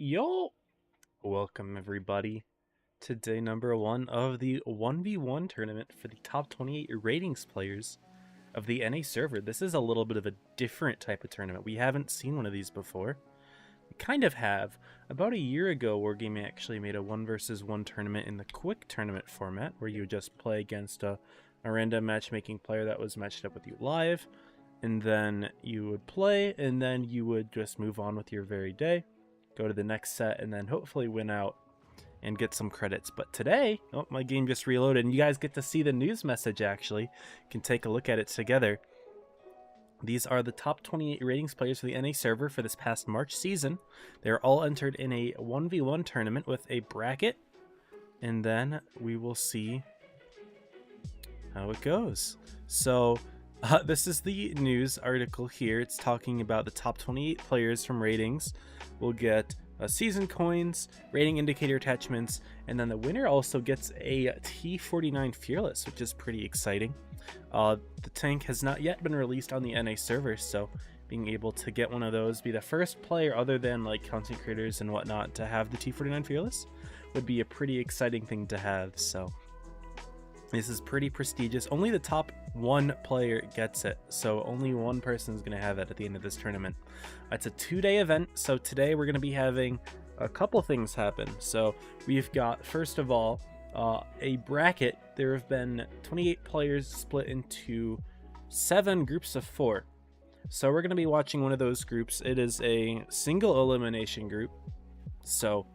Yo! Welcome everybody to day number 1 of the 1v1 tournament for the top 28 ratings players of the NA server. This is a little bit of a different type of tournament. We haven't seen one of these before. We kind of have. About a year ago, Wargaming actually made a 1 versus 1 tournament in the quick tournament format, where you would just play against a random matchmaking player that was matched up with you live, and then you would play, and then you would just move on with your very day, go to the next set, and then hopefully win out and get some credits. But today, oh, my game just reloaded, and you guys get to see the news message actually. You can take a look at it together. These are the top 28 ratings players for the NA server for this past March season. They're all entered in a 1v1 tournament with a bracket, and then we will see how it goes. So this is the news article here. It's talking about the top 28 players from ratings will get season coins, rating indicator attachments, and then the winner also gets a T49 Fearless, which is pretty exciting. The tank has not yet been released on the NA server, so being able to get one of those, be the first player other than like content creators and whatnot to have the T49 Fearless would be a pretty exciting thing to have. So this is pretty prestigious. Only the top 1 player gets it, so only one person is going to have it at the end of this tournament. It's a 2-day event, so today we're going to be having a couple things happen. So we've got, first of all, a bracket. There have been 28 players split into 7 groups of 4. So we're going to be watching one of those groups. It is a single elimination group, so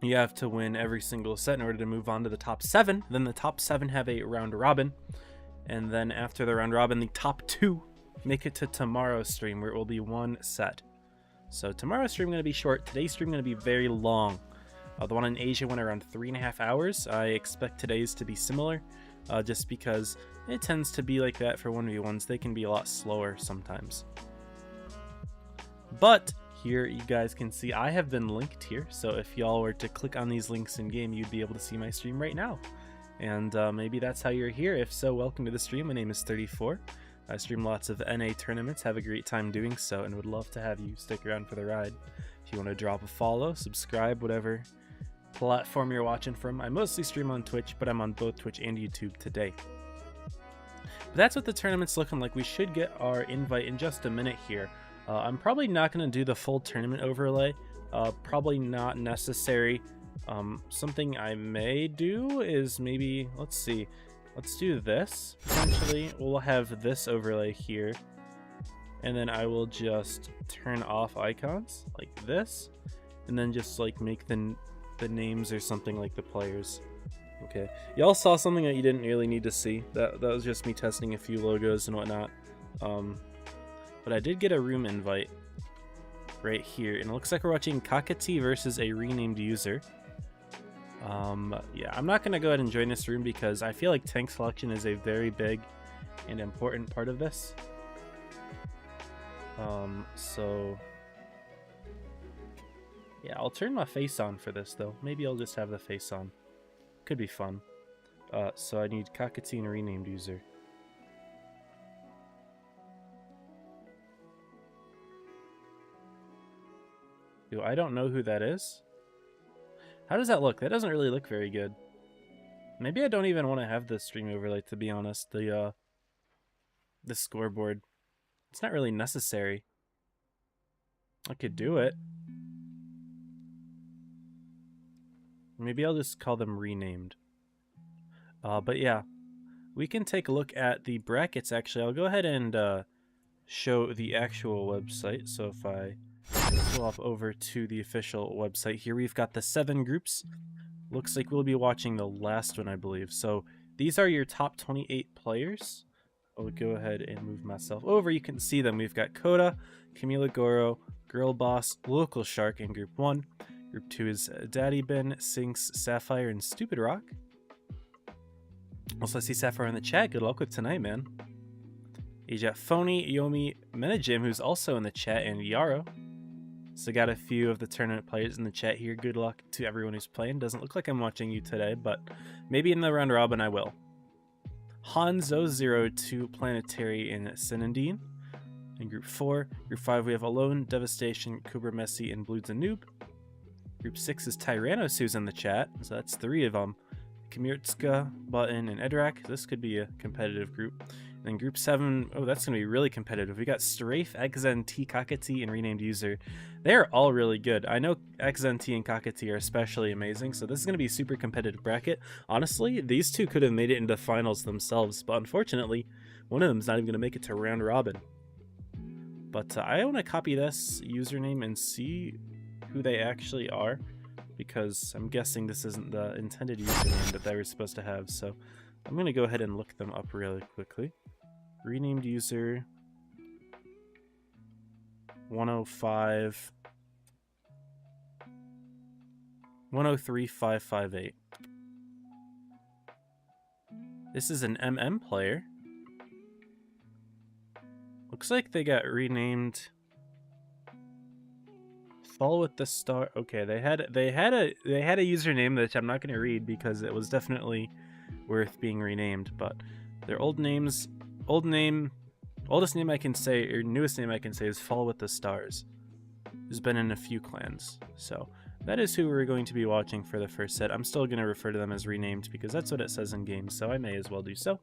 you have to win every single set in order to move on to the top 7. Then the top 7 have a round robin, and then after the round robin, the top 2 make it to tomorrow's stream, where it will be 1 set. So tomorrow's stream going to be short. Today's stream going to be very long. The one in Asia went around 3.5 hours. I expect today's to be similar, just because it tends to be like that for 1v1s. They can be a lot slower sometimes. But here you guys can see I have been linked here, so if y'all were to click on these links in game, you'd be able to see my stream right now. And maybe that's how you're here. If so, welcome to the stream. My name is 34. I stream lots of NA tournaments, have a great time doing so, and would love to have you stick around for the ride. If you want to drop a follow, subscribe, whatever platform you're watching from. I mostly stream on Twitch, but I'm on both Twitch and YouTube today. But that's what the tournament's looking like. We should get our invite in just a minute here. I'm probably not going to do the full tournament overlay. Probably not necessary. Something I may do is maybe, let's see, let's do this. Potentially, we'll have this overlay here, and then I will just turn off icons like this, and then just like make the names or something like the players. Okay, y'all saw something that you didn't really need to see. That was just me testing a few logos and whatnot. But I did get a room invite right here, and it looks like we're watching Kakati versus a renamed user. Yeah, I'm not going to go ahead and join this room because I feel like tank selection is a very big and important part of this. So yeah, I'll turn my face on for this though. Maybe I'll just have the face on. Could be fun. So I need Kakati and renamed user. I don't know who that is. How does that look? That doesn't really look very good. Maybe I don't even want to have this stream overlay, to be honest. The scoreboard. It's not really necessary. I could do it. Maybe I'll just call them renamed. But yeah, we can take a look at the brackets actually. I'll go ahead and show the actual website. So if I go off over to the official website here, we've got the 7 groups. Looks like we'll be watching the last one, I believe. So these are your top 28 players. I'll go ahead and move myself over. You can see them. We've got Koda, Camilo, Goro, Girl Boss, Local Shark in Group 1. Group 2 is Daddy Ben, Sinks, Sapphire, and Stupid Rock. Also, I see Sapphire in the chat. Good luck with tonight, man. You got Phony, Yomi, Menajim, who's also in the chat, and Yarrow. So got a few of the tournament players in the chat here. Good luck to everyone who's playing. Doesn't look like I'm watching you today, but maybe in the round robin I will. Hanzo 02 Planetary in Sinandine. In Group 4. Group 5 we have Alone, Devastation, Cooper Messi, and Bloods and Noob. Group 6 is Tyrannos, who's in the chat, so that's 3 of them. Kamurtska, Button, and Edrak. This could be a competitive group. And then Group 7, oh, that's going to be really competitive. We got Strafe, XNT, Kakati, and Renamed User. They're all really good. I know XNT and Kakati are especially amazing, so this is going to be a super competitive bracket. Honestly, these two could have made it into finals themselves, but unfortunately, one of them is not even going to make it to round robin. But I want to copy this username and see who they actually are, because I'm guessing this isn't the intended username that they were supposed to have, so I'm going to go ahead and look them up really quickly. Renamed user 105 103558. This is an MM player. Looks like they got renamed Fall with the Star. Okay, they had a username that I'm not going to read because it was definitely worth being renamed, but their oldest name I can say, or newest name I can say, is Fall with the Stars. Who's been in a few clans. So that is who we're going to be watching for the first set. I'm still going to refer to them as renamed because that's what it says in game, so I may as well do so.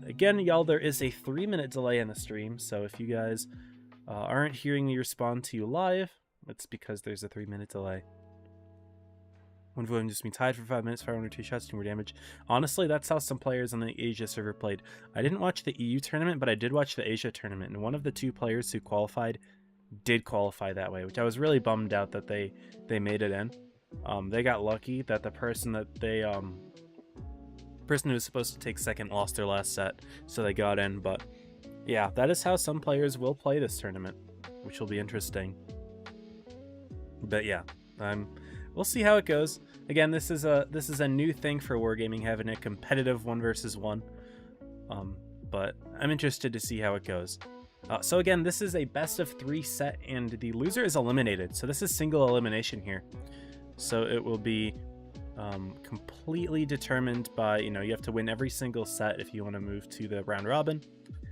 Again, y'all, there is a 3-minute delay in the stream, so if you guys aren't hearing me respond to you live, it's because there's a 3-minute delay. One volume just been tied for 5 minutes, 5 or 2 shots, 2 more damage. Honestly, that's how some players on the Asia server played. I didn't watch the EU tournament, but I did watch the Asia tournament, and one of the 2 players who qualified did qualify that way, which I was really bummed out that they made it in. They got lucky that the person who was supposed to take second lost their last set, so they got in. But yeah, that is how some players will play this tournament, which will be interesting. But yeah, we'll see how it goes. Again, this is a new thing for Wargaming, having a competitive 1 versus 1. But I'm interested to see how it goes. So again, this is a best of 3 set, and the loser is eliminated. So this is single elimination here. So it will be completely determined by, you have to win every single set if you want to move to the round robin.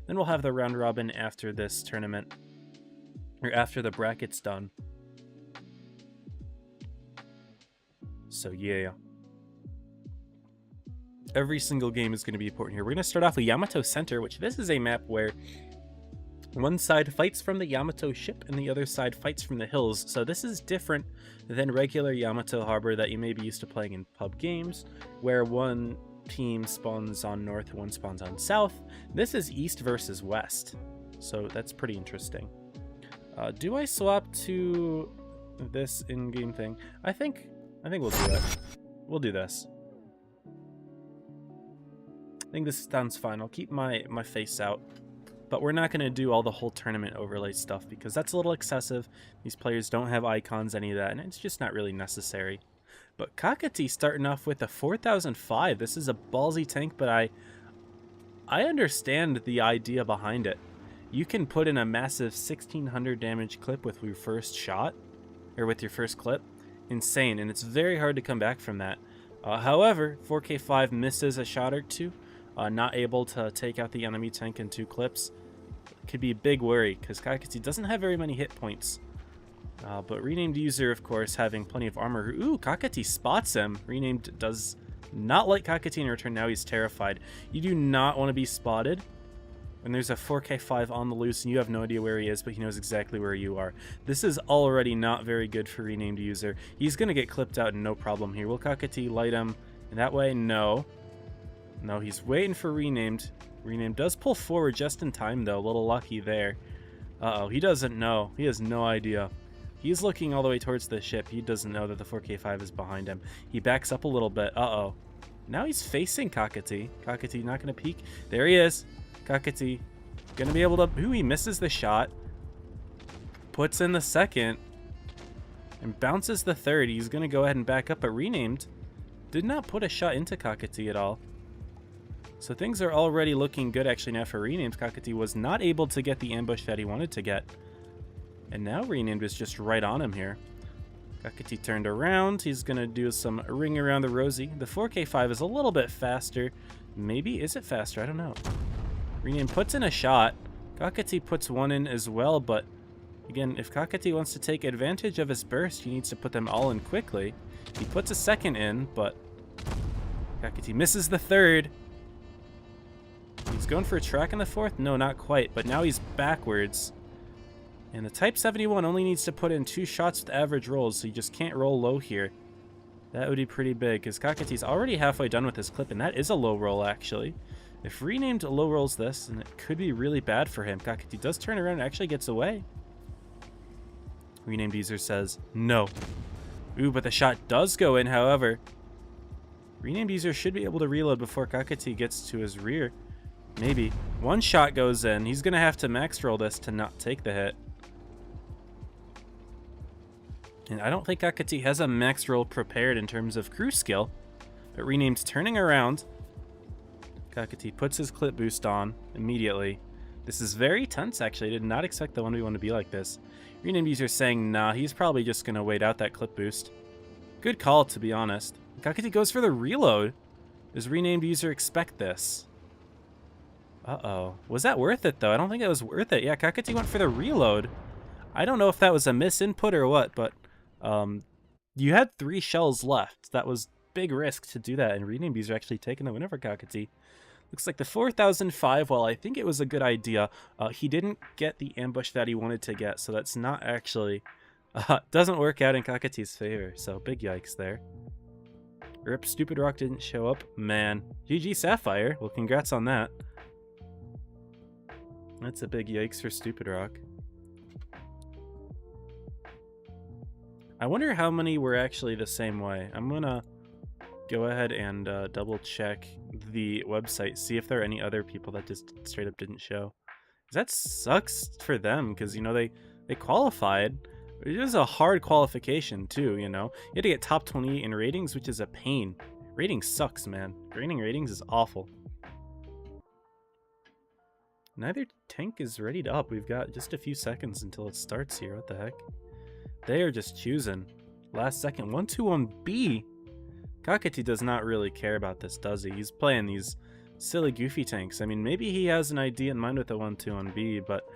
Then we'll have the round robin after this tournament, or after the bracket's done. So yeah, every single game is going to be important here. We're going to start off with Yamato Center, which this is a map where one side fights from the Yamato ship and the other side fights from the hills. So this is different than regular Yamato Harbor that you may be used to playing in pub games, where one team spawns on north and one spawns on south. This is east versus west, so that's pretty interesting. Do I swap to this in-game thing? I think we'll do it. We'll do this. I think this sounds fine. I'll keep my face out. But we're not going to do all the whole tournament overlay stuff because that's a little excessive. These players don't have icons, any of that, and it's just not really necessary. But Kakati starting off with a 4005. This is a ballsy tank, but I understand the idea behind it. You can put in a massive 1600 damage clip with your first shot, or with your first clip. Insane, and it's very hard to come back from that. However, 4K5 misses a shot or 2, not able to take out the enemy tank in 2 clips. Could be a big worry because Kakati doesn't have very many hit points. But Renamed User, of course, having plenty of armor. Ooh, Kakati spots him. Renamed does not like Kakati in return. Now he's terrified. You do not want to be spotted. And there's a 4K5 on the loose, and you have no idea where he is, but he knows exactly where you are. This is already not very good for Renamed User. He's going to get clipped out, no problem here. Will Kakati light him in that way? No. No, he's waiting for Renamed. Renamed does pull forward just in time, though. A little lucky there. Uh-oh, he doesn't know. He has no idea. He's looking all the way towards the ship. He doesn't know that the 4K5 is behind him. He backs up a little bit. Uh-oh. Now he's facing Kakati. Kakati not going to peek. There he is. Kakati going to be able to... Ooh, he misses the shot. Puts in the second. And bounces the third. He's going to go ahead and back up, but Renamed did not put a shot into Kakati at all. So things are already looking good actually now for Renamed. Kakati was not able to get the ambush that he wanted to get. And now Renamed is just right on him here. Kakati turned around. He's going to do some ring around the rosy. The 4K5 is a little bit faster. Maybe. Is it faster? I don't know. Renamed puts in a shot. Kakati puts one in as well, but Again, if Kakati wants to take advantage of his burst, he needs to put them all in quickly. He puts a second in, but Kakati misses the third. He's going for a track in the fourth? No, not quite, but now he's backwards. And the Type 71 only needs to put in 2 shots with average rolls, so you just can't roll low here. That would be pretty big, because Kakati's already halfway done with his clip, and that is a low roll, actually. If Renamed low rolls this, then it could be really bad for him. Kakati does turn around and actually gets away. Renamed user says, no. Ooh, but the shot does go in, however. Renamed user should be able to reload before Kakati gets to his rear. Maybe. One shot goes in. He's going to have to max roll this to not take the hit. And I don't think Kakati has a max roll prepared in terms of crew skill. But Renamed's turning around. Kakati puts his clip boost on immediately. This is very tense, actually. I did not expect the 1v1 to be like this. Renamed user saying, nah, he's probably just going to wait out that clip boost. Good call, to be honest. Kakati goes for the reload. Does Renamed user expect this? Uh-oh. Was that worth it, though? I don't think it was worth it. Yeah, Kakati went for the reload. I don't know if that was a misinput or what, but you had 3 shells left. That was big risk to do that, and Renamed user actually taking the win over Kakati. Looks like the 4005, while I think it was a good idea, he didn't get the ambush that he wanted to get, so that's not actually... doesn't work out in Kakati's favor, so big yikes there. Rip, Stupid Rock didn't show up. Man. GG Sapphire. Well, congrats on that. That's a big yikes for Stupid Rock. I wonder how many were actually the same way. I'm gonna go ahead and double check the website, see if there are any other people that just straight up didn't show. That sucks for them, because, you know, they qualified. It was a hard qualification, too, you know. You had to get top 28 in ratings, which is a pain. Ratings sucks, man. Grading ratings is awful. Neither tank is ready to up. We've got just a few seconds until it starts here. What the heck? They are just choosing. Last second. 1-2 on B. Kakati does not really care about this, does he? He's playing these silly, goofy tanks. I mean, maybe he has an idea in mind with the 1-2 on B, but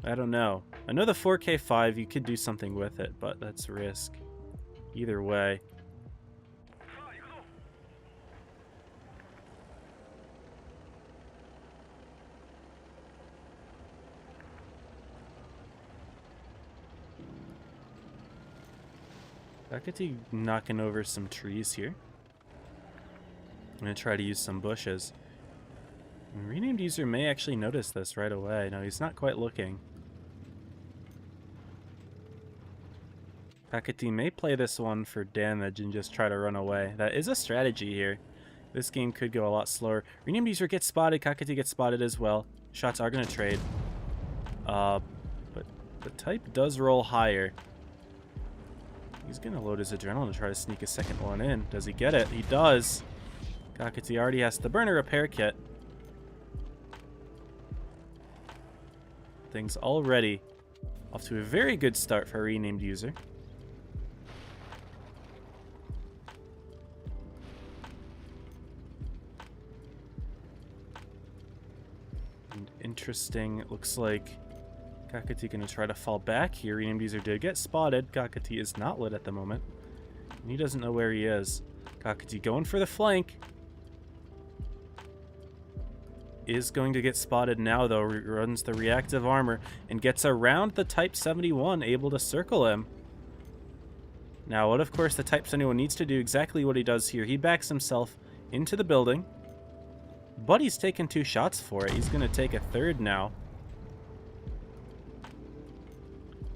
I don't know. I know the 4K5, you could do something with it, but that's risk. Either way. Kakati knocking over some trees here. I'm going to try to use some bushes. And Renamed user may actually notice this right away. No, he's not quite looking. Kakati may play this one for damage and just try to run away. That is a strategy here. This game could go a lot slower. Renamed user gets spotted. Kakati gets spotted as well. Shots are going to trade. But the type does roll higher. He's going to load his adrenaline to try to sneak a second one in. Does he get it? He does. Kakati already has to burn a repair kit. Things already off to a very good start for a Renamed user. And interesting, it looks like Kakati going to try to fall back here. Renamed user did get spotted. Kakati is not lit at the moment. And he doesn't know where he is. Kakati going for the flank. Is going to get spotted now, though. Runs the reactive armor and gets around the Type 71, able to circle him. Now, what of course the Type 71 needs to do exactly what he does here. He backs himself into the building, but he's taken 2 shots for it. He's going to take a third now.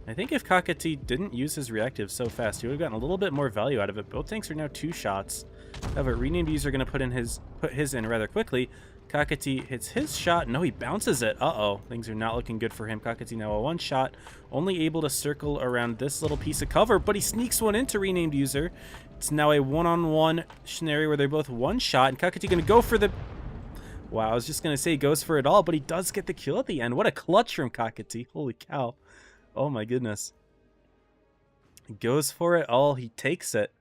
I think if Kakati didn't use his reactive so fast, he would have gotten a little bit more value out of it. Both tanks are now 2 shots. However, Renamed user going to put his in rather quickly. Kakati hits his shot. No, he bounces it. Uh-oh. Things are not looking good for him. Kakati now a 1 shot. Only able to circle around this little piece of cover, but he sneaks one into Renamed user. It's now a 1-on-1 scenario where they're both 1 shot, and Kakati going to go for the... Wow, I was just going to say he goes for it all, but he does get the kill at the end. What a clutch from Kakati. Holy cow. Oh my goodness. He goes for it all. He takes it.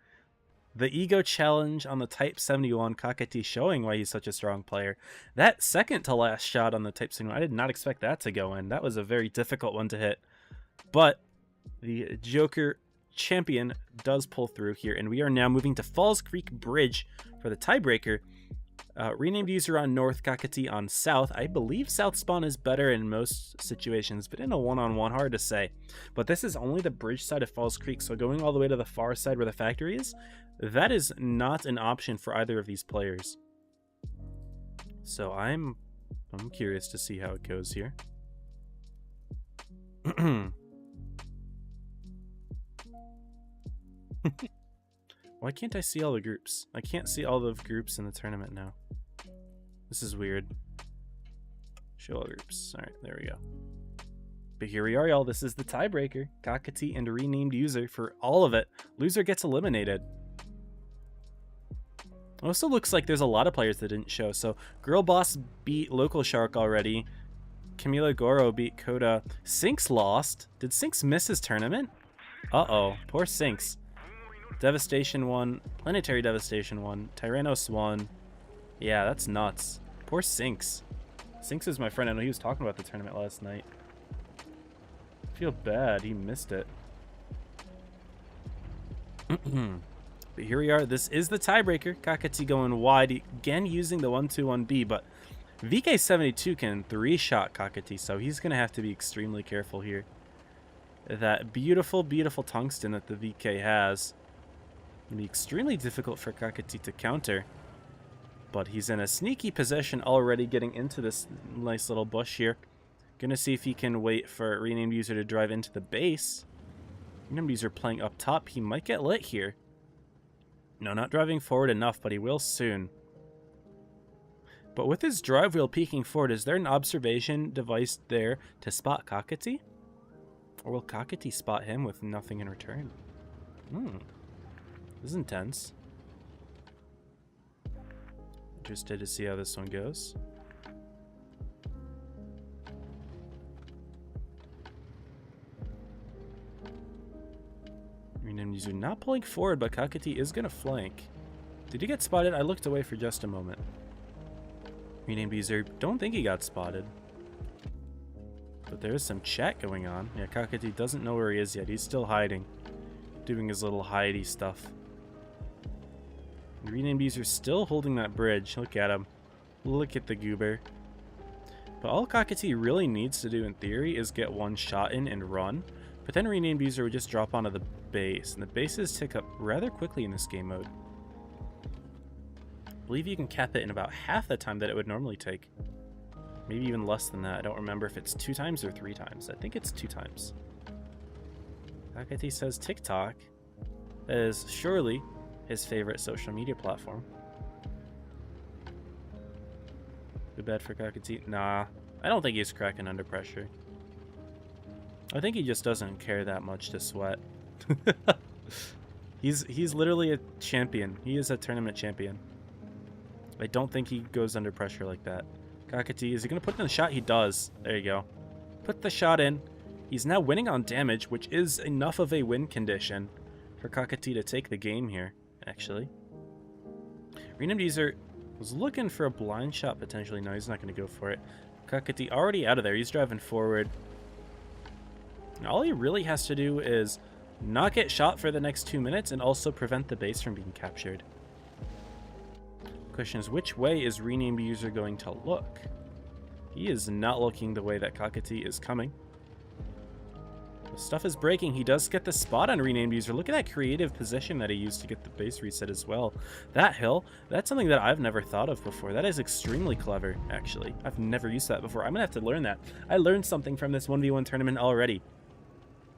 The ego challenge on the Type 71, Kakati showing why he's such a strong player. That second to last shot on the Type 71, I did not expect that to go in. That was a very difficult one to hit. But the Joker champion does pull through here, and we are now moving to Falls Creek Bridge for the tiebreaker. Renamed user on North, Kakati on South. I believe South spawn is better in most situations, but in a one-on-one, hard to say. But this is only the bridge side of Falls Creek, so going all the way to the far side where the factory is, that is not an option for either of these players. So I'm curious to see how it goes here. Why can't I see all the groups? I can't see all the groups in the tournament now. This is weird. Show all groups. Alright, there we go. But here we are, y'all. This is the tiebreaker. Kakati and renamed user for all of it. Loser gets eliminated. It also looks like there's a lot of players that didn't show. So Girl Boss beat Local Shark already. Camilo Goro beat Coda. Sinks lost. Did Sinks miss his tournament? Uh-oh. Poor Sinks. Devastation won. Planetary Devastation won. Tyrannos won. Yeah, that's nuts. Poor Sinks. Sinks is my friend. I know he was talking about the tournament last night. I feel bad. He missed it. But here we are. This is the tiebreaker. Kakati going wide. Again, using the 1-2-1B, but VK72 can 3-shot Kakati, so he's going to have to be extremely careful here. That beautiful, beautiful tungsten that the VK has will be extremely difficult for Kakati to counter. But he's in a sneaky position already, getting into this nice little bush here. Gonna see if he can wait for renamed user to drive into the base. Renamed user playing up top. He might get lit here. No, not driving forward enough, but he will soon. But with his drive wheel peeking forward, is there an observation device there to spot Kakati? Or will Kakati spot him with nothing in return? This is intense. Interested to see how this one goes. Renamed user not pulling forward, but Kakati is going to flank. Did he get spotted? I looked away for just a moment. Renamed user, don't think he got spotted. But there is some chat going on. Yeah, Kakati doesn't know where he is yet. He's still hiding. Doing his little hidey stuff. Renamed user still holding that bridge. Look at him. Look at the goober. But all Kakati really needs to do in theory is get one shot in and run. But then renamed user would just drop onto the base. And the bases tick up rather quickly in this game mode. I believe you can cap it in about half the time that it would normally take. Maybe even less than that. I don't remember if it's 2 times or 3 times. I think it's 2 times. Kakati says TikTok. That is surely his favorite social media platform. Too bad for Kakati. Nah, I don't think he's cracking under pressure. I think he just doesn't care that much to sweat. He's literally a champion. He is a tournament champion. I don't think he goes under pressure like that. Kakati, is he going to put in the shot? He does. There you go. Put the shot in. He's now winning on damage, which is enough of a win condition for Kakati to take the game here, actually. Renamed user was looking for a blind shot potentially. No, he's not going to go for it. Kakati already out of there. He's driving forward. And all he really has to do is not get shot for the next 2 minutes and also prevent the base from being captured. Question is, which way is renamed user going to look? He is not looking the way that Kakati is coming. The stuff is breaking. He does get the spot on renamed user. Look at that creative position that he used to get the base reset as well. That hill, that's something that I've never thought of before. That is extremely clever, actually. I've never used that before. I'm going to have to learn that. I learned something from this 1v1 tournament already.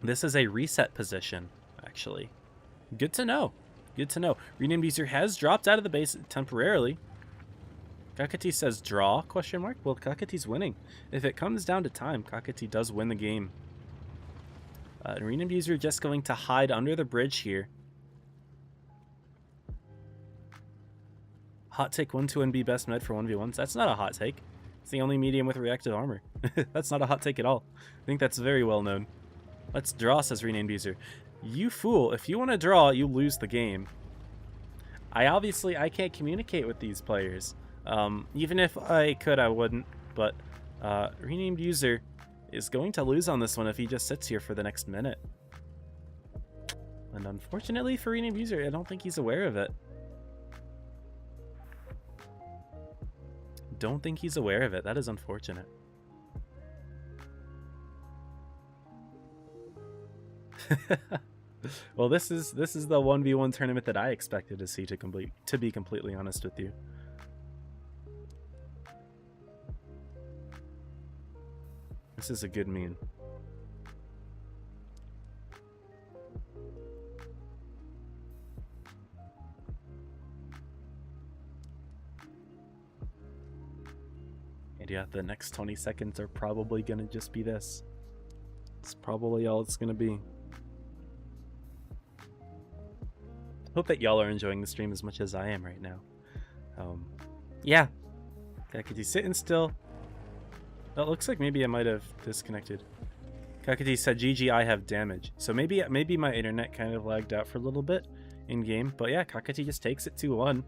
This is a reset position, actually. Good to know. Good to know. Renamed user has dropped out of the base temporarily. Kakati says draw, question mark. Well, Kakati's winning. If it comes down to time, Kakati does win the game. Renamed user just going to hide under the bridge here. Hot take 1-2-1B best med for 1v1s. That's not a hot take. It's the only medium with reactive armor. That's not a hot take at all. I think that's very well known. Let's draw, says renamed user. You fool. If you want to draw, you lose the game. I can't communicate with these players. Even if I could, I wouldn't. But renamed user is going to lose on this one if he just sits here for the next minute. And unfortunately for renamed user, I don't think he's aware of it. Don't think he's aware of it. That is unfortunate. Well, this is the 1v1 tournament that I expected to see, to be completely honest with you. This is a good meme. And yeah, the next 20 seconds are probably gonna just be this. It's probably all it's gonna be. Hope that y'all are enjoying the stream as much as I am right now. Yeah. Kakati sitting still. It looks like maybe I might have disconnected. Kakati said, GG, I have damage. So maybe my internet kind of lagged out for a little bit in game. But yeah, Kakati just takes it 2-1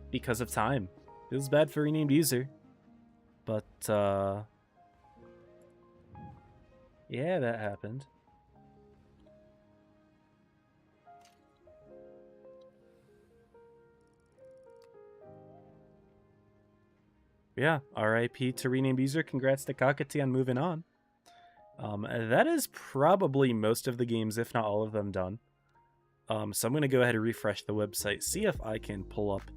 because of time. It was bad for renamed user. But yeah, that happened. Yeah, RIP to renamed user. Congrats to Kakati on moving on. That is probably most of the games, if not all of them, done. So I'm going to go ahead and refresh the website, see if I can pull up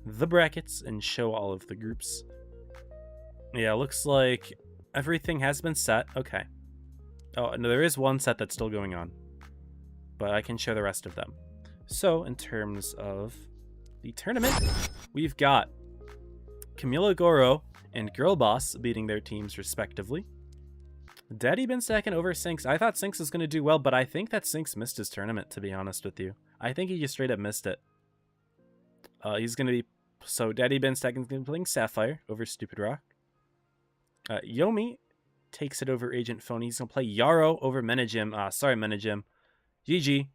the brackets and show all of the groups. Yeah, looks like everything has been set. Okay. Oh, no, there is one set that's still going on, but I can show the rest of them. So, in terms of the tournament, we've got Camilo, Goro, and Girl Boss beating their teams respectively. Daddy been second over Sinks. I thought Sinks was going to do well, but I think that Sinks missed his tournament, to be honest with you. I think he just straight up missed it. He's going to be... So, Daddy Ben second is going to be playing Sapphire over Stupid Rock. Yomi takes it over Agent Phony. He's going to play Yarrow over Menajim. Sorry, Menajim. GG.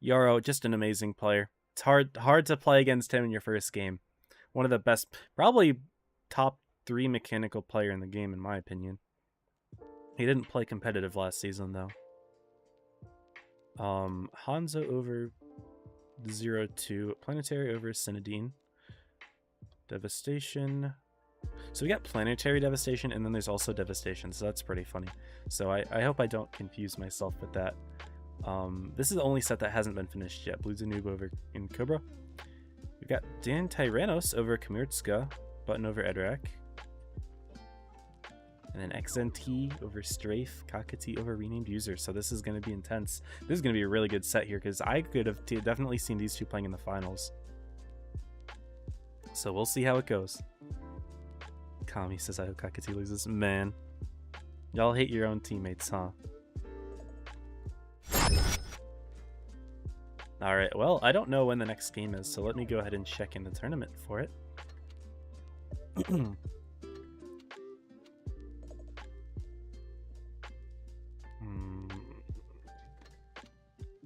Yarrow, just an amazing player. It's hard to play against him in your first game. One of the best, probably top 3 mechanical player in the game, in my opinion. He didn't play competitive last season, though. Hanzo over 0-2. Planetary over Synodine. Devastation. So we got Planetary Devastation, and then there's also Devastation, so that's pretty funny. So I hope I don't confuse myself with that. This is the only set that hasn't been finished yet. Blue Zanube over in Cobra. We've got Dan Tyrannos over Kamirtska, Button over Edrak. And then XNT over Strafe, Kakati over Renamed User. So this is going to be intense. This is going to be a really good set here, because I could have definitely seen these two playing in the finals. So we'll see how it goes. Kami says, I hope Kakati loses. Man, y'all hate your own teammates, huh? Alright, well, I don't know when the next game is, so let me go ahead and check in the tournament for it.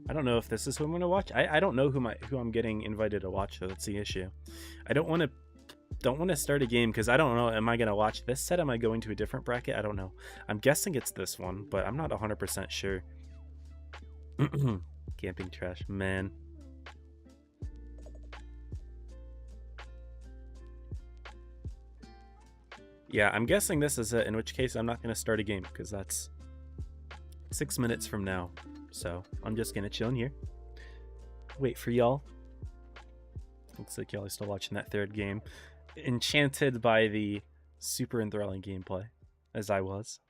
I don't know if this is who I'm going to watch. I don't know who I'm getting invited to watch, so that's the issue. I don't want to start a game because I don't know, am I going to watch this set? Am I going to a different bracket? I don't know. I'm guessing it's this one, but I'm not 100% sure. Camping trash, man. Yeah, I'm guessing this is it, in which case I'm not going to start a game because that's 6 minutes from now. So I'm just going to chill in here. Wait for y'all. Looks like y'all are still watching that third game. Enchanted by the super enthralling gameplay, as I was.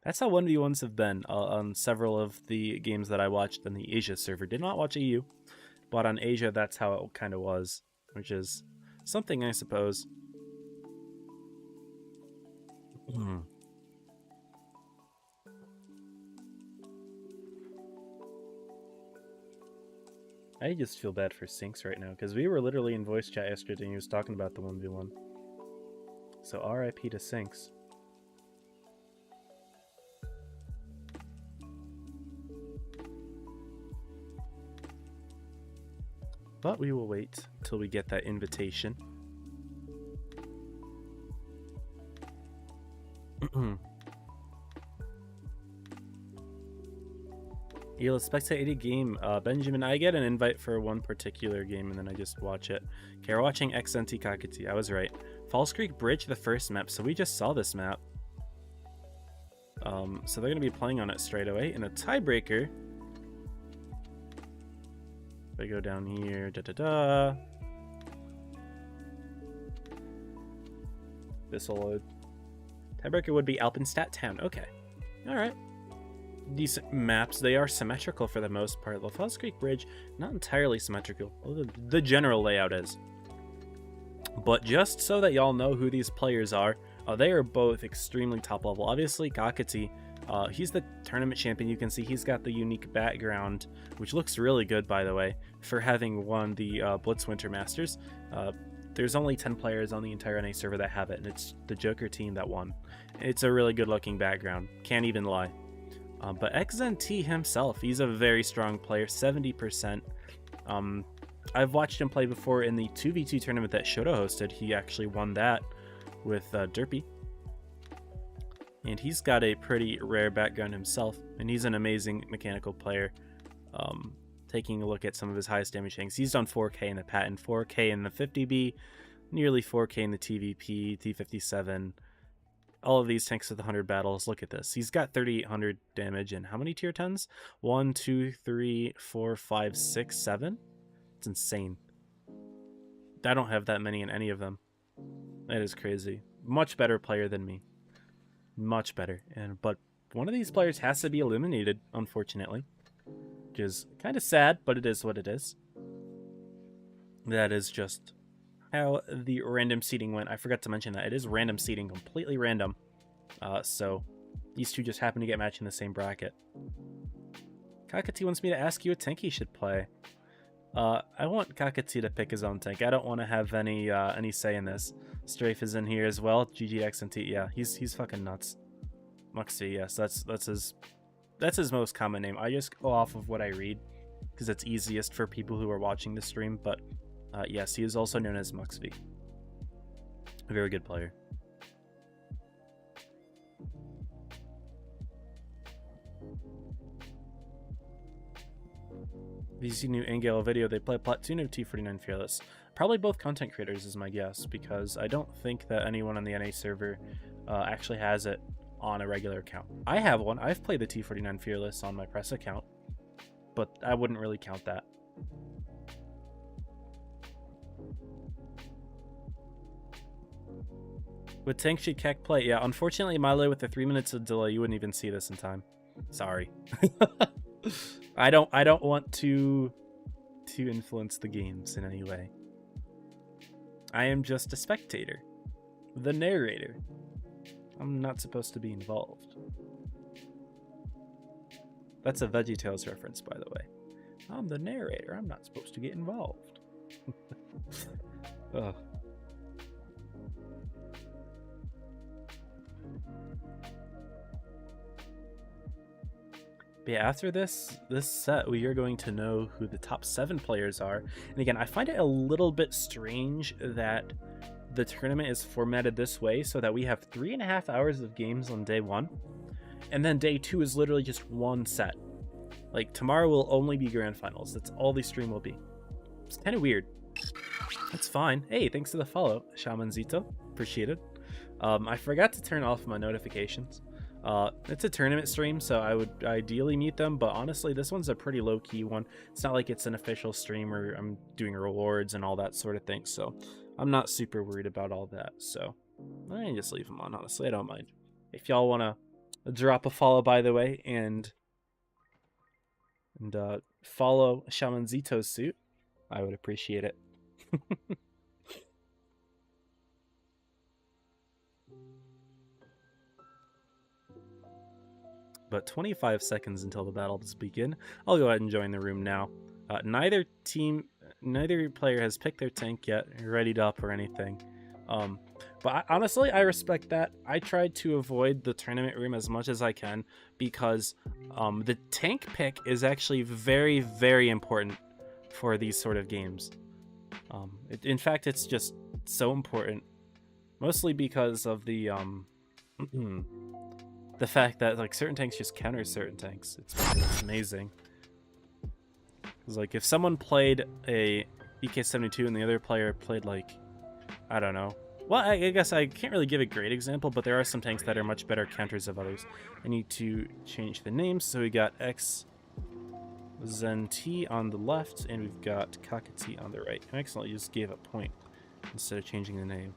That's how 1v1s have been on several of the games that I watched on the Asia server. Did not watch EU, but on Asia, that's how it kind of was, which is something, I suppose. I just feel bad for Sinks right now, because we were literally in voice chat yesterday and he was talking about the 1v1. So RIP to Sinks. but we will wait till we get that invitation. You'll spectate a game. Benjamin, I get an invite for one particular game and then I just watch it. Okay, we're watching XNT Kakati. I was right. Falls Creek Bridge, the first map. So we just saw this map. So they're going to be playing on it straight away. In a tiebreaker, if I go down here, this will load. Tiebreaker would be Alpenstadt Town. Okay. Alright. Decent maps. They are symmetrical for the most part. The Falls Creek Bridge, not entirely symmetrical. The general layout is. But just so that y'all know who these players are, they are both extremely top level. Obviously, Kakati, he's the tournament champion. You can see he's got the unique background, which looks really good, by the way, for having won the Blitz Winter Masters. There's only 10 players on the entire NA server that have it, and it's the Joker team that won. It's a really good looking background. Can't even lie. But XNT himself, he's a very strong player, 70%. I've watched him play before in the 2v2 tournament that Shoto hosted. He actually won that with Derpy. And he's got a pretty rare background himself, and he's an amazing mechanical player. Taking a look at some of his highest damage tanks, he's done 4k in the Patent, 4k in the 50B, nearly 4k in the TVP, T57. All of these tanks with 100 battles. Look at this. He's got 3,800 damage and how many tier 10s? 1, 2, 3, 4, 5, 6, 7? It's insane. I don't have that many in any of them. That is crazy. Much better player than me. Much better. But one of these players has to be eliminated, unfortunately. Which is kind of sad, but it is what it is. That is just how the random seeding went. I forgot to mention that. It is random seeding, completely random. So these two just happen to get matched in the same bracket. Kakati wants me to ask you a tank he should play. I want Kakati to pick his own tank. I don't want to have any say in this. Strafe is in here as well. GGXNT. Yeah, he's fucking nuts. Muxy, yes, that's his most common name. I just go off of what I read because it's easiest for people who are watching the stream. But yes, he is also known as Muxy. A very good player. VC new Angelo video, they play Platoon of T49 Fearless. Probably both content creators is my guess, because I don't think that anyone on the NA server actually has it on a regular account. I have one. I've played the T49 Fearless on my press account, but I wouldn't really count that. Would tank should Kek play? Yeah, unfortunately, Milo, with the 3 minutes of delay, you wouldn't even see this in time. Sorry. I don't want to influence the games in any way. I am just a spectator, the narrator. I'm not supposed to be involved. That's a VeggieTales reference, by the way. I'm the narrator. I'm not supposed to get involved. Ugh. But yeah, after this set, we are going to know who the top 7 players are. And again, I find it a little bit strange that the tournament is formatted this way, so that we have 3.5 hours of games on day 1, and then day 2 is literally just one set. Like, tomorrow will only be grand finals. That's all the stream will be. It's kind of weird. That's fine. Hey, thanks for the follow, Shamanzito. Appreciate it. I forgot to turn off my notifications. It's a tournament stream, so I would ideally mute them, but honestly, this one's a pretty low-key one. It's not like it's an official stream where I'm doing rewards and all that sort of thing, so I'm not super worried about all that. So I can just leave them on, honestly. I don't mind. If y'all want to drop a follow, by the way, and follow Shamanzito's suit, I would appreciate it. But 25 seconds until the battle does begin. I'll go ahead and join the room now. Neither player has picked their tank yet, readied up or anything. But honestly, I respect that. I tried to avoid the tournament room as much as I can because the tank pick is actually very, very important for these sort of games. In fact, it's just so important, mostly because of the the fact that like certain tanks just counter certain tanks. It's amazing. It's like if someone played a EK72 and the other player played like, I don't know. Well, I guess I can't really give a great example, but there are some tanks that are much better counters of others. I need to change the names, so we got XZT on the left, and we've got Kakati on the right. I accidentally just gave a point instead of changing the name.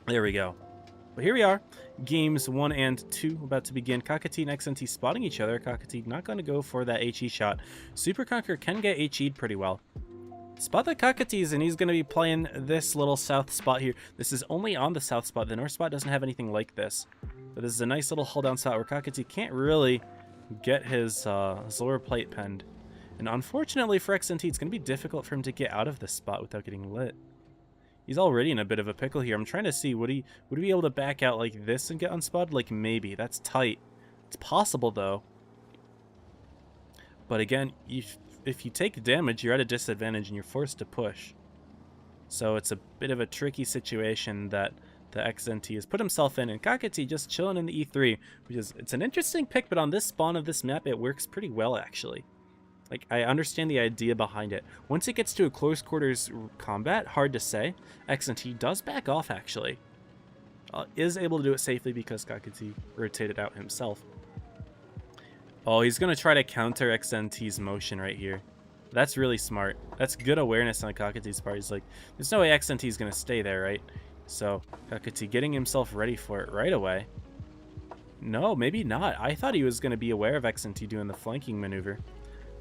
There we go. But here we are, games 1 and 2 about to begin. Kakati and XNT spotting each other. Kakati not going to go for that HE shot. Super Conqueror can get HE'd pretty well. Spot the Kakatis, and he's going to be playing this little south spot here. This is only on the south spot. The north spot doesn't have anything like this. But this is a nice little hold down spot where Kakati can't really get his lower plate penned. And unfortunately for XNT, it's going to be difficult for him to get out of this spot without getting lit. He's already in a bit of a pickle here. I'm trying to see, would he be able to back out like this and get unspotted? Like, maybe. That's tight. It's possible, though. But again, if you take damage, you're at a disadvantage and you're forced to push. So it's a bit of a tricky situation that the XNT has put himself in. And Kakati just chilling in the E3, which is, it's an interesting pick, but on this spawn of this map, it works pretty well, actually. Like, I understand the idea behind it. Once it gets to a close quarters combat, hard to say. XNT does back off, actually. Is able to do it safely because Kakati rotated out himself. Oh, he's going to try to counter XNT's motion right here. That's really smart. That's good awareness on Kakati's part. He's like, there's no way XNT's going to stay there, right? So, Kakati getting himself ready for it right away. No, maybe not. I thought he was going to be aware of XNT doing the flanking maneuver.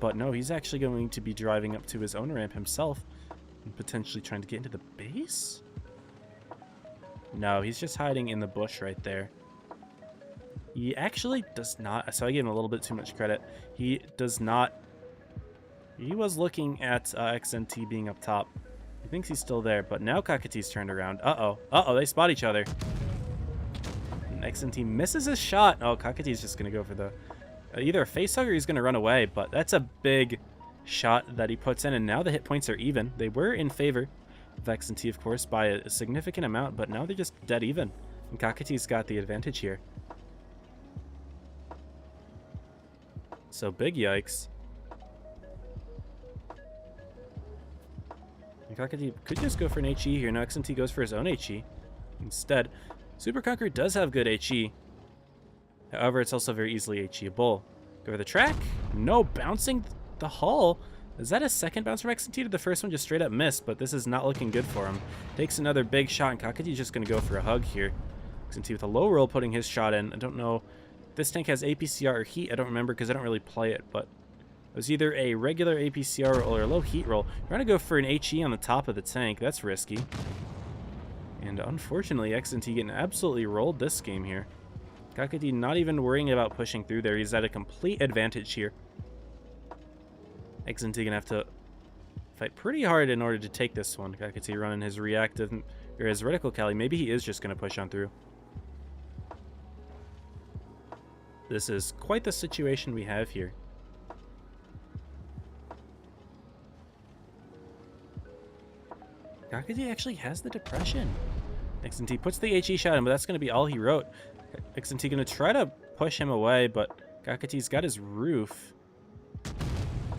But no, he's actually going to be driving up to his own ramp himself and potentially trying to get into the base? No, he's just hiding in the bush right there. He actually does not, so I gave him a little bit too much credit. He does not, he was looking at XNT being up top. He thinks he's still there, but now Kakati's turned around. Uh-oh, they spot each other. And XNT misses his shot. Oh, Kakati's just going to go for the either a face hug or he's going to run away, but that's a big shot that he puts in, and now the hit points are even. They were in favor of XNT, of course, by a significant amount, but now they're just dead even, and Kakati's got the advantage here. So big yikes. And Kakati could just go for an HE here. Now XNT goes for his own HE. Instead, Super Conqueror does have good HE. However, it's also very easily HE-able. Go for the track. No, bouncing the hull. Is that a second bounce from XNT? The first one just straight up missed, but this is not looking good for him. Takes another big shot, and Kakati's just going to go for a hug here. XNT with a low roll putting his shot in. I don't know if this tank has APCR or heat. I don't remember because I don't really play it, but it was either a regular APCR roll or a low heat roll. Trying to go for an HE on the top of the tank. That's risky. And unfortunately, XNT getting absolutely rolled this game here. Kakati not even worrying about pushing through there. He's at a complete advantage here. XNT gonna have to fight pretty hard in order to take this one. Kakati running his reactive, or his reticle Cali. Maybe he is just gonna push on through. This is quite the situation we have here. Kakati actually has the depression. XNT puts the HE shot in, but that's gonna be all he wrote. XNT gonna try to push him away, but Kakati's got his roof.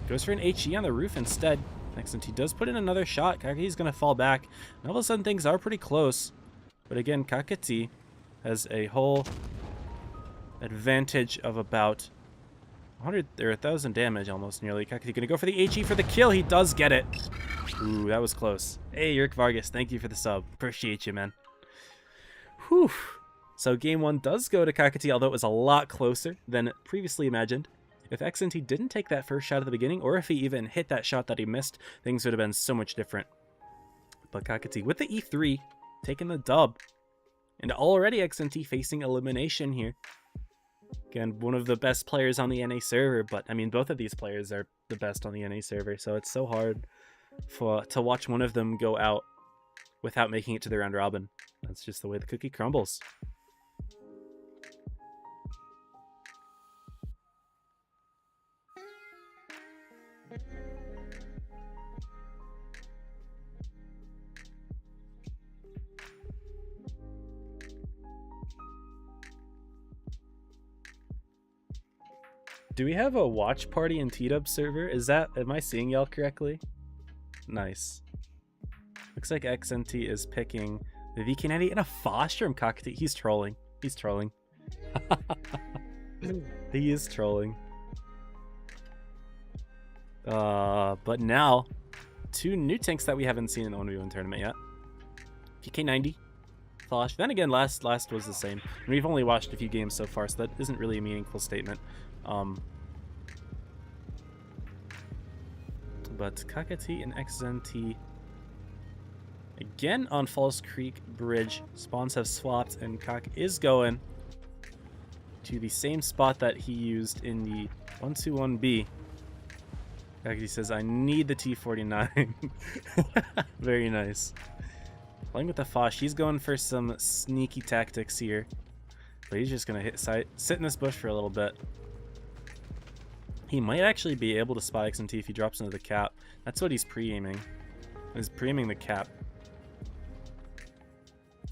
Goes for an HE on the roof instead. XNT does put in another shot. Kakati's gonna fall back. And all of a sudden things are pretty close. But again, Kakati has a whole advantage of about 100 or 1,000 damage almost nearly. Kakati gonna go for the HE for the kill. He does get it. Ooh, that was close. Hey, Yerk Vargas, thank you for the sub. Appreciate you, man. Whew. So game 1 does go to Kakati, although it was a lot closer than previously imagined. If XNT didn't take that first shot at the beginning, or if he even hit that shot that he missed, things would have been so much different. But Kakati with the E3, taking the dub. And already XNT facing elimination here. Again, one of the best players on the NA server, but I mean, both of these players are the best on the NA server, so it's so hard to watch one of them go out without making it to the round robin. That's just the way the cookie crumbles. Do we have a watch party in T-Dub server? Am I seeing y'all correctly? Nice. Looks like XNT is picking the VK90 and a Fosh from Kakati. He's trolling. He's trolling. He is trolling. But now, 2 new tanks that we haven't seen in the 1v1 tournament yet. VK90, Fosh. Then again, last was the same. And we've only watched a few games so far, so that isn't really a meaningful statement. But Kakati and XNT again on Falls Creek Bridge. Spawns have swapped, and Kak is going to the same spot that he used in the 121B. Kakati says, I need the T49. Very nice. Playing with the Fosh, he's going for some sneaky tactics here. But he's just going to sit in this bush for a little bit. He might actually be able to spot XNT if he drops into the cap. That's what he's pre-aiming. He's pre-aiming the cap.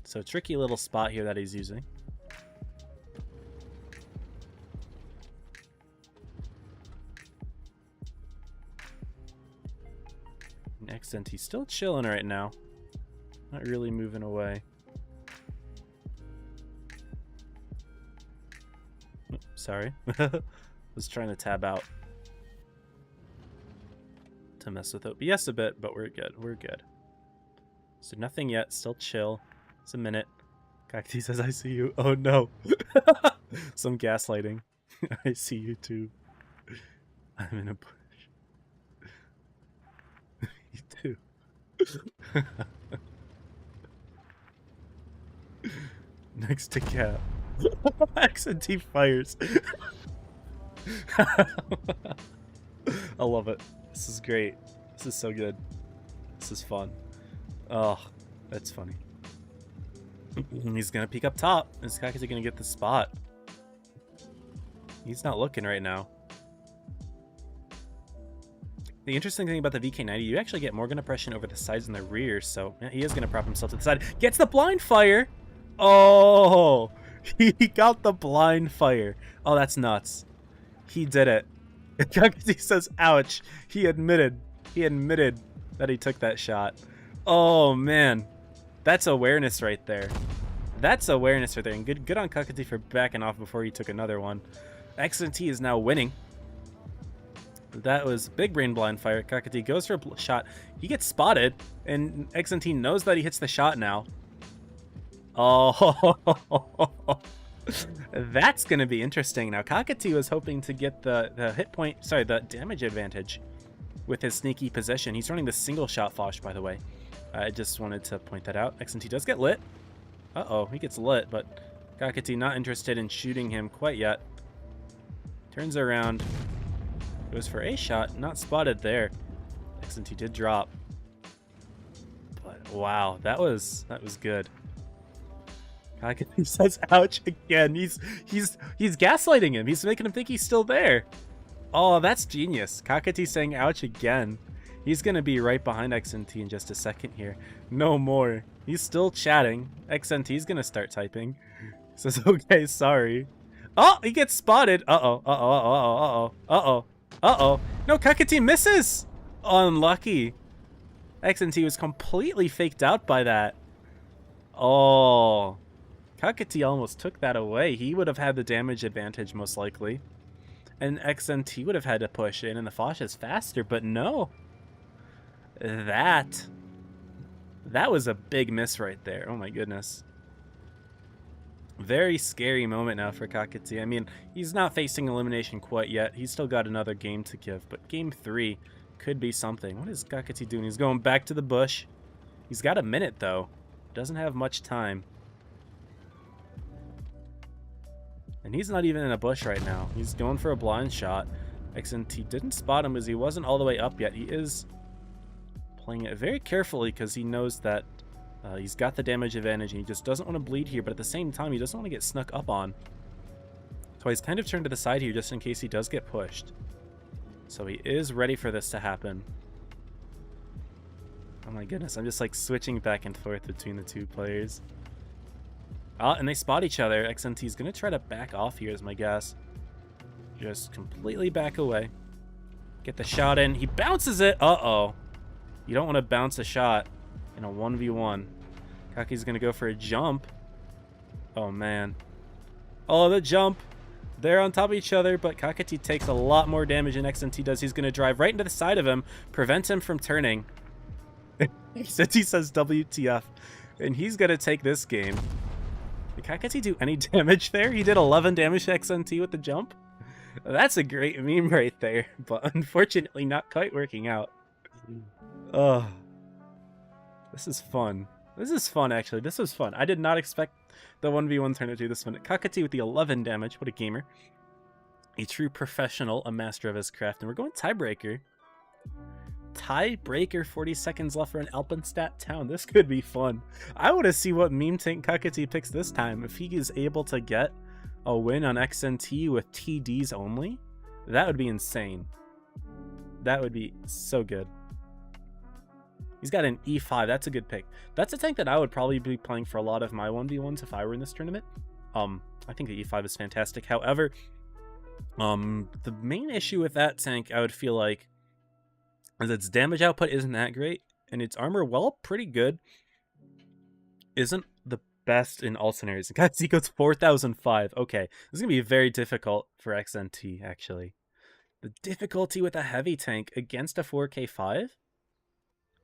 So tricky little spot here that he's using. And XNT still chilling right now. Not really moving away. Sorry. Was trying to tab out to mess with OBS a bit, but we're good. We're good. So nothing yet. Still chill. It's a minute. Kakati says, I see you. Oh no. Some gaslighting. I see you too. I'm in a bush. Me too. Next to cap. XNT fires. I love it. This is great. This is so good. This is fun. Oh, that's funny. He's gonna peek up top. Is Kakati gonna get the spot? He's not looking right now. The interesting thing about the VK90, you actually get more gun oppression over the sides and the rear, so yeah, he is gonna prop himself to the side. Gets the blind fire! Oh! He got the blind fire. Oh, that's nuts. He did it. Kakati says, ouch. He admitted that he took that shot. Oh, man. That's awareness right there. That's awareness right there. And good on Kakati for backing off before he took another one. XNT is now winning. That was big brain blind fire. Kakati goes for a shot. He gets spotted, and XNT knows that he hits the shot now. Oh, that's going to be interesting. Now, Kakati was hoping to get the hit point, sorry, the damage advantage with his sneaky position. He's running the single shot Fosh, by the way. I just wanted to point that out. XNT does get lit. Uh-oh, he gets lit, but Kakati not interested in shooting him quite yet. Turns around, goes for a shot, not spotted there. XNT did drop. But wow, that was good. Kakati says ouch again. He's gaslighting him. He's making him think he's still there. Oh, that's genius. Kakati saying ouch again. He's gonna be right behind XNT in just a second here. No more. He's still chatting. XNT's gonna start typing. He says, okay, sorry. Oh, he gets spotted. Uh-oh, uh-oh, uh-oh, uh-oh, uh-oh, uh-oh. No, Kakati misses. Unlucky. XNT was completely faked out by that. Oh. Kakati almost took that away. He would have had the damage advantage most likely. And XNT would have had to push in, and the Fosh is faster, but no. That was a big miss right there. Oh my goodness. Very scary moment now for Kakati. I mean, he's not facing elimination quite yet. He's still got another game to give, but game 3 could be something. What is Kakati doing? He's going back to the bush. He's got a minute, though. Doesn't have much time. And he's not even in a bush right now. He's going for a blind shot. XNT didn't spot him as he wasn't all the way up yet. He is playing it very carefully because he knows that he's got the damage advantage and he just doesn't want to bleed here, but at the same time he doesn't want to get snuck up on. So he's kind of turned to the side here just in case he does get pushed. So he is ready for this to happen. Oh my goodness, I'm just like switching back and forth between the two players. And they spot each other. XNT is going to try to back off here is my guess. Just completely back away. Get the shot in. He bounces it. Uh-oh. You don't want to bounce a shot in a 1v1. Kaki's going to go for a jump. Oh, man. Oh, the jump. They're on top of each other, but Kakati takes a lot more damage than XNT does. He's going to drive right into the side of him, prevent him from turning. XNT says WTF, and he's going to take this game. Did Kakati do any damage there? He did 11 damage to XNT with the jump. That's a great meme right there, but unfortunately not quite working out. Oh, this is fun. This is fun, actually. This was fun. I did not expect the 1v1 tournament to do this one. Kakati with the 11 damage. What a gamer. A true professional, a master of his craft. And we're going tiebreaker. Tiebreaker, 40 seconds left for an Alpenstadt town. This could be fun. I want to see what meme tank Kakati picks this time. If he is able to get a win on XNT with TDs only, that would be insane. That would be so good. He's got an E5. That's a good pick. That's a tank that I would probably be playing for a lot of my 1v1s if I were in this tournament. I think the E5 is fantastic. However, the main issue with that tank, I would feel like, is its damage output isn't that great, and its armor, well, pretty good, isn't the best in all scenarios. Guys, he goes 4,005. Okay, this is going to be very difficult for XNT, actually. The difficulty with a heavy tank against a 4K5,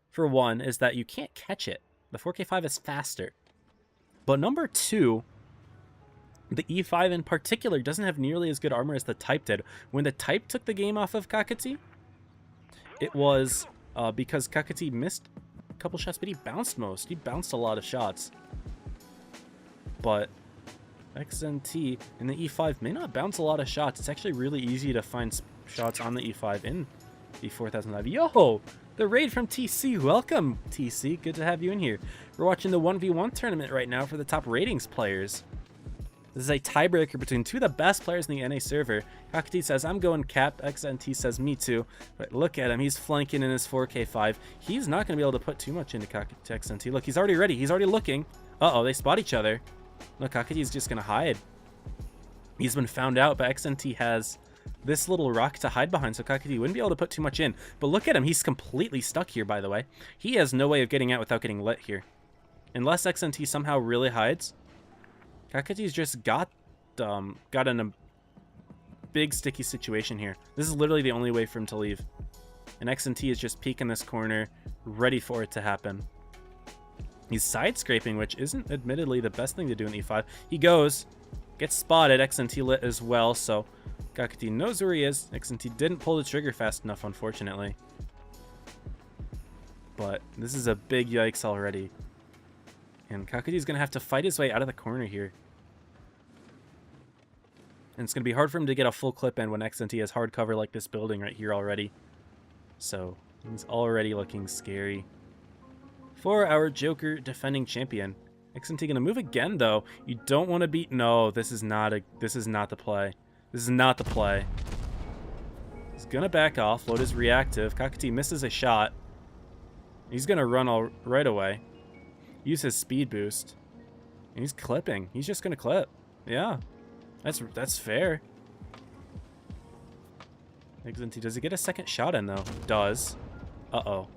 for one, is that you can't catch it. The 4K5 is faster. But number two, the E5 in particular doesn't have nearly as good armor as the Type did. When the Type took the game off of Kakati, it was because Kakati missed a couple shots, but he bounced most. He bounced a lot of shots. But XNT in the E5 may not bounce a lot of shots. It's actually really easy to find shots on the E5 in the 4005. Yo! The raid from TC. Welcome, TC. Good to have you in here. We're watching the 1v1 tournament right now for the top ratings players. This is a tiebreaker between two of the best players in the NA server. Kakati says, I'm going cap. XNT says, me too. But look at him. He's flanking in his 4K5. He's not going to be able to put too much into XNT. Look, he's already ready. He's already looking. Uh-oh, they spot each other. Look, Kakati's just going to hide. He's been found out, but XNT has this little rock to hide behind, so Kakati wouldn't be able to put too much in. But look at him. He's completely stuck here, by the way. He has no way of getting out without getting lit here. Unless XNT somehow really hides, Kakati's just got in a big sticky situation here. This is literally the only way for him to leave. And XNT is just peeking this corner, ready for it to happen. He's side scraping, which isn't admittedly the best thing to do in E5. He goes, gets spotted, XNT lit as well, so Kakati knows where he is. XNT didn't pull the trigger fast enough, unfortunately. But this is a big yikes already. And Kakati's going to have to fight his way out of the corner here. And it's going to be hard for him to get a full clip in when XNT has hard cover like this building right here already. So, he's already looking scary. For our Joker defending champion. XNT going to move again, though. You don't want to beat... No, this is not the play. This is not the play. He's going to back off. Load is reactive. Kakati misses a shot. He's going to run right away. Use his speed boost. And he's clipping. He's just going to clip. Yeah. That's fair. XNT, does he get a second shot in, though? Does. Uh-oh.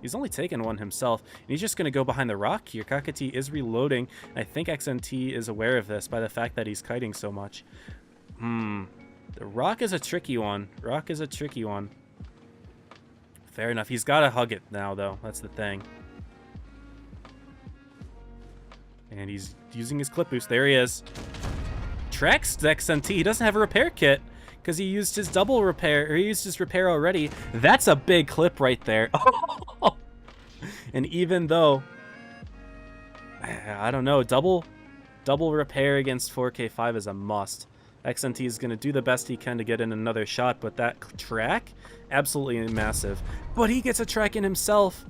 He's only taken one himself. And he's just going to go behind the rock here. Kakati is reloading. I think XNT is aware of this by the fact that he's kiting so much. The rock is a tricky one. Rock is a tricky one. Fair enough. He's got to hug it now, though. That's the thing. And he's using his clip boost. There he is. Tracks XNT. He doesn't have a repair kit because he used his double repair, or he used his repair already. That's a big clip right there. And even though, I don't know, double repair against 4K5 is a must. XNT is going to do the best he can to get in another shot, but that track, absolutely massive. But he gets a track in himself.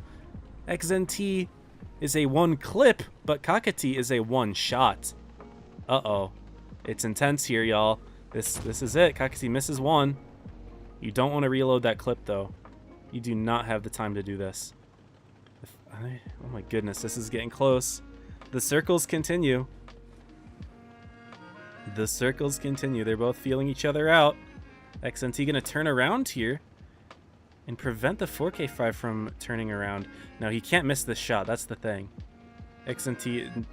XNT is a one clip, but Kakati is a one shot. Uh-oh. It's intense here, y'all. This is it. Kakati misses one. You don't want to reload that clip, though. You do not have the time to do this. Oh my goodness, this is getting close. The circles continue. The circles continue. They're both feeling each other out. XNT going to turn around here and prevent the 4K5 from turning around. Now, he can't miss this shot. That's the thing. XNT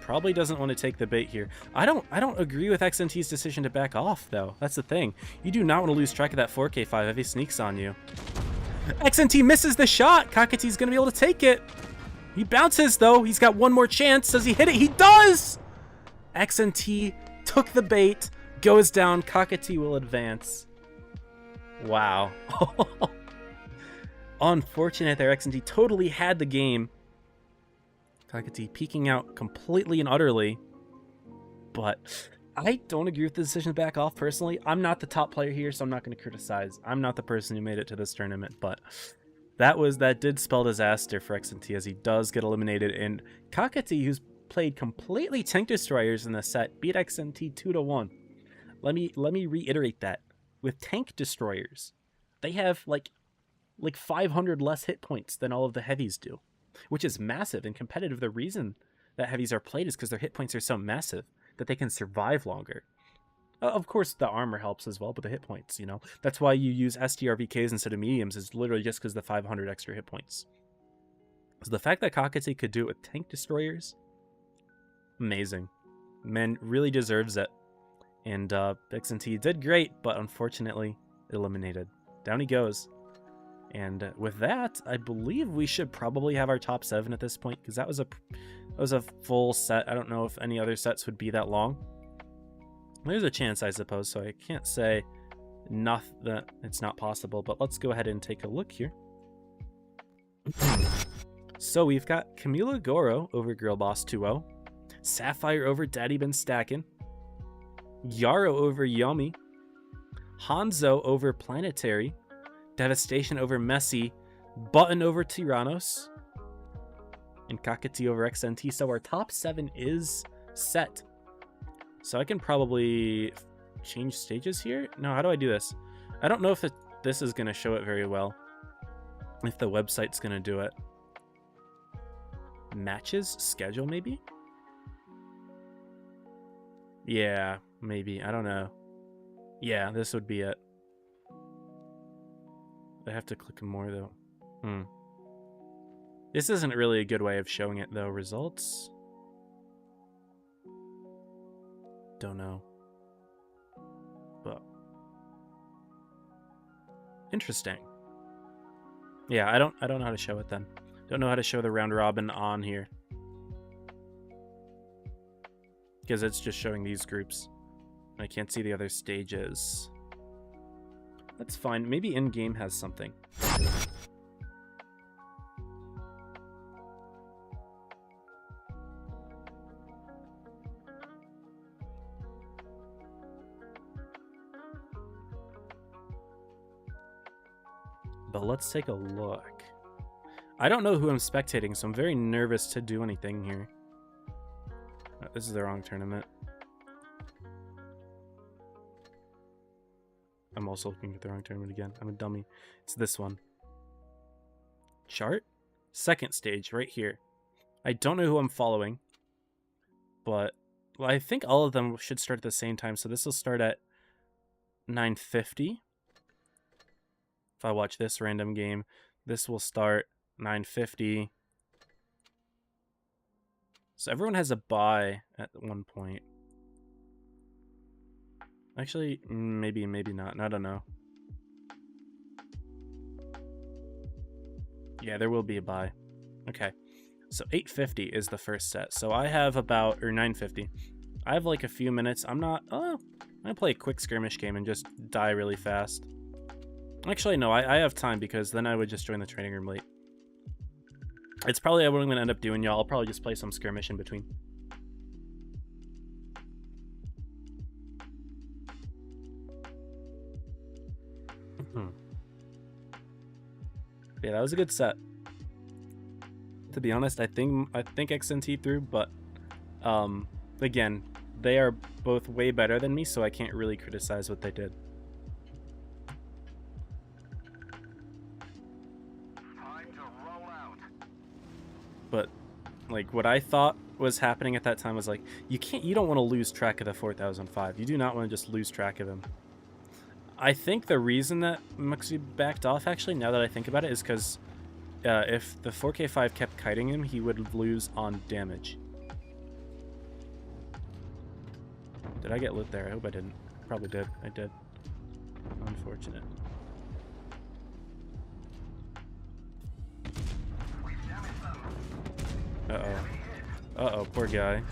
probably doesn't want to take the bait here. I don't agree with XNT's decision to back off, though. That's the thing. You do not want to lose track of that 4K5 if he sneaks on you. XNT misses the shot. Kakati's going to be able to take it. He bounces, though. He's got one more chance. Does he hit it? He does! XNT took the bait, goes down. Kakati will advance. Wow. Unfortunate there. XNT totally had the game. Kakati peeking out completely and utterly. But I don't agree with the decision to back off, personally. I'm not the top player here, so I'm not going to criticize. I'm not the person who made it to this tournament, but that did spell disaster for XNT as he does get eliminated. And Kakati, who's played completely tank destroyers in the set, beat XNT 2-1. Let me reiterate that. With tank destroyers, they have like 500 less hit points than all of the heavies do, which is massive and competitive. The reason that heavies are played is because their hit points are so massive that they can survive longer. Of course, the armor helps as well, but the hit points, you know, that's why you use STRVKs instead of mediums, is literally just because the 500 extra hit points. So the fact that Kakati could do it with tank destroyers, amazing. Man, really deserves it. And XNT did great, but unfortunately eliminated. Down he goes. And with that, I believe we should probably have our top 7 at this point, because that was a full set. I don't know if any other sets would be that long. There's a chance, I suppose, so I can't say that it's not possible, but let's go ahead and take a look here. So we've got Camilo Goro over Girl Boss 2-0, Sapphire over Daddy Been Stackin', Yarrow over Yummy, Hanzo over Planetary, Devastation over Messi, Button over Tyrannos, and Kakati over XNT. So our top 7 is set. So I can probably change stages here. No, how do I do this? I don't know if this is going to show it very well. If the website's going to do it. Matches? Schedule, maybe? Yeah, maybe. I don't know. Yeah, this would be it. I have to click more, though. This isn't really a good way of showing it, though. Results? Don't know. But interesting. Yeah, I don't know how to show it then. Don't know how to show the round robin on here. Because it's just showing these groups. I can't see the other stages. That's fine. Maybe in-game has something. But let's take a look. I don't know who I'm spectating, so I'm very nervous to do anything here. Oh, this is the wrong tournament. I'm also looking at the wrong tournament again. I'm a dummy. It's this one. Chart? Second stage, right here. I don't know who I'm following, but I think all of them should start at the same time, so this will start at 9:50. If I watch this random game, this will start 9:50. So everyone has a bye at one point. Actually, maybe not. I don't know. Yeah, there will be a bye. Okay. So 8:50 is the first set. So I have about, or 9:50. I have like a few minutes. I'm gonna play a quick skirmish game and just die really fast. Actually, no, I have time because then I would just join the training room late. It's probably what I'm going to end up doing, y'all. I'll probably just play some skirmish in between. Yeah, that was a good set. To be honest, I think XNT threw, but again, they are both way better than me, so I can't really criticize what they did. But like what I thought was happening at that time was like, you don't want to lose track of the 4005. You do not want to just lose track of him. I think the reason that Muxi backed off, actually, now that I think about it, is because if the 4K5 kept kiting him, he would lose on damage. Did I get lit there? I hope I didn't. Probably did. I did. Unfortunate. Uh-oh. Uh-oh, poor guy.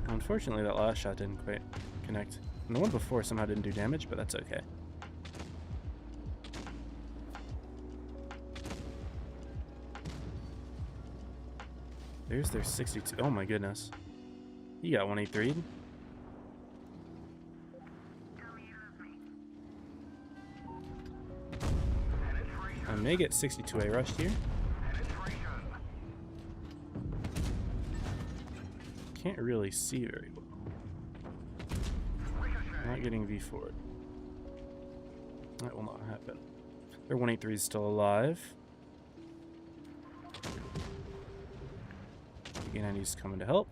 Unfortunately, that last shot didn't quite connect. And the one before somehow didn't do damage, but that's okay. There's their 62. Oh my goodness. You got 183. I may get 62A rushed here. Can't really see very well. Not getting V4'd. That will not happen. Their 183 is still alive. Again, he's coming to help.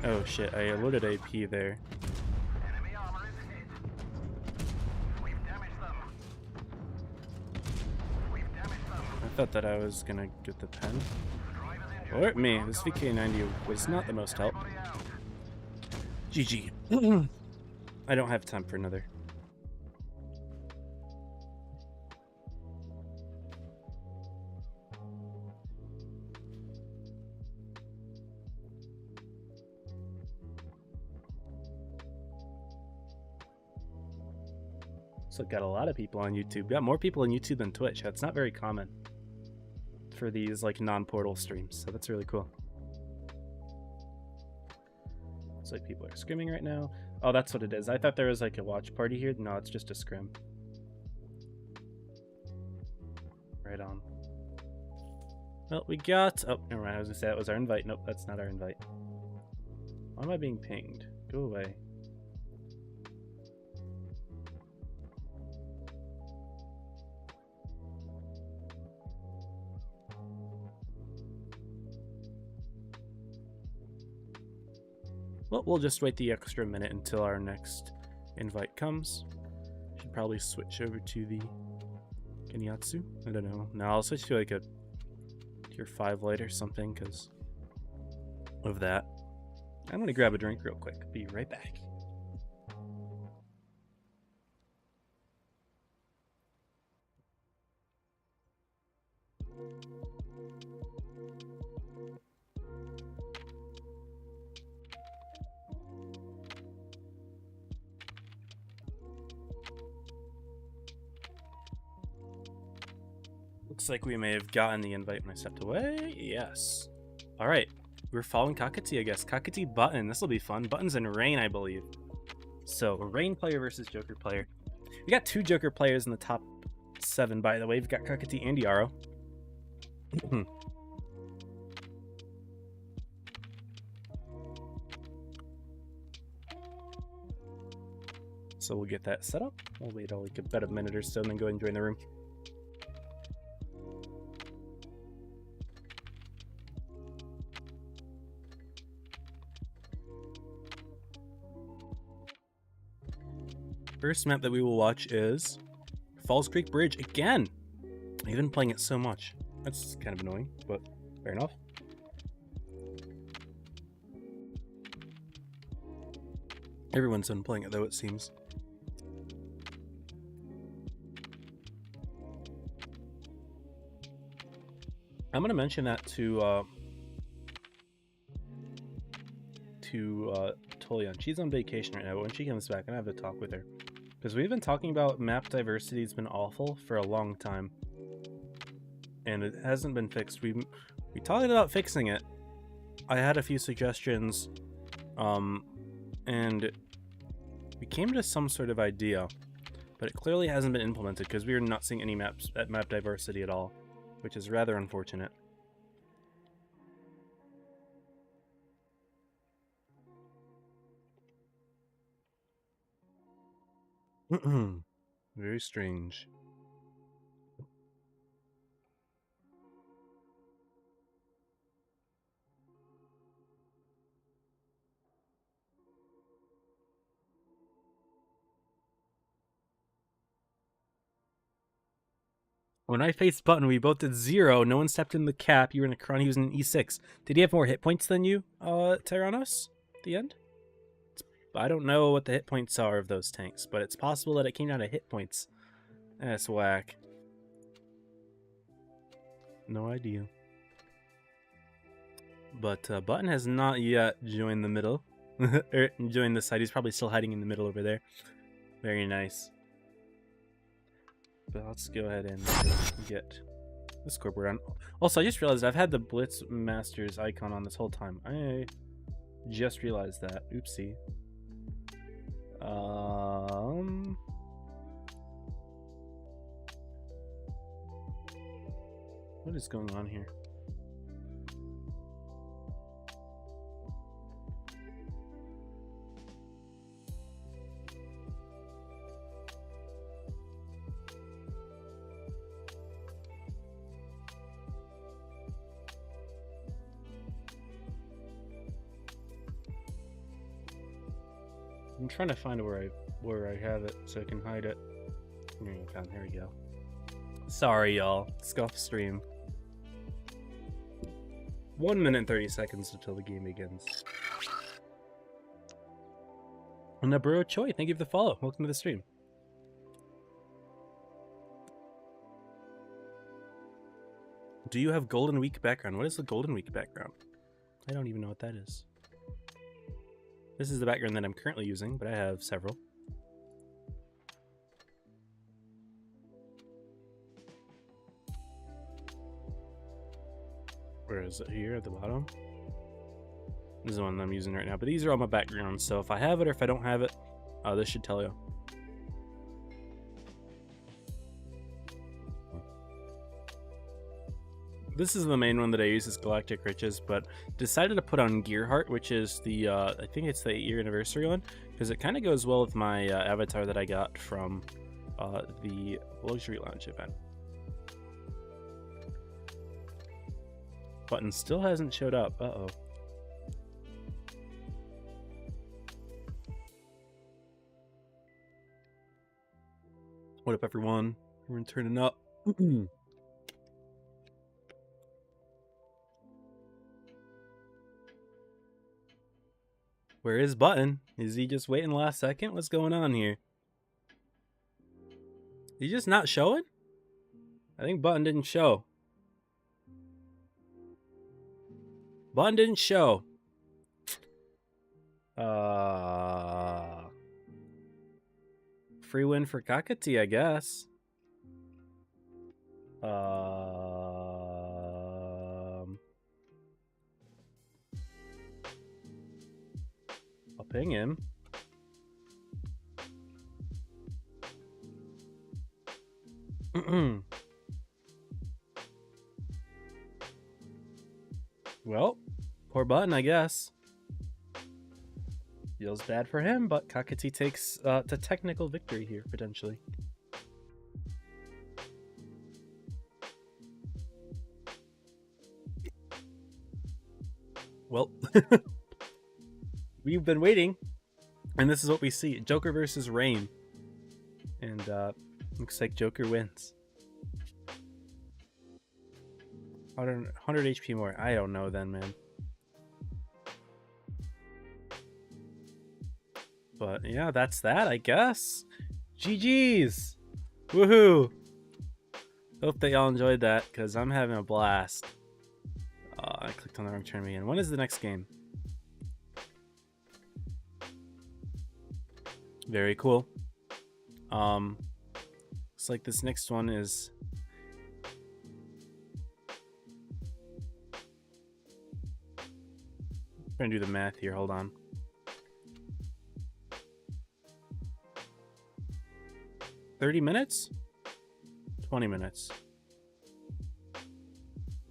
Oh shit, I alerted AP there. I thought that I was gonna get the pen. Or me, this VK90 was not the most help. GG. I don't have time for another. So got a lot of people on YouTube. Got more people on YouTube than Twitch. That's not very common for these like non-portal streams, so that's really cool. It's like people are screaming right now. Oh, that's what it is. I thought there was like a watch party here. No, it's just a scrim. Right on. Well, we got... Oh, never mind. I was gonna say that was our invite. Nope, that's not our invite. Why am I being pinged? Go away. Well, we'll just wait the extra minute until our next invite comes. Should probably switch over to the Kenyatsu. I don't know. No, I'll switch to like a tier 5 light or something because of that. I'm gonna grab a drink real quick. Be right back. Looks like we may have gotten the invite when I stepped away. Yes. All right. We're following Kakati, I guess. Kakati Button. This will be fun. Buttons and Rain, I believe. So, Rain player versus Joker player. We got 2 Joker players in the top 7, by the way. We've got Kakati and Yarrow. So we'll get that set up. We'll wait like about a minute or so and then go and join the room. First map that we will watch is Falls Creek Bridge again. I've been playing it so much. That's kind of annoying, but fair enough. Everyone's been playing it though, it seems. I'm gonna mention that to Tolian. She's on vacation right now, but when she comes back, I'm gonna have a talk with her. Because we've been talking about map diversity has been awful for a long time. And it hasn't been fixed. We talked about fixing it. I had a few suggestions. And we came to some sort of idea. But it clearly hasn't been implemented because we are not seeing any map diversity at all. Which is rather unfortunate. Very strange. When I faced Button, we both did 0. No one stepped in the cap. You were in a Kron. He was in an E6. Did he have more hit points than you, Tyrannos, at the end? I don't know what the hit points are of those tanks, but it's possible that it came down to hit points. That's whack. No idea. But Button has not yet joined the middle. Or joined the side. He's probably still hiding in the middle over there. Very nice. But let's go ahead and get the scoreboard on. Also, I just realized I've had the Blitz Masters icon on this whole time. I just realized that. Oopsie. What is going on here? I'm trying to find where I have it so I can hide it. There we go. Sorry, y'all. Scuff stream. 1 minute and 30 seconds until the game begins. Naburo Choi, thank you for the follow. Welcome to the stream. Do you have Golden Week background? What is the Golden Week background? I don't even know what that is. This is the background that I'm currently using, but I have several. Where is it? Here at the bottom? This is the one that I'm using right now, but these are all my backgrounds, so if I have it or if I don't have it, this should tell you. This is the main one that I use, is Galactic Riches, but decided to put on Gearheart, which is the, I think it's the 8-year anniversary one, because it kind of goes well with my avatar that I got from the Luxury Lounge event. Button still hasn't showed up. Uh-oh. What up, everyone? Everyone turning up. Where is Button? Is he just waiting last second? What's going on here? He just not showing? I think Button didn't show. Button didn't show. Free win for Kakati, I guess. I'll ping him. Well, poor Button, I guess. Feels bad for him, but Kakati takes the technical victory here, potentially. Well, we've been waiting, and this is what we see. Joker versus Rain. And looks like Joker wins. 100 HP more. I don't know then, man. But yeah, that's that, I guess. GG's! Woohoo! Hope they all enjoyed that, because I'm having a blast. I clicked on the wrong tournament again. When is the next game? Very cool. Looks like this next one is... I'm trying to do the math here, hold on. $30 minutes? 20 minutes.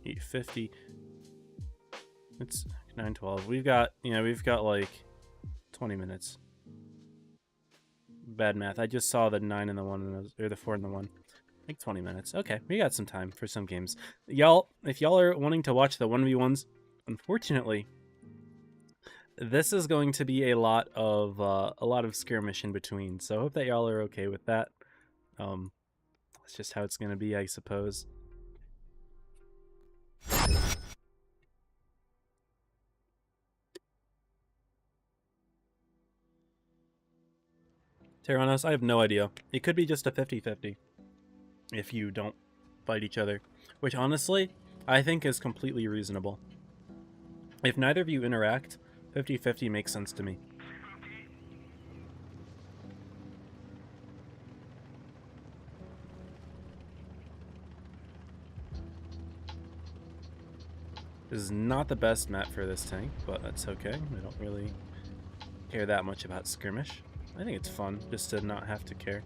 850. It's 9:12. We've got like 20 minutes. bad math. I just saw the 9 and the 1, and or the 4 and the 1. I think 20 minutes. Okay, we got some time for some games. Y'all, if y'all are wanting to watch the 1v1s, unfortunately, this is going to be a lot of skirmish in between. So I hope that y'all are okay with that. That's just how it's going to be, I suppose. Tyrannos, I have no idea. It could be just a 50-50 if you don't fight each other, which honestly, I think is completely reasonable. If neither of you interact, 50-50 makes sense to me. This is not the best map for this tank, but that's okay. I don't really care that much about skirmish. I think it's fun just to not have to care.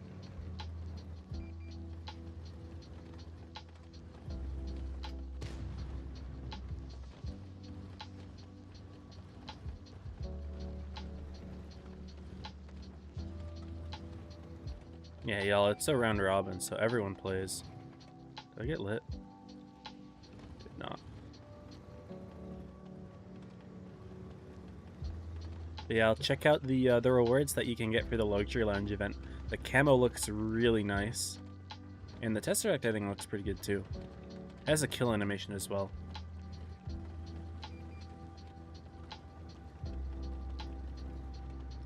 Yeah, y'all, it's a round robin, so everyone plays. Did I get lit? Did not. But yeah, I'll check out the rewards that you can get for the Luxury Lounge event. The camo looks really nice. And the Tesseract, I think, looks pretty good too. It has a kill animation as well.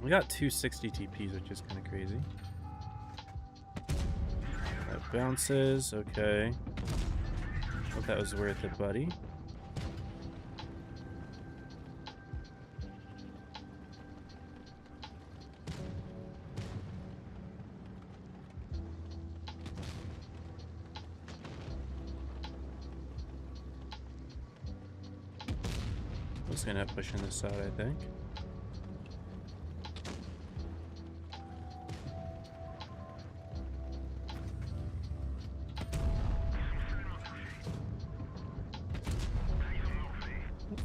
We got 260 TPs, which is kind of crazy. That bounces, okay. Hope that was worth it, buddy. Just gonna end up pushing this out, I think.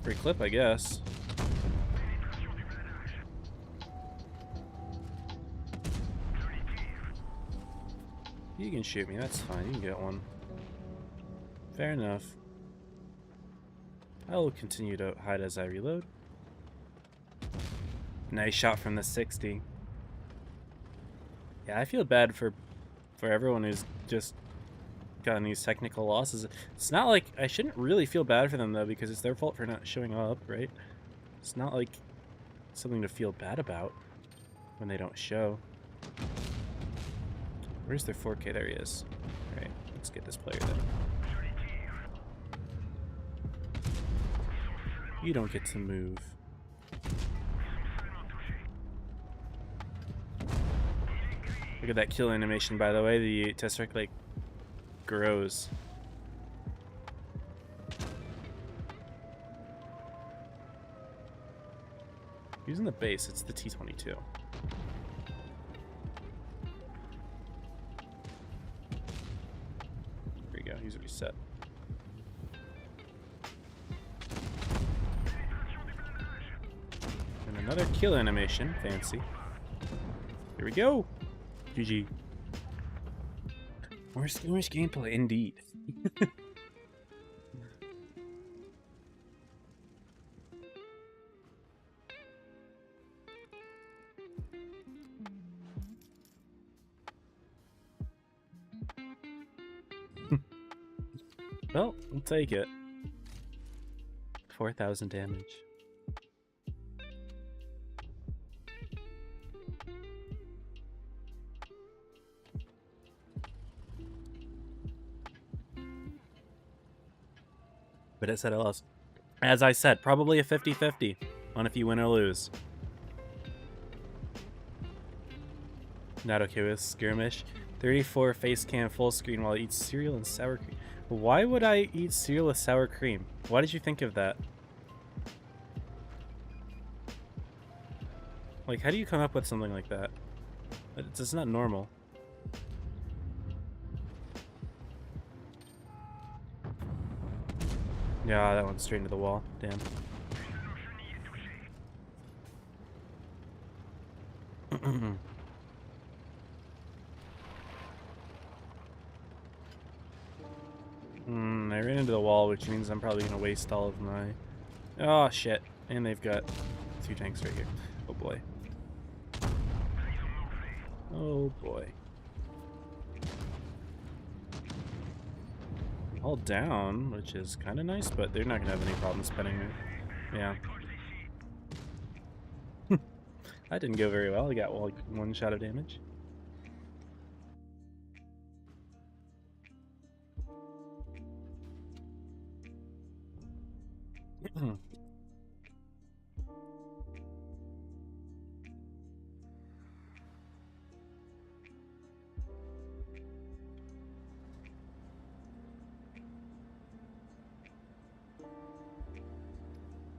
Free clip, I guess. You can shoot me, that's fine. You can get one. Fair enough. I will continue to hide as I reload. Nice shot from the 60. Yeah, I feel bad for everyone who's just gotten these technical losses. It's not like I shouldn't really feel bad for them though, because it's their fault for not showing up, right? It's not like something to feel bad about when they don't show. Where's their 4K? There he is. Alright, let's get this player then. You don't get to move. Look at that kill animation, by the way. The Tesseract, like, grows. Using the base, it's the T-22. There you go, use a reset. And another kill animation, fancy. Here we go! GG. More skirmish gameplay, indeed. Well, we'll take it. 4,000 damage. But it said LS. As I said, probably a 50-50 on if you win or lose. Not okay with skirmish. 34 face cam full screen while I eat cereal and sour cream. Why would I eat cereal with sour cream? Why did you think of that? Like, how do you come up with something like that? It's just not normal. Yeah, that went straight into the wall. Damn. And I ran into the wall, which means I'm probably going to waste all of my... Oh, shit. And they've got 2 tanks right here. Oh, boy. Oh, boy. All down, which is kind of nice, but they're not going to have any problem spinning me. Yeah. That didn't go very well. I got like 1 shot of damage.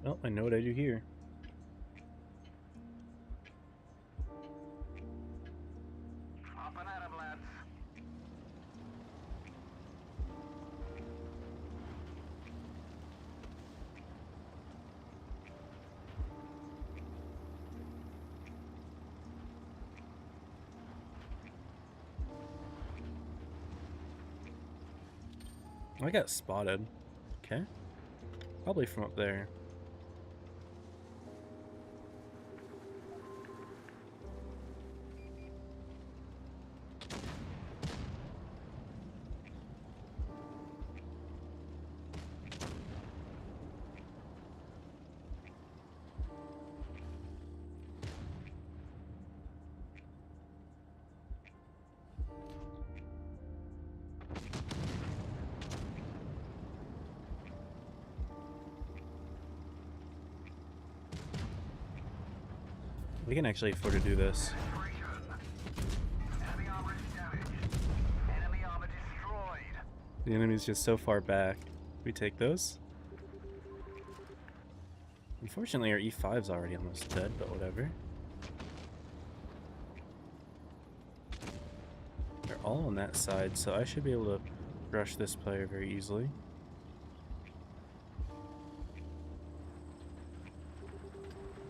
Well, I know what I do here. Up and at 'em, lads. I got spotted. Okay. Probably from up there. We can actually afford to do this. Enemy armor is damaged. Enemy armor destroyed. The enemy's just so far back. We take those. Unfortunately, our E5's already almost dead, but whatever. They're all on that side, so I should be able to rush this player very easily.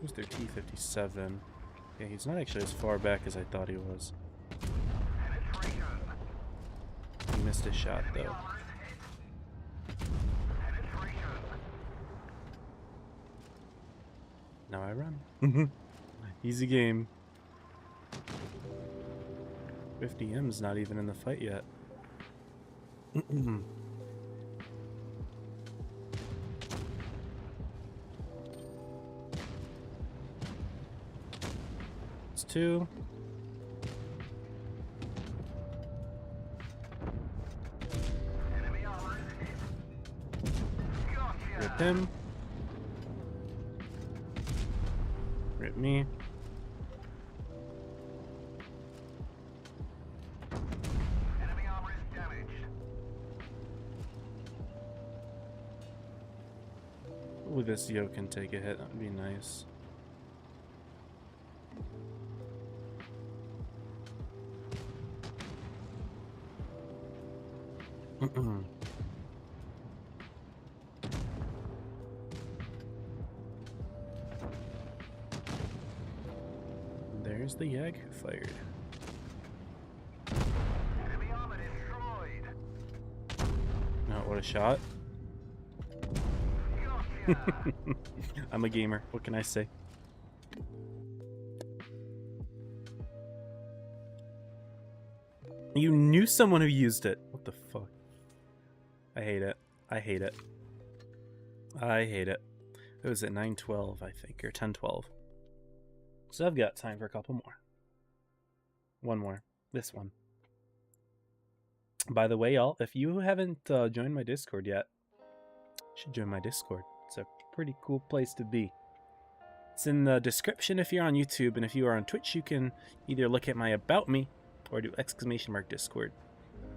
Who's their T-57? Yeah, he's not actually as far back as I thought he was. He missed his shot, though. Now I run. Easy game. 50M's not even in the fight yet. It's 2. Rip him. Rip me. Enemy armor is damaged. Ooh, this Yo can take a hit. That would be nice. There's the Yag who fired. Enemy armor destroyed. Oh, what a shot. Gotcha. I'm a gamer. What can I say? You knew someone who used it. What the fuck? I hate it. I hate it. I hate it. It was at 9:12, I think, or 10:12. So I've got time for a couple more. One more. This one. By the way, y'all, if you haven't joined my Discord yet, you should join my Discord. It's a pretty cool place to be. It's in the description if you're on YouTube, and if you are on Twitch, you can either look at my About Me or do !Discord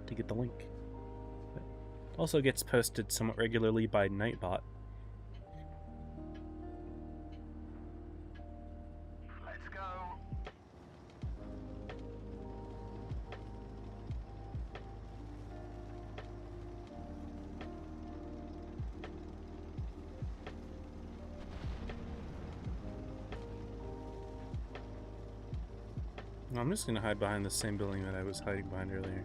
to get the link. It also gets posted somewhat regularly by Nightbot. Let's go. I'm just gonna hide behind the same building that I was hiding behind earlier.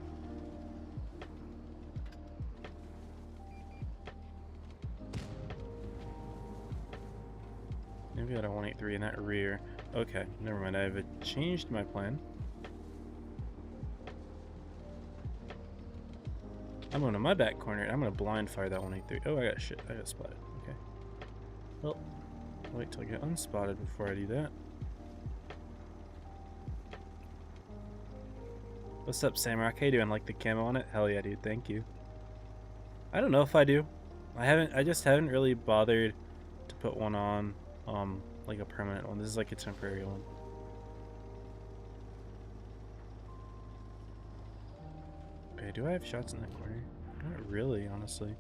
We got a 183 in that rear. Okay, never mind. I've changed my plan. I'm going to my back corner. I'm going to blind fire that 183. Oh, I got shit. I got spotted. Okay. Well, I'll wait till I get unspotted before I do that. What's up, Samrock? How you doing? Like the camo on it? Hell yeah, dude. Thank you. I don't know if I do. I just haven't really bothered to put one on, like a permanent one. This is like a temporary one. Okay, do I have shots in that corner? Not really, honestly.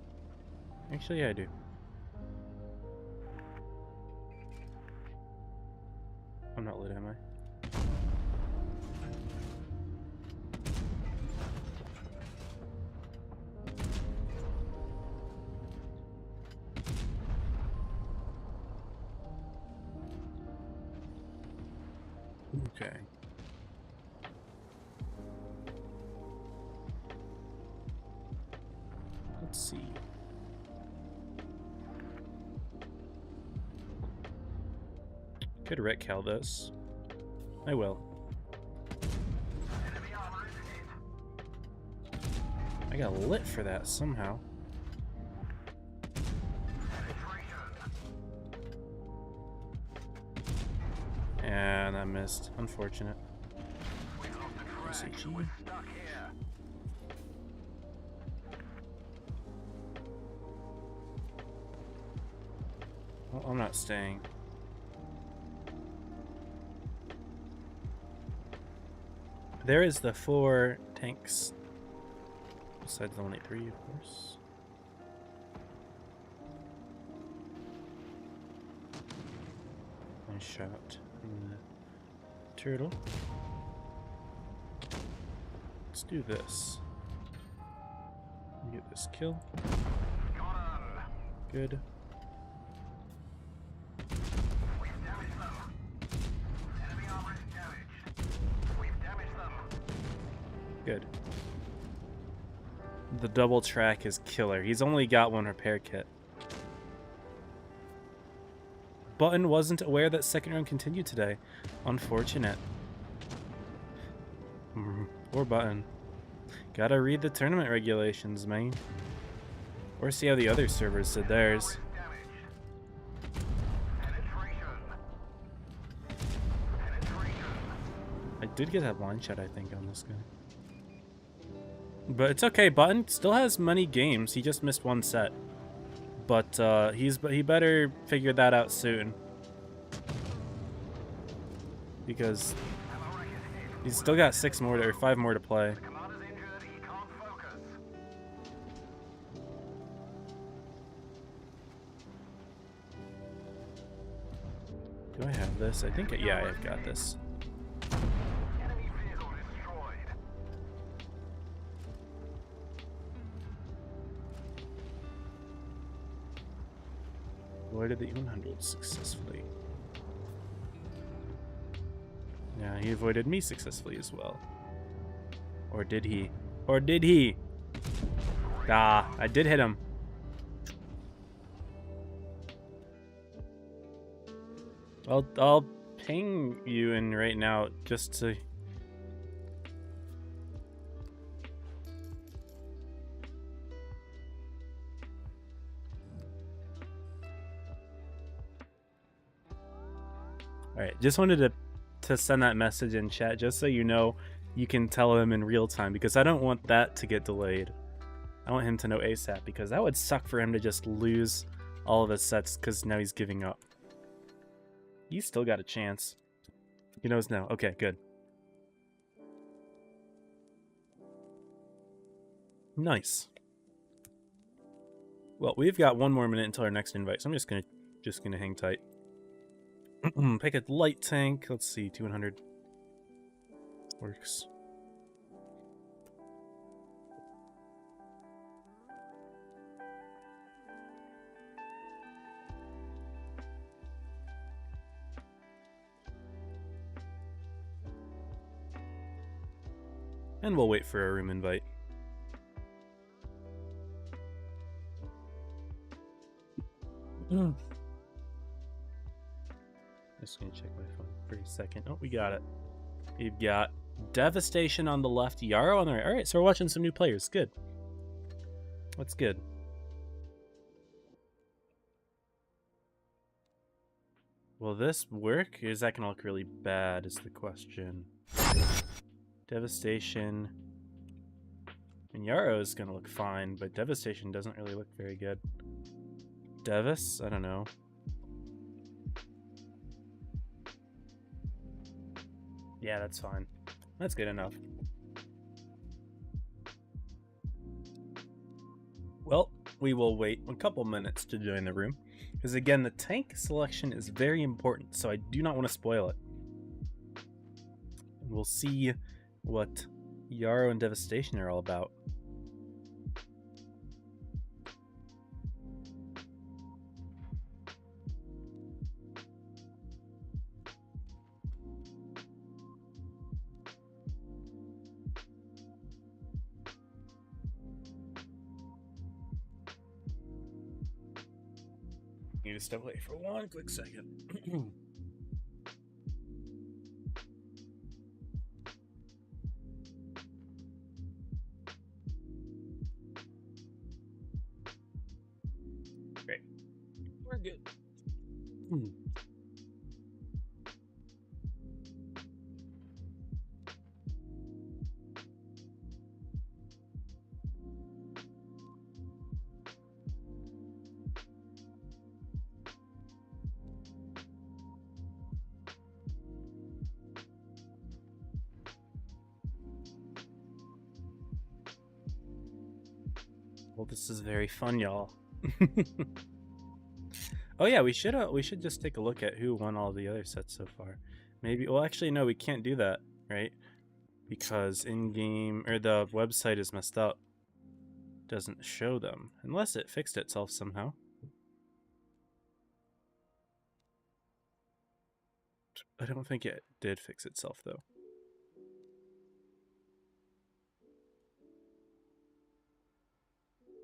Actually, yeah, I do. I'm not lit, am I? Okay. Let's see. Could retcal this. I will. I got lit for that somehow. And I missed. Unfortunate. SAG. Well, I'm not staying. There is the 4 tanks. Besides the 183, of course. Nice shot from the turtle. Let's do this. Get this kill. Good. Good. The double track is killer. He's only got 1 repair kit. Button wasn't aware that second round continued today. Unfortunate. Poor Button. Gotta read the tournament regulations, man. Or see how the other servers did theirs. I did get that blind shot, I think, on this guy. But it's okay. Button still has many games. He just missed 1 set. But he better figure that out soon. Because he's still got 6 more or 5 more to play. Do I have this? I think, yeah, I've got this. Avoided the 100 successfully. Yeah, he avoided me successfully as well. Or did he? Or did he? Ah, I did hit him. I'll ping you in right now just to... Alright, just wanted to send that message in chat just so you know you can tell him in real time, because I don't want that to get delayed. I want him to know ASAP, because that would suck for him to just lose all of his sets because now he's giving up. He's still got a chance. He knows now. Okay, good. Nice. Well, we've got 1 more minute until our next invite, so I'm just gonna hang tight. Pick a light tank. Let's see, 200 works. And we'll wait for a room invite. Just gonna check my phone for a second. Oh, we got it. We've got Devastation on the left, Yarrow on the right. All right, so we're watching some new players. Good. That's good. Will this work? Or is that gonna look really bad? Is the question. Devastation. And Yarrow is gonna look fine, but Devastation doesn't really look very good. Devis? I don't know. Yeah, that's fine. That's good enough. Well, we will wait a couple minutes to join the room, because again, the tank selection is very important, so I do not want to spoil it. We'll see what Yarrow and Devastation are all about. Need to step away for one quick second. Great. We're good. Well, this is very fun, y'all. Oh yeah, we should just take a look at who won all the other sets so far. Maybe. Well, actually, no, we can't do that, right? Because in-game or the website is messed up. Doesn't show them unless it fixed itself somehow. I don't think it did fix itself though.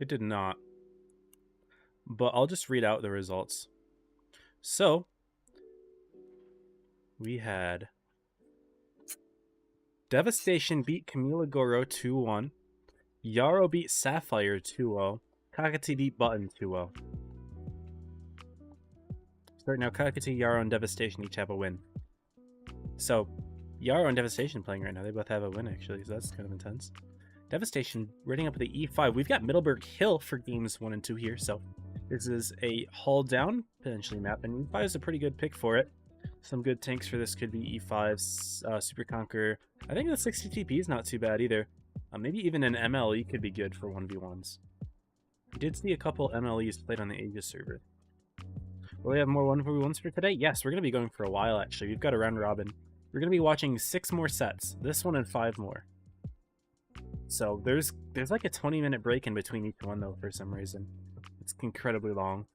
It did not. But I'll just read out the results. So, we had Devastation beat Camilo Goro 2-1. Yarrow beat Sapphire 2-0. Kakati beat Button 2-0. So right now, Kakati, Yarrow, and Devastation each have a win. So, Yarrow and Devastation playing right now. They both have a win, actually, so that's kind of intense. Devastation running up at the E5. We've got Middleburg Hill for games 1 and 2 here, so this is a hull down potentially map, and E5 is a pretty good pick for it. Some good tanks for this could be E5's Super Conqueror. I think the 60 TP is not too bad either. Maybe even an MLE could be good for 1v1s. We did see a couple MLEs played on the Aegis server. Will we have more 1v1s for today? Yes, we're going to be going for a while actually. We've got a round robin. We're going to be watching 6 more sets. This one and 5 more. So there's like a 20-minute break in between each one though for some reason. It's incredibly long.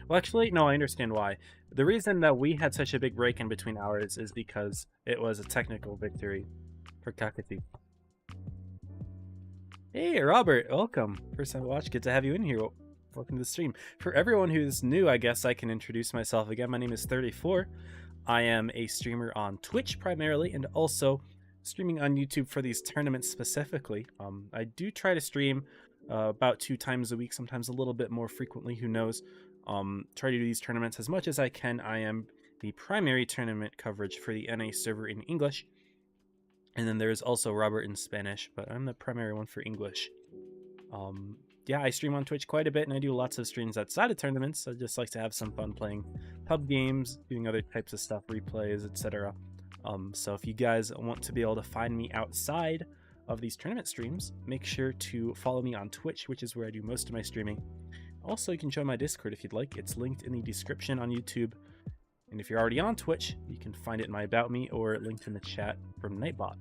Well, actually, no, I understand why. The reason that we had such a big break in between ours is because it was a technical victory for Kakati. Hey, Robert, welcome. First time to watch, good to have you in here. Welcome to the stream. For everyone who's new, I guess I can introduce myself again. My name is 34. I am a streamer on Twitch primarily, and also streaming on YouTube for these tournaments specifically. I do try to stream about 2 times a week, sometimes a little bit more frequently, who knows. Try to do these tournaments as much as I can. I am the primary tournament coverage for the NA server in English, and then there's also Robert in Spanish, but I'm the primary one for English. Yeah, I stream on Twitch quite a bit, and I do lots of streams outside of tournaments. I just like to have some fun playing pub games, doing other types of stuff, replays, etc. So if you guys want to be able to find me outside of these tournament streams, make sure to follow me on Twitch, which is where I do most of my streaming. Also, you can join my Discord if you'd like. It's linked in the description on YouTube. And if you're already on Twitch, you can find it in my About Me or linked in the chat from Nightbot.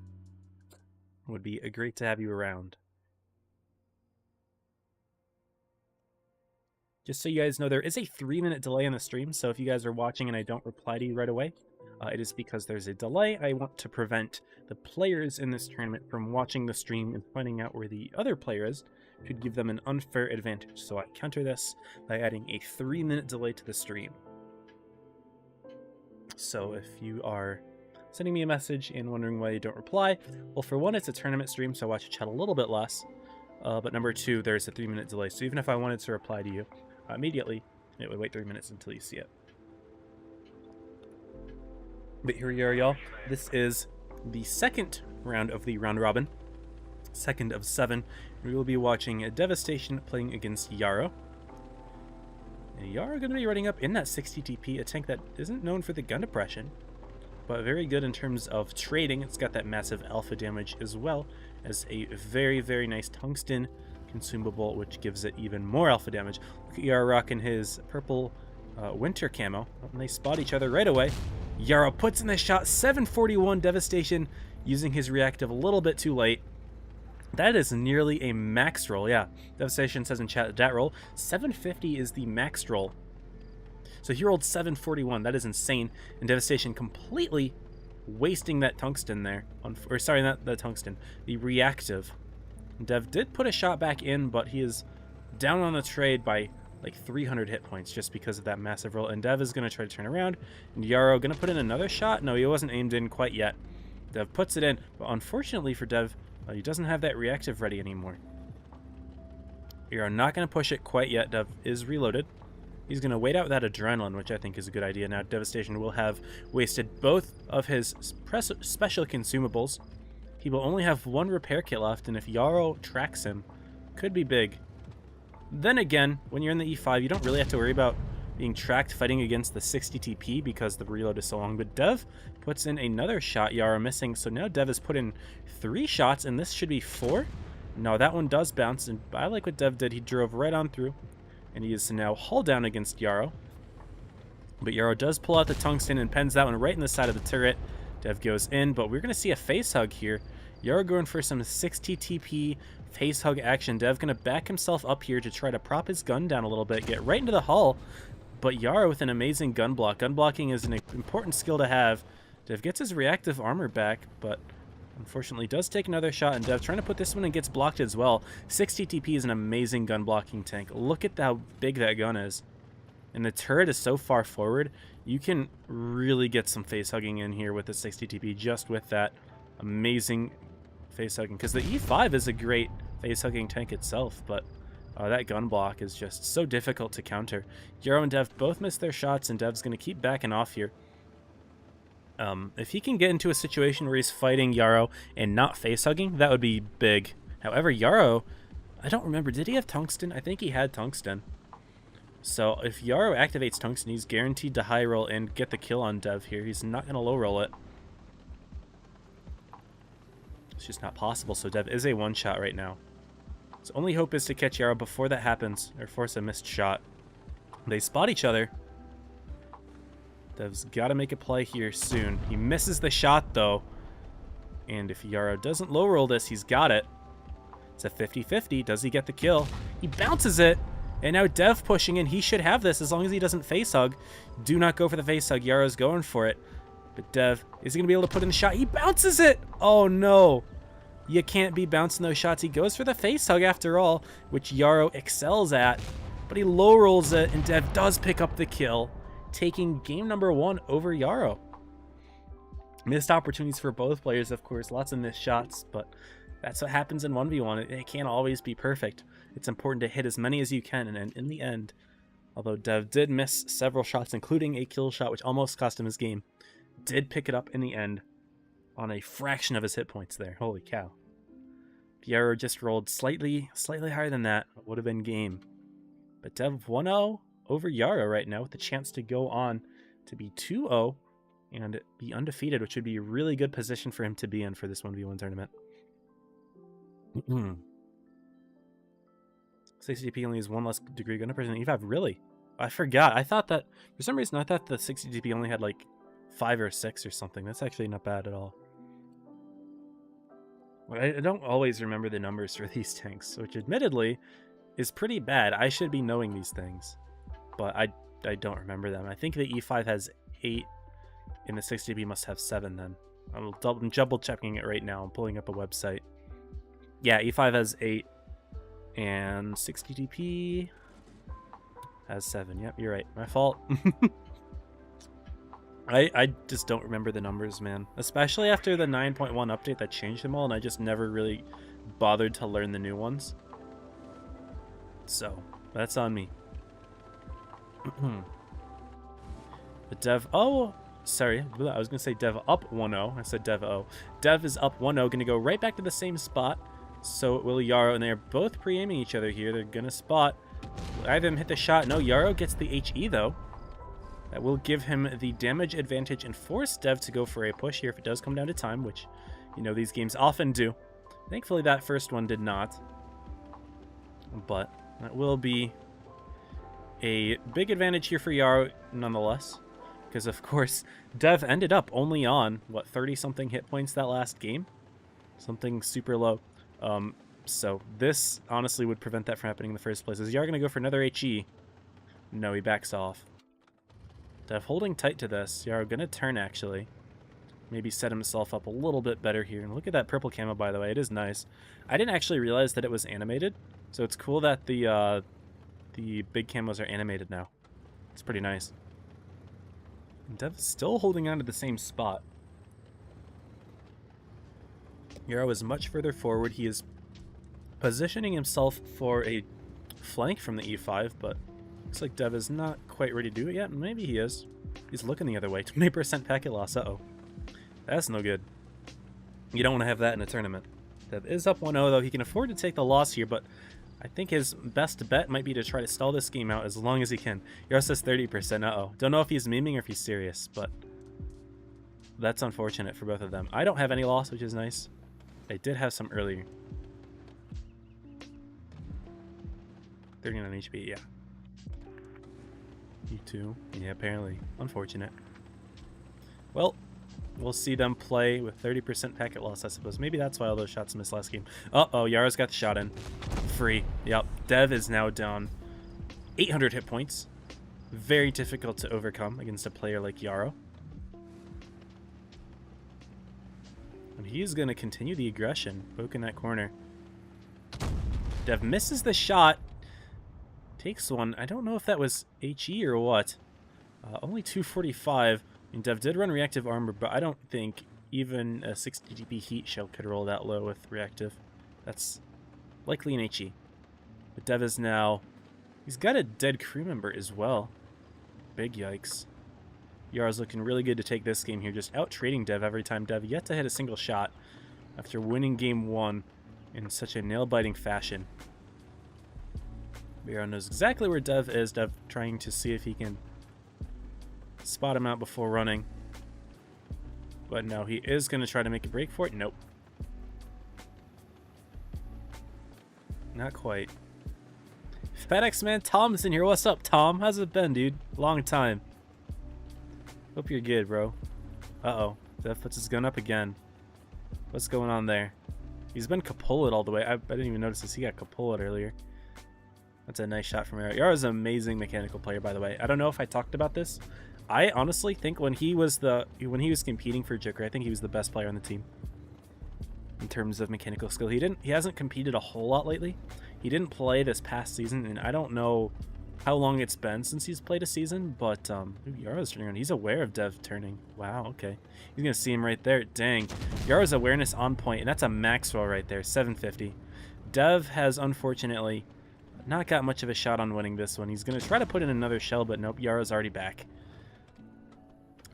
It would be great to have you around. Just so you guys know, there is a 3-minute delay in the stream, so if you guys are watching and I don't reply to you right away, it is because there's a delay. I want to prevent the players in this tournament from watching the stream and finding out where the other player is. It could give them an unfair advantage, so I counter this by adding a 3-minute delay to the stream. So if you are sending me a message and wondering why you don't reply, well, for one, it's a tournament stream, so I watch your chat a little bit less. But number two, there's a 3-minute delay. So even if I wanted to reply to you immediately, it would wait 3 minutes until you see it. But here we are, y'all. This is the second round of the round robin. Second of 7. We will be watching Devastation playing against Yarrow. And Yarrow going to be running up in that 60 TP, a tank that isn't known for the gun depression, but very good in terms of trading. It's got that massive alpha damage as well as a very, very nice tungsten consumable, which gives it even more alpha damage. Look at Yarrow rocking his purple winter camo, and they spot each other right away. Yarrow puts in the shot, 741 Devastation, using his reactive a little bit too late. That is nearly a max roll. Yeah, Devastation says in chat that roll. 750 is the max roll. So he rolled 741. That is insane. And Devastation completely wasting that tungsten there. Or sorry, not the tungsten. The reactive. Dev did put a shot back in, but he is down on the trade by like 300 hit points just because of that massive roll. And Dev is going to try to turn around. And Yarrow going to put in another shot. No, he wasn't aimed in quite yet. Dev puts it in. But unfortunately for Dev, he doesn't have that reactive ready anymore. Yarrow not going to push it quite yet. Dev is reloaded. He's going to wait out that adrenaline, which I think is a good idea. Now Devastation will have wasted both of his special consumables. He will only have one repair kit left, and if Yarrow tracks him, could be big. Then again, when you're in the E5, you don't really have to worry about being tracked fighting against the 60 TP because the reload is so long. But Dev puts in another shot, Yarrow missing. So now Dev has put in 3 shots, and this should be 4. No, that one does bounce, and I like what Dev did. He drove right on through, and he is now hull down against Yarrow. But Yarrow does pull out the tungsten and pens that one right in the side of the turret. Dev goes in, but we're going to see a face hug here. Yarrow going for some 60 TP face hug action. Dev going to back himself up here to try to prop his gun down a little bit, get right into the hull. But Yarrow with an amazing gun block. Gun blocking is an important skill to have. Dev gets his reactive armor back, but unfortunately does take another shot, and Dev trying to put this one and gets blocked as well. 60 TP is an amazing gun blocking tank. Look at how big that gun is. And the turret is so far forward, you can really get some face hugging in here with the 60 TP just with that amazing face hugging. Because the E5 is a great face hugging tank itself, but that gun block is just so difficult to counter. Yarrow and Dev both missed their shots, and Dev's going to keep backing off here. If he can get into a situation where he's fighting Yarrow and not face hugging, that would be big. However, Yarrow, I don't remember, did he have tungsten? I think he had tungsten. So if Yarrow activates tungsten, he's guaranteed to high roll and get the kill on Dev here. He's not going to low roll it. It's just not possible, so Dev is a one-shot right now. His only hope is to catch Yarrow before that happens, or force a missed shot. They spot each other. Dev's got to make a play here soon. He misses the shot, though. And if Yarrow doesn't low roll this, he's got it. It's a 50-50. Does he get the kill? He bounces it. And now Dev pushing in. He should have this as long as he doesn't face hug. Do not go for the face hug. Yarrow's going for it. But Dev, is he going to be able to put in the shot? He bounces it. Oh, no. You can't be bouncing those shots. He goes for the face hug after all, which Yarrow excels at. But he low rolls it, and Dev does pick up the kill, taking game number 1 over Yarrow. Missed opportunities for both players, of course. Lots of missed shots, but that's what happens in 1v1. It can't always be perfect. It's important to hit as many as you can, and in the end, although Dev did miss several shots, including a kill shot, which almost cost him his game, did pick it up in the end on a fraction of his hit points there. Holy cow. Yarrow just rolled slightly higher than that. It would have been game. But Dev 1-0 over Yarrow right now with the chance to go on to be 2-0 and be undefeated, which would be a really good position for him to be in for this 1v1 tournament. 60 DP only has 1 less degree gun depression than E5. Really? I forgot. I thought that, for some reason, I thought the 60 DP only had like 5 or 6 or something. That's actually not bad at all. I don't always remember the numbers for these tanks, which admittedly is pretty bad. I should be knowing these things, but I don't remember them. I think the E5 has 8, and the 60 DP must have 7 then. I'm double checking it right now. I'm pulling up a website. Yeah, E5 has 8, and 60 DP has 7. Yep, you're right. My fault. I just don't remember the numbers, man. Especially after the 9.1 update that changed them all, and I just never really bothered to learn the new ones. So, that's on me. The Dev... Oh, sorry. I was going to say Dev up 1-0. I said Dev O. Dev is up 1-0. Going to go right back to the same spot. So will Yarrow, and they're both pre-aiming each other here. They're going to spot. Will either of them hit the shot? No, Yarrow gets the HE, though. That will give him the damage advantage and force Dev to go for a push here if it does come down to time, which, you know, these games often do. Thankfully, that first one did not. But that will be a big advantage here for Yarrow, nonetheless. Because, of course, Dev ended up only on, what, 30-something hit points that last game? Something super low. So this, honestly, would prevent that from happening in the first place. Is Yarrow going to go for another HE? No, he backs off. Dev holding tight to this. Yarrow going to turn, actually. Maybe set himself up a little bit better here. And look at that purple camo, by the way. It is nice. I didn't actually realize that it was animated. So it's cool that the big camos are animated now. It's pretty nice. And Dev's still holding on to the same spot. Yarrow is much further forward. He is positioning himself for a flank from the E5, but looks like Dev is not quite ready to do it yet. Maybe he is. He's looking the other way. 20% packet loss. Uh-oh. That's no good. You don't want to have that in a tournament. Dev is up 1-0, though. He can afford to take the loss here, but I think his best bet might be to try to stall this game out as long as he can. Yarrow says 30%. Uh-oh. Don't know if he's memeing or if he's serious, but that's unfortunate for both of them. I don't have any loss, which is nice. I did have some earlier. 39 HP, yeah. You too? Yeah, apparently. Unfortunate. Well, we'll see them play with 30% packet loss, I suppose. Maybe that's why all those shots missed last game. Uh-oh, Yarrow's got the shot in. Free. Yep. Dev is now down 800 hit points. Very difficult to overcome against a player like Yarrow. And he's going to continue the aggression, poke in that corner. Dev misses the shot. Takes one. I don't know if that was HE or what. Only 245. I mean, Dev did run reactive armor, but I don't think even a 60 GP heat shell could roll that low with reactive. That's likely an HE. But Dev is now... He's got a dead crew member as well. Big yikes. Yarrow's looking really good to take this game here, just out-trading Dev every time. Dev yet to hit a single shot after winning game one in such a nail-biting fashion. Yarrow knows exactly where Dev is. Dev trying to see if he can spot him out before running. But no, he is going to try to make a break for it. Nope. Not quite. FedEx man Tom's in here. What's up, Tom? How's it been, dude? Long time. Hope you're good, bro. Uh-oh. Dev puts his gun up again. What's going on there? He's been Capula'd all the way. I didn't even notice this. He got Capula'd earlier. That's a nice shot from Yarrow. Yarrow's an amazing mechanical player, by the way. I don't know if I talked about this. I honestly think when he was competing for Joker, I think he was the best player on the team in terms of mechanical skill. He hasn't competed a whole lot lately. He didn't play this past season, and I don't know how long it's been since he's played a season, but Yarrow's turning around. He's aware of Dev turning. Wow, okay. He's gonna see him right there. Dang. Yarrow's awareness on point, and that's a Maxwell right there, 750. Dev has unfortunately not got much of a shot on winning this one. He's gonna try to put in another shell, but nope, Yarrow's already back.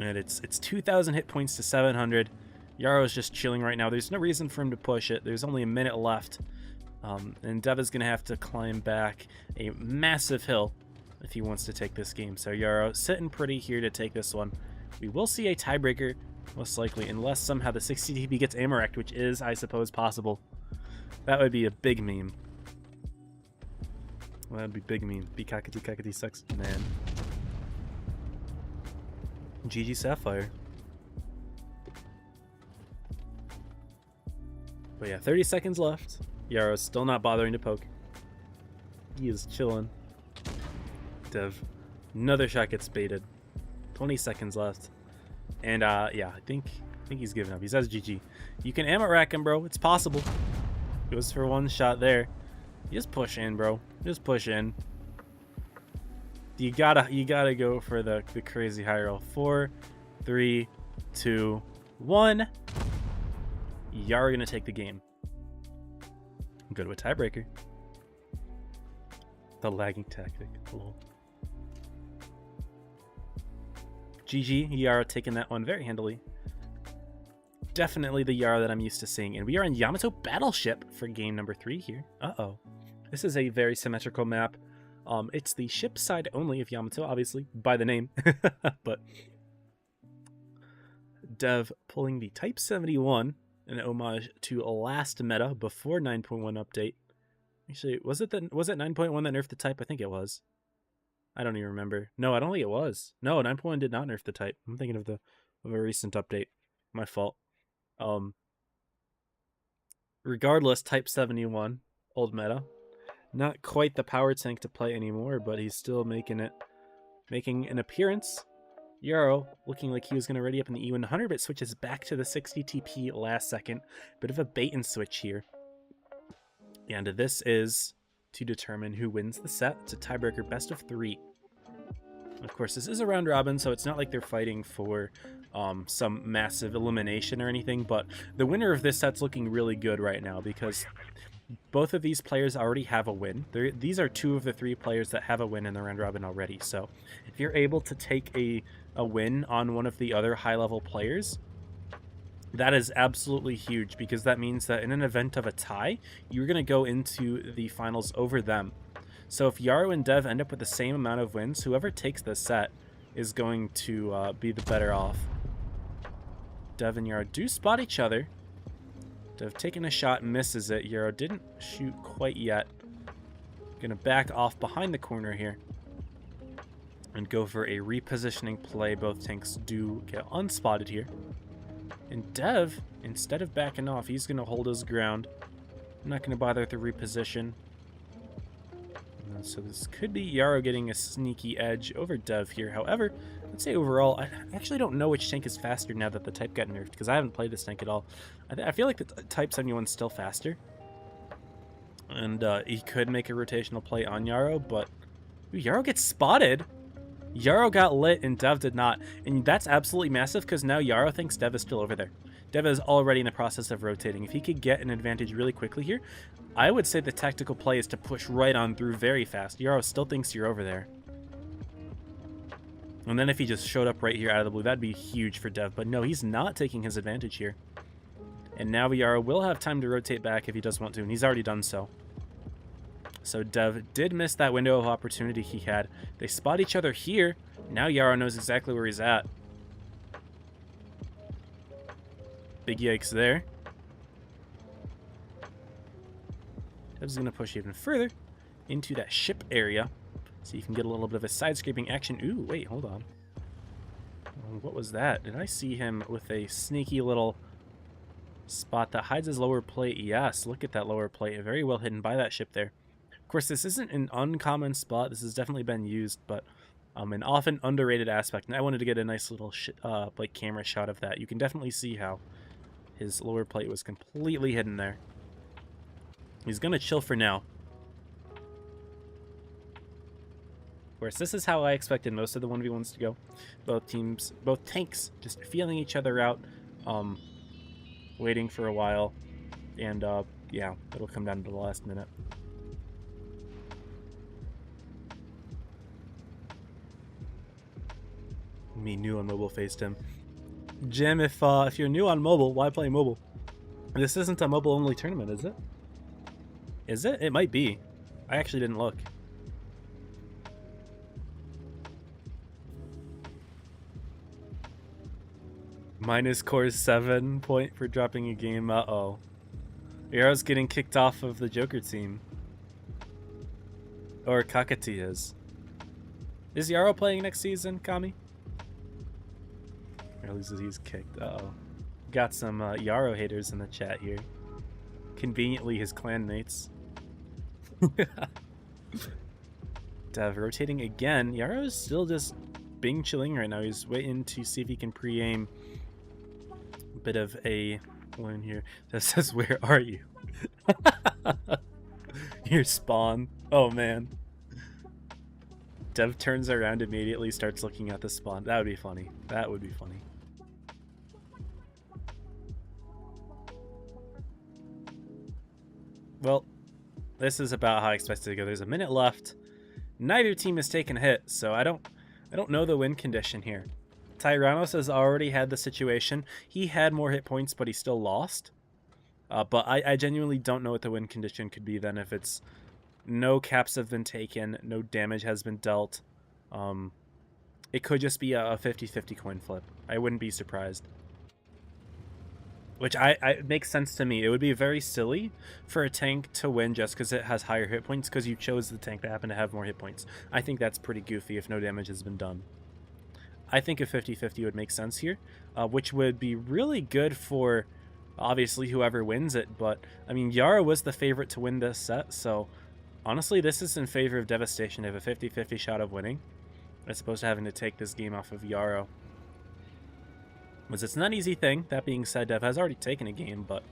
And it's 2,000 hit points to 700. Yarrow's just chilling right now. There's no reason for him to push it. There's only a minute left. And Dev is going to have to climb back a massive hill if he wants to take this game. So Yarrow sitting pretty here to take this one. We will see a tiebreaker, most likely, unless somehow the 60 TP gets Amarect, which is, I suppose, possible. That would be a big meme. Well, that would be big meme. Be Kakati, Kakati sucks. Man. GG Sapphire. But yeah, 30 seconds left. Yarrow's still not bothering to poke. He is chilling. Dev. Another shot gets baited. 20 seconds left. And yeah, I think he's giving up. He says GG. You can ammo rack him, bro. It's possible. Goes for one shot there. Just push in, bro. Just push in. You gotta go for the crazy high roll. 4, 3, 2, 1. Yarrow gonna take the game. Go to a tiebreaker. The lagging tactic. Cool. GG, Yarrow taking that one very handily. Definitely the Yarrow that I'm used to seeing. And we are in Yamato Battleship for game number 3 here. Uh-oh. This is a very symmetrical map. It's the ship side only of Yamato, obviously, by the name. But Dev pulling the Type 71, an homage to last meta before 9.1 update. Actually, was it 9.1 that nerfed the Type? I think it was. I don't even remember. No, I don't think it was. No, 9.1 did not nerf the Type. I'm thinking of a recent update. My fault. Regardless, Type 71, old meta. Not quite the power tank to play anymore, but he's still making an appearance. Yarrow looking like he was going to ready up in the E100, but switches back to the 60 TP last second. Bit of a bait and switch here. And this is to determine who wins the set. It's a tiebreaker best of 3. Of course, this is a round robin, so it's not like they're fighting for some massive elimination or anything, but the winner of this set's looking really good right now because both of these players already have a win. These are 2 of the 3 players that have a win in the round robin already, so if you're able to take a win on one of the other high-level players, that is absolutely huge because that means that in an event of a tie, you're going to go into the finals over them. So if Yarrow and Dev end up with the same amount of wins, whoever takes this set is going to be the better off. Dev and Yarrow do spot each other. Dev taking a shot, misses it. Yarrow didn't shoot quite yet. Gonna back off behind the corner here and go for a repositioning play. Both tanks do get unspotted here. And Dev, instead of backing off, he's gonna hold his ground. I'm not gonna bother with the reposition. So this could be Yarrow getting a sneaky edge over Dev here. However, I'd say overall, I actually don't know which tank is faster now that the Type got nerfed, because I haven't played this tank at all. I feel like the Type 71 is still faster. And he could make a rotational play on Yarrow, but ooh, Yarrow gets spotted. Yarrow got lit and Dev did not. And that's absolutely massive, because now Yarrow thinks Dev is still over there. Dev is already in the process of rotating. If he could get an advantage really quickly here, I would say the tactical play is to push right on through very fast. Yarrow still thinks you're over there. And then if he just showed up right here out of the blue, that'd be huge for Dev. But no, he's not taking his advantage here. And now Yarrow will have time to rotate back if he does want to, and he's already done so. So Dev did miss that window of opportunity he had. They spot each other here. Now Yarrow knows exactly where he's at. Big yikes there. Dev's going to push even further into that ship area so you can get a little bit of a side-scraping action. Ooh, wait, hold on. What was that? Did I see him with a sneaky little spot that hides his lower plate? Yes, look at that lower plate. Very well hidden by that ship there. Of course, this isn't an uncommon spot. This has definitely been used, but an often underrated aspect. And I wanted to get a nice little like camera shot of that. You can definitely see how his lower plate was completely hidden there. He's going to chill for now. Of course, this is how I expected most of the 1v1s to go. Both tanks just feeling each other out, waiting for a while. And, yeah, it'll come down to the last minute. Me new on mobile faced him. Jim, if you're new on mobile, why play mobile? This isn't a mobile-only tournament, is it? Is it? It might be. I actually didn't look. Minus core 7 point for dropping a game. Uh-oh. Yarrow's getting kicked off of the Joker team. Or Kakati is. Is Yarrow playing next season, Kami? Or at least he's kicked. Uh-oh. Got some Yarrow haters in the chat here. Conveniently his clanmates. Dev rotating again. Yarrow is still just being chilling right now. He's waiting to see if he can pre-aim a bit of a one here that says, "Where are you?" Your spawn. Oh man. Dev turns around immediately, starts looking at the spawn. That would be funny. That would be funny. Well, this is about how I expected to go. There's a minute left. Neither team has taken a hit, so I don't know the win condition here. Tyrannos has already had the situation. He had more hit points, but he still lost. But I genuinely don't know what the win condition could be then if it's no caps have been taken, no damage has been dealt. It could just be a 50-50 coin flip. I wouldn't be surprised. Which it makes sense to me. It would be very silly for a tank to win just because it has higher hit points because you chose the tank that happened to have more hit points. I think that's pretty goofy if no damage has been done. I think a 50-50 would make sense here, which would be really good for obviously whoever wins it. But I mean, Yarrow was the favorite to win this set, so honestly, this is in favor of Devastation. They have a 50-50 shot of winning, as opposed to having to take this game off of Yarrow. Because it's not an easy thing. That being said, Dev has already taken a game, but,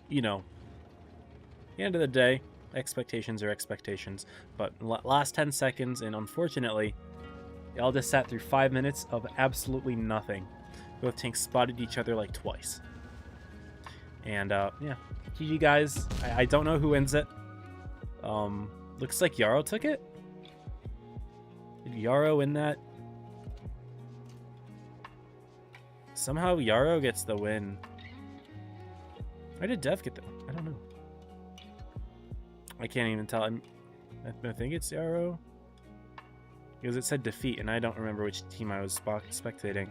you know, at the end of the day, expectations are expectations. But last 10 seconds, and unfortunately, y'all just sat through 5 minutes of absolutely nothing. Both tanks spotted each other like twice. And, yeah, GG guys. I don't know who wins it. Looks like Yarrow took it. Did Yarrow win that? Somehow Yarrow gets the win. Why did Dev get the... I don't know. I can't even tell. I think it's Yarrow. Because it said defeat, and I don't remember which team I was spectating.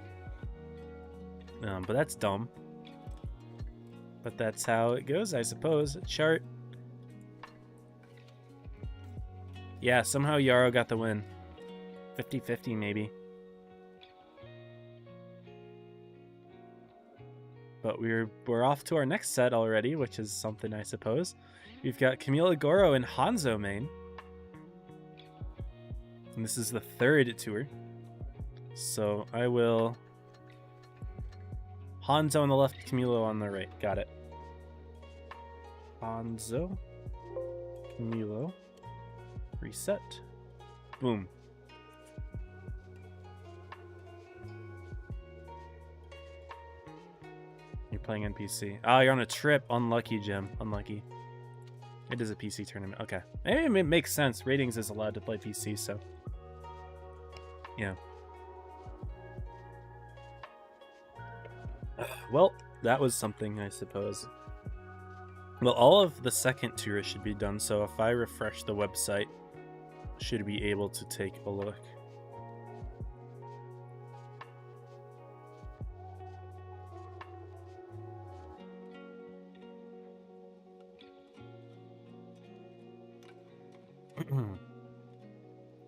But that's dumb. But that's how it goes, I suppose. Chart. Yeah, somehow Yarrow got the win. 50-50 maybe. But we're off to our next set already, which is something, I suppose. We've got Camilo, Goro, and Hanzo main. And this is the third tour. So I will... Hanzo on the left, Camilo on the right. Got it. Hanzo. Camilo. Reset. Boom. You're playing NPC. Oh, you're on a trip. Unlucky, Jim. Unlucky. It is a PC tournament. Okay. Maybe it makes sense. Ratings is allowed to play PC, so... yeah. Well, that was something, I suppose. Well, all of the second tour should be done, so if I refresh the website, should be able to take a look.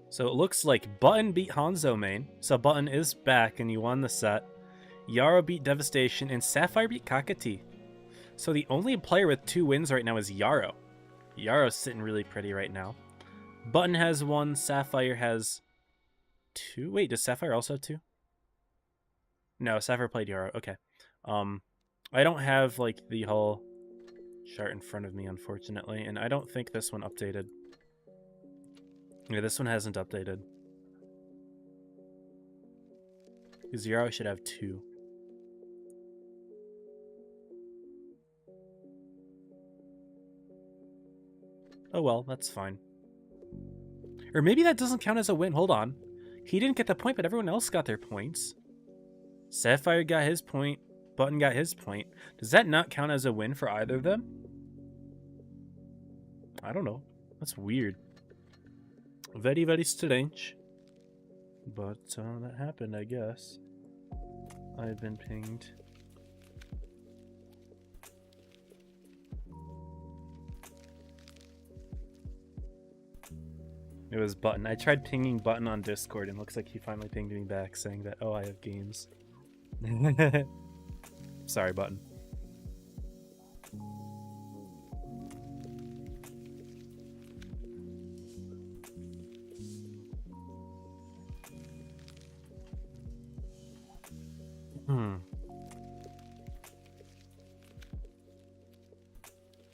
So it looks like Button beat Hanzo main, so Button is back and you won the set. Yarrow beat Devastation, and Sapphire beat Kakati. So the only player with 2 wins right now is Yarrow. Yarrow's sitting really pretty right now. Button has 1, Sapphire has 2. Wait, does Sapphire also have 2? No, Sapphire played Yarrow. Okay. I don't have like the whole chart in front of me, unfortunately, and I don't think this one updated. Yeah, this one hasn't updated. Because Yarrow should have 2. Oh well, that's fine. Or maybe that doesn't count as a win. Hold on. He didn't get the point, but everyone else got their points. Sapphire got his point. Button got his point. Does that not count as a win for either of them? I don't know. That's weird. Very, very strange. But that happened, I guess. I've been pinged. It was Button. I tried pinging Button on Discord, and looks like he finally pinged me back saying that, oh, I have games. Sorry, Button.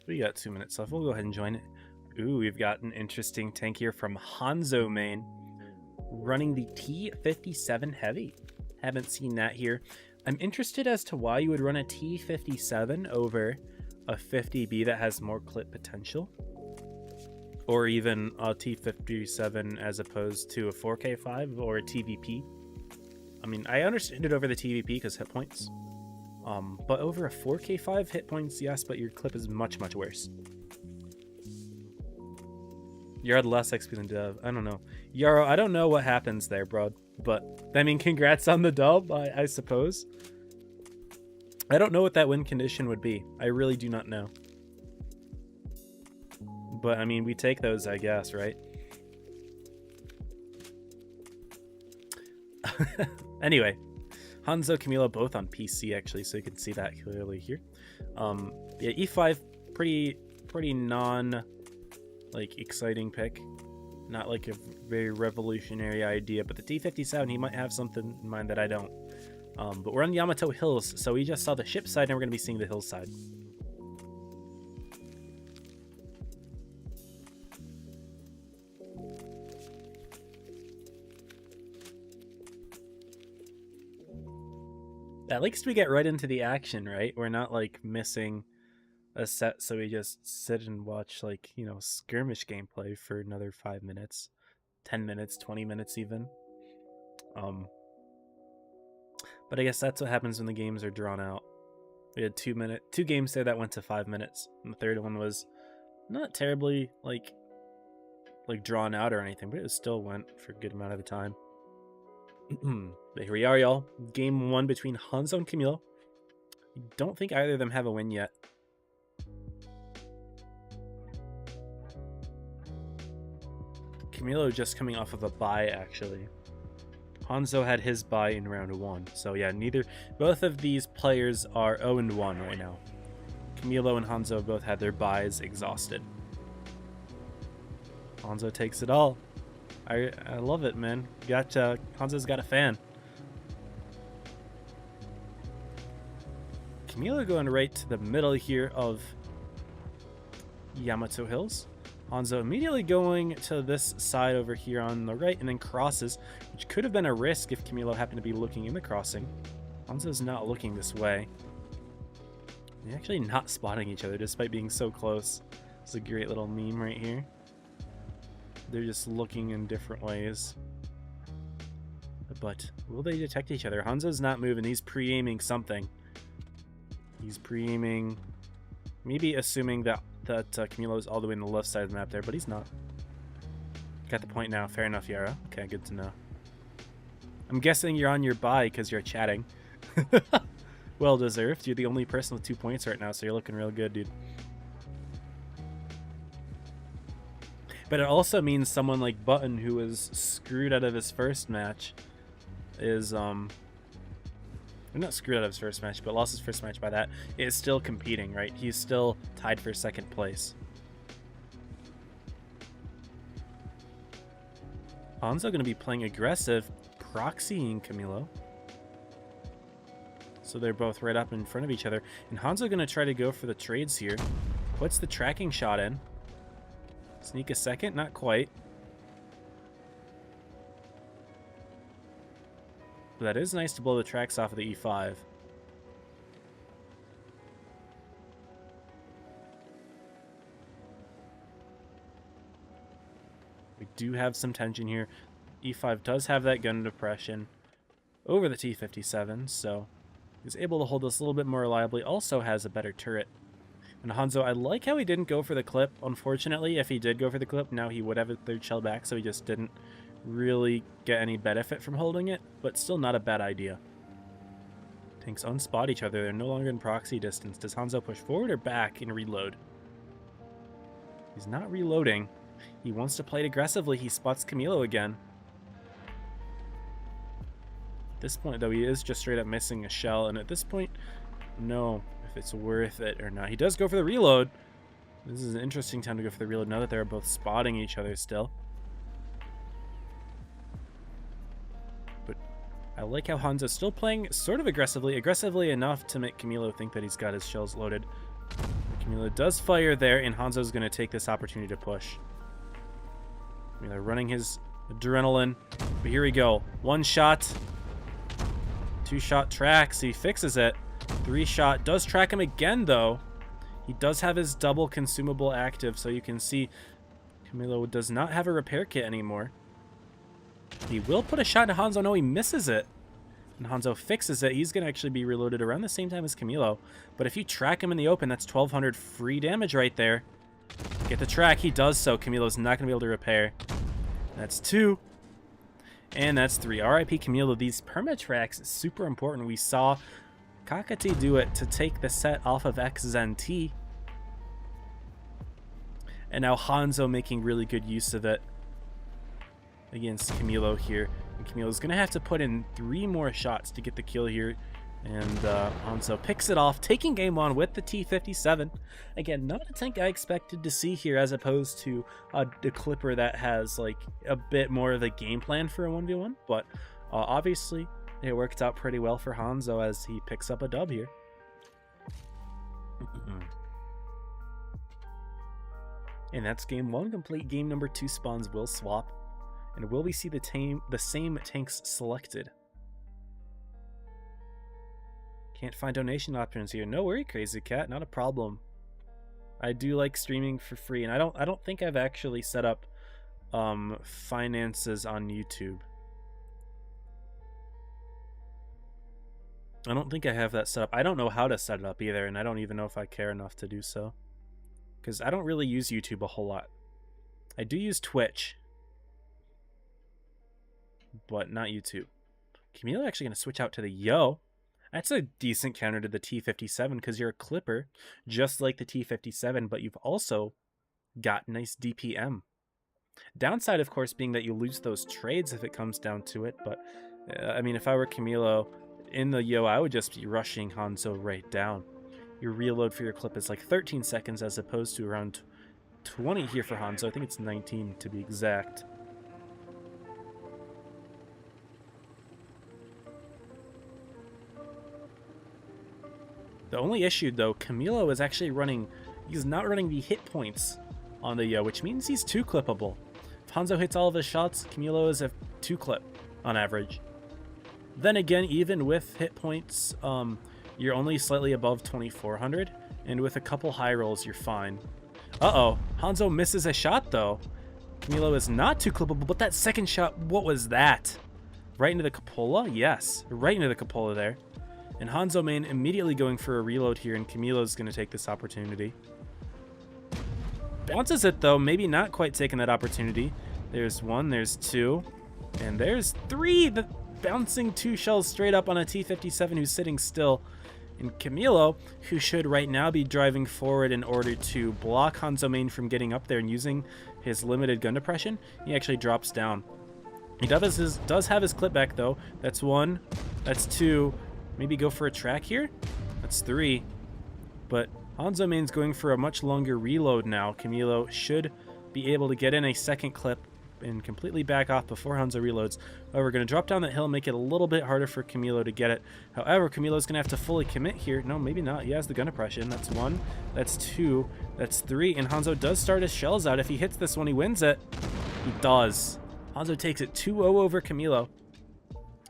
We got 2 minutes left. We'll go ahead and join it. Ooh, we've got an interesting tank here from Hanzo main, running the T57 Heavy. Haven't seen that here. I'm interested as to why you would run a T57 over a 50B that has more clip potential, or even a T57 as opposed to a 4K5 or a TVP. I mean, I understand it over the TVP because hit points, but over a 4K5 hit points, yes, but your clip is much, much worse. You're at less XP than Dev. I don't know. Yarrow, I don't know what happens there, bro. But, I mean, congrats on the dub, I suppose. I don't know what that win condition would be. I really do not know. But, I mean, we take those, I guess, right? Anyway, Hanzo, Camilo, both on PC, actually, so you can see that clearly here. Yeah, E5, pretty non... like exciting pick, not like a very revolutionary idea, but the T57, he might have something in mind that I don't. But we're on the Yamato Hills, so we just saw the ship side and we're going to be seeing the hillside. At least we get right into the action, right? We're not like missing a set, so we just sit and watch, like, you know, skirmish gameplay for another 5 minutes, 10 minutes, 20 minutes even. But I guess that's what happens when the games are drawn out. We had 2 games there that went to 5 minutes, and the third one was not terribly like drawn out or anything, but it still went for a good amount of the time. But here we are, y'all. Game 1 between Hanzo and Camilo. I don't think either of them have a win yet. Camilo just coming off of a bye, actually. Hanzo had his bye in round 1. So yeah, both of these players are 0-1 right now. Camilo and Hanzo both had their byes exhausted. Hanzo takes it all. I love it, man. Hanzo's got a fan. Camilo going right to the middle here of Yamato Hills. Hanzo immediately going to this side over here on the right and then crosses, which could have been a risk if Camilo happened to be looking in the crossing. Hanzo's not looking this way. They're actually not spotting each other despite being so close. It's a great little meme right here. They're just looking in different ways. But will they detect each other? Hanzo's not moving. He's pre-aiming something. He's pre-aiming, maybe assuming that Camilo's all the way on the left side of the map there, but he's not. Got the point now. Fair enough, Yarrow. Okay, good to know. I'm guessing you're on your bye because you're chatting. Well deserved. You're the only person with 2 points right now, so you're looking real good, dude. But it also means someone like Button, who was screwed out of his first match, is not screwed out of his first match, but lost his first match by that, is still competing, right? He's still tied for 2nd place. Hanzo going to be playing aggressive, proxying Camilo. So they're both right up in front of each other. And Hanzo going to try to go for the trades here. Puts the tracking shot in. Sneak a second? Not quite. But that is nice to blow the tracks off of the E5. We do have some tension here. E5 does have that gun depression over the T57, so he's able to hold this a little bit more reliably. Also has a better turret. And Hanzo, I like how he didn't go for the clip. Unfortunately, if he did go for the clip, now he would have a 3rd shell back, so he just didn't really get any benefit from holding it, but still not a bad idea. Tanks unspot each other. They're no longer in proxy distance. Does Hanzo push forward or back and reload? He's not reloading. He wants to play it aggressively. He spots Camilo again. At this point, though, he is just straight up missing a shell, and at this point, no, if it's worth it or not. He does go for the reload. This is an interesting time to go for the reload now that they're both spotting each other still. But I like how Hanzo's still playing sort of aggressively enough to make Camilo think that he's got his shells loaded. Camilo does fire there, and Hanzo's going to take this opportunity to push. Camilo running his adrenaline. But here we go. 1 shot. 2 shot tracks. He fixes it. 3 shot. Does track him again, though. He does have his double consumable active, so you can see Camilo does not have a repair kit anymore. He will put a shot to Hanzo. No, he misses it. And Hanzo fixes it. He's going to actually be reloaded around the same time as Camilo. But if you track him in the open, that's 1,200 free damage right there. Get the track. He does so. Camilo's not going to be able to repair. That's 2. And that's 3. RIP Camilo. These perma-tracks, super important. We saw Kakati do it to take the set off of XZNT. And now Hanzo making really good use of it against Camilo here. And Camilo's going to have to put in 3 more shots to get the kill here. And Hanzo picks it off, taking game 1 with the T-57. Again, not a tank I expected to see here, as opposed to the Clipper that has like a bit more of a game plan for a 1v1. But obviously, it worked out pretty well for Hanzo as he picks up a dub here. And that's game 1 complete. Game number 2 spawns will swap. And will we see the same tanks selected? Can't find donation options here. No worry, Crazy Cat, not a problem. I do like streaming for free, and I don't think I've actually set up finances on YouTube. I don't think I have that set up. I don't know how to set it up either, and I don't even know if I care enough to do so. Because I don't really use YouTube a whole lot. I do use Twitch, but not YouTube. Camilo actually going to switch out to the Yo. That's a decent counter to the T-57 because you're a Clipper, just like the T-57, but you've also got nice DPM. Downside, of course, being that you lose those trades if it comes down to it, but I mean, if I were Camilo in the Yo, I would just be rushing Hanzo right down. Your reload for your clip is like 13 seconds as opposed to around 20 here for Hanzo. I think it's 19 to be exact. The only issue, though, Camilo is actually running... He's not running the hit points on the Yo, which means he's 2-clippable. If Hanzo hits all of his shots, Camilo is a 2-clip on average. Then again, even with hit points, you're only slightly above 2,400, and with a couple high rolls, you're fine. Uh-oh. Hanzo misses a shot, though. Camilo is not 2-clippable, but that second shot, what was that? Right into the cupola? Yes. Right into the cupola there. And Hanzo main immediately going for a reload here, and Camilo's going to take this opportunity. Bounces it, though. Maybe not quite taking that opportunity. There's 1, there's 2, and there's 3. The bouncing 2 shells straight up on a T-57 who's sitting still. And Camilo, who should right now be driving forward in order to block Hanzo main from getting up there and using his limited gun depression, he actually drops down. He does have his clip back, though. That's 1. That's 2. Maybe go for a track here? That's 3. But Hanzo main's going for a much longer reload now. Camilo should be able to get in a second clip and completely back off before Hanzo reloads. However, we're going to drop down that hill, make it a little bit harder for Camilo to get it. However, Camilo's going to have to fully commit here. No, maybe not. He has the gun depression. That's 1. That's 2. That's 3. And Hanzo does start his shells out. If he hits this one, he wins it. He does. Hanzo takes it 2-0 over Camilo.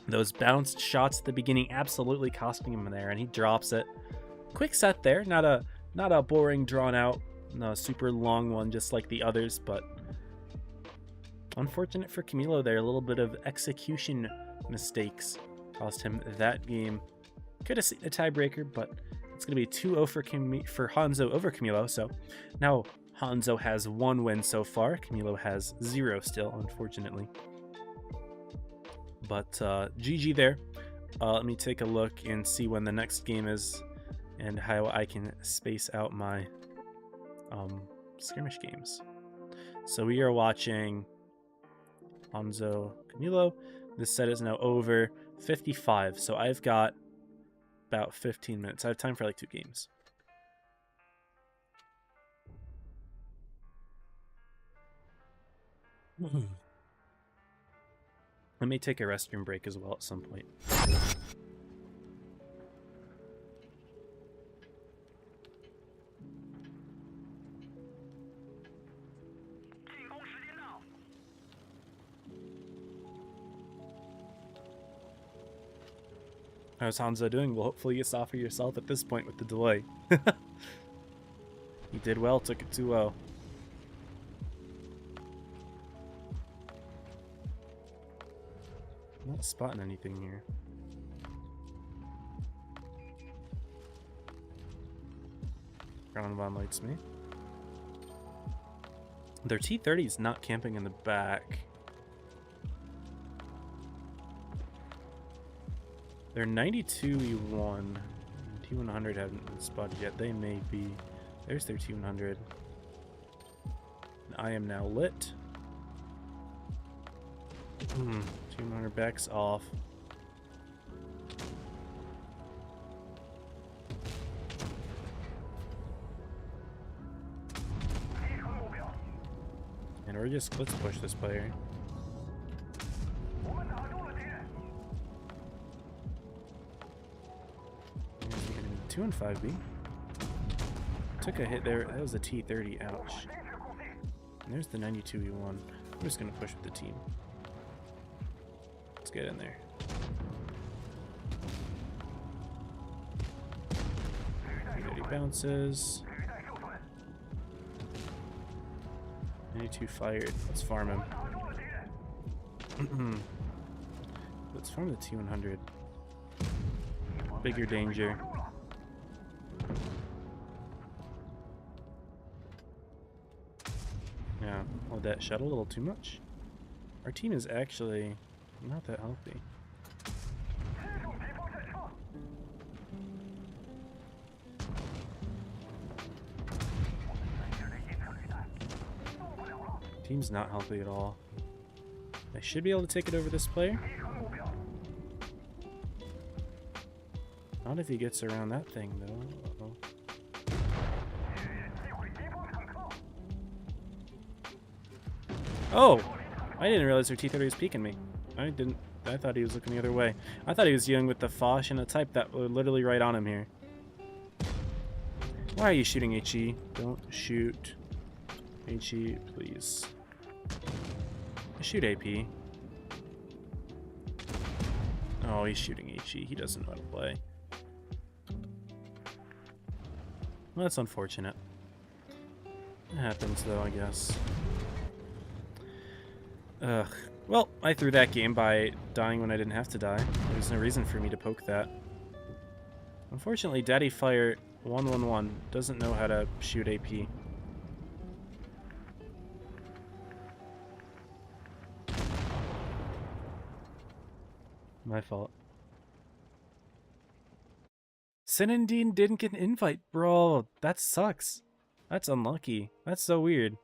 Those bounced shots at the beginning absolutely costing him there, and he drops it. Quick set there. Not a boring, drawn-out, no, super long one just like the others, but unfortunate for Camilo there. A little bit of execution mistakes cost him that game. Could have seen a tiebreaker, but it's going to be 2-0 for Hanzo over Camilo. So now Hanzo has 1 win so far. Camilo has 0 still, unfortunately. But GG there. Let me take a look and see when the next game is and how I can space out my skirmish games. So we are watching Hanzo Camilo. This set is now over 55, so I've got about 15 minutes. I have time for like 2 games. Let me take a restroom break as well at some point. How's Hanzo doing? Well, hopefully you saw for yourself at this point with the delay. He did well, took it 2-0. I'm not spotting anything here. Ground bomb lights me. Their T-30 is not camping in the back. They're 92 E1. T100 haven't been spotted yet. They may be. There's their T100. I am now lit. T100 backs off. And we're just, let's push this player. 2 and 5B. Took a hit there. That was a T30. Ouch. And there's the 92E1. I'm just going to push with the team. Let's get in there. He bounces. 92 fired. Let's farm him. Let's farm the T100. Bigger danger. Yeah, well, that shuttle a little too much. Our team is actually not that healthy. Team's not healthy at all. I should be able to take it over this player. Not if he gets around that thing, though. Uh-oh. Oh! I didn't realize their T-30 was peeking me. I thought he was looking the other way. I thought he was dealing with the Foch and a type that were literally right on him here. Why are you shooting HE? Don't shoot HE, please. Shoot AP. Oh, he's shooting HE. He doesn't know how to play. Well, that's unfortunate. It happens, though, I guess. Ugh. Well, I threw that game by dying when I didn't have to die. There was no reason for me to poke that. Unfortunately, Daddy Fire 111 doesn't know how to shoot AP. My fault. Sinandine didn't get an invite. Bro, that sucks. That's unlucky. That's so weird.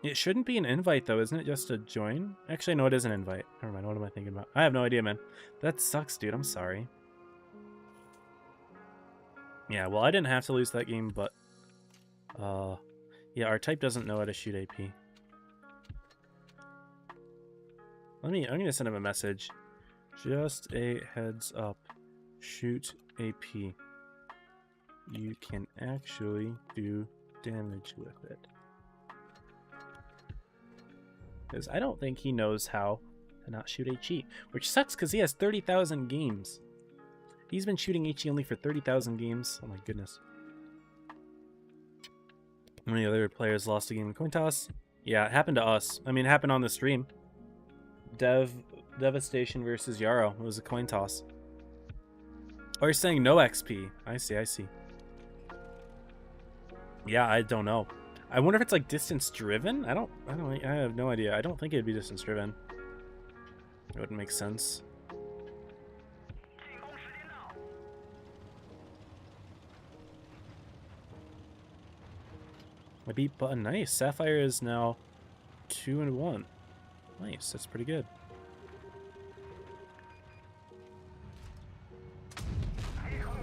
It shouldn't be an invite, though, isn't it? Just to join? Actually, no, it is an invite. Never mind, what am I thinking about? I have no idea, man. That sucks, dude. I'm sorry. Yeah, well, I didn't have to lose that game, but... yeah, our type doesn't know how to shoot AP. I'm gonna send him a message. Just a heads up. Shoot AP. You can actually do damage with it. Because I don't think he knows how to not shoot HE, which sucks because he has 30,000 games. He's been shooting HE only for 30,000 games. Oh my goodness. How many other players lost a game in coin toss? Yeah, it happened to us. I mean, it happened on the stream. Devastation versus Yarrow. It was a coin toss. Oh, you're saying no XP. I see, I see. Yeah, I don't know. I wonder if it's like distance driven? I have no idea. I don't think it'd be distance driven. It wouldn't make sense. My beat button, nice. Sapphire is now 2 and 1. Nice, that's pretty good.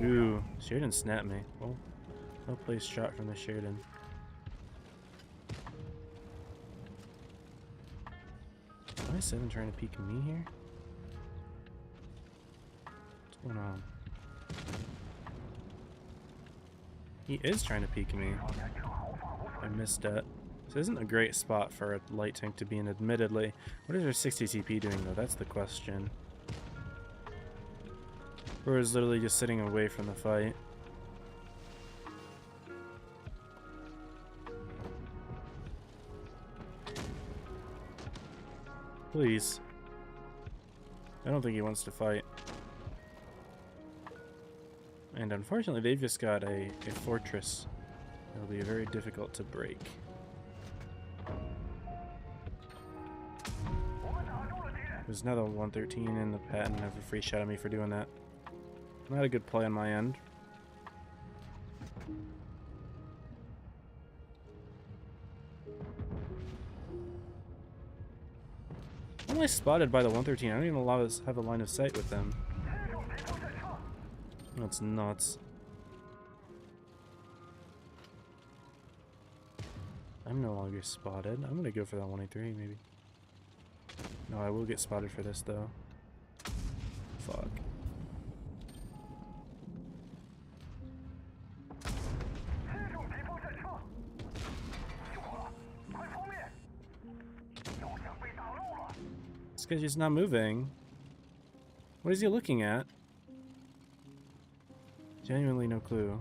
Ooh, Sheridan snapped me. Well, no place shot from the Sheridan. Am I 7 trying to peek me here? What's going on? He is trying to peek me. I missed that. This isn't a great spot for a light tank to be in, admittedly. What is our 60 TP doing, though? That's the question. Or is literally just sitting away from the fight. Please. I don't think he wants to fight. And unfortunately, they've just got a fortress. It'll be very difficult to break. There's another 113 in the pet and have a free shot at me for doing that. Not a good play on my end. How am I spotted by the 113? I don't even have a line of sight with them. That's nuts. I'm no longer spotted. I'm gonna go for that 183 maybe. No, I will get spotted for this though. Fuck. This guy's just not moving. What is he looking at? Genuinely no clue.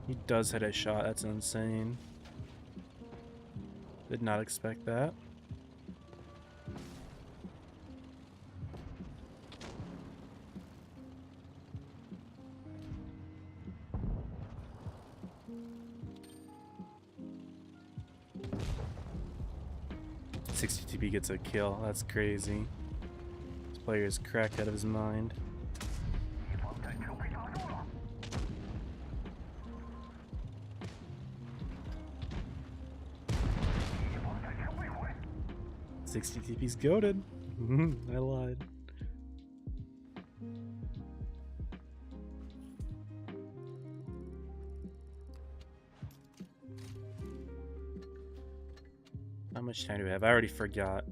He does hit a shot. That's insane. Did not expect that. TP gets a kill. That's crazy. This player is cracked out of his mind. "60 TP's goated." I lied. How much time do we have? I already forgot.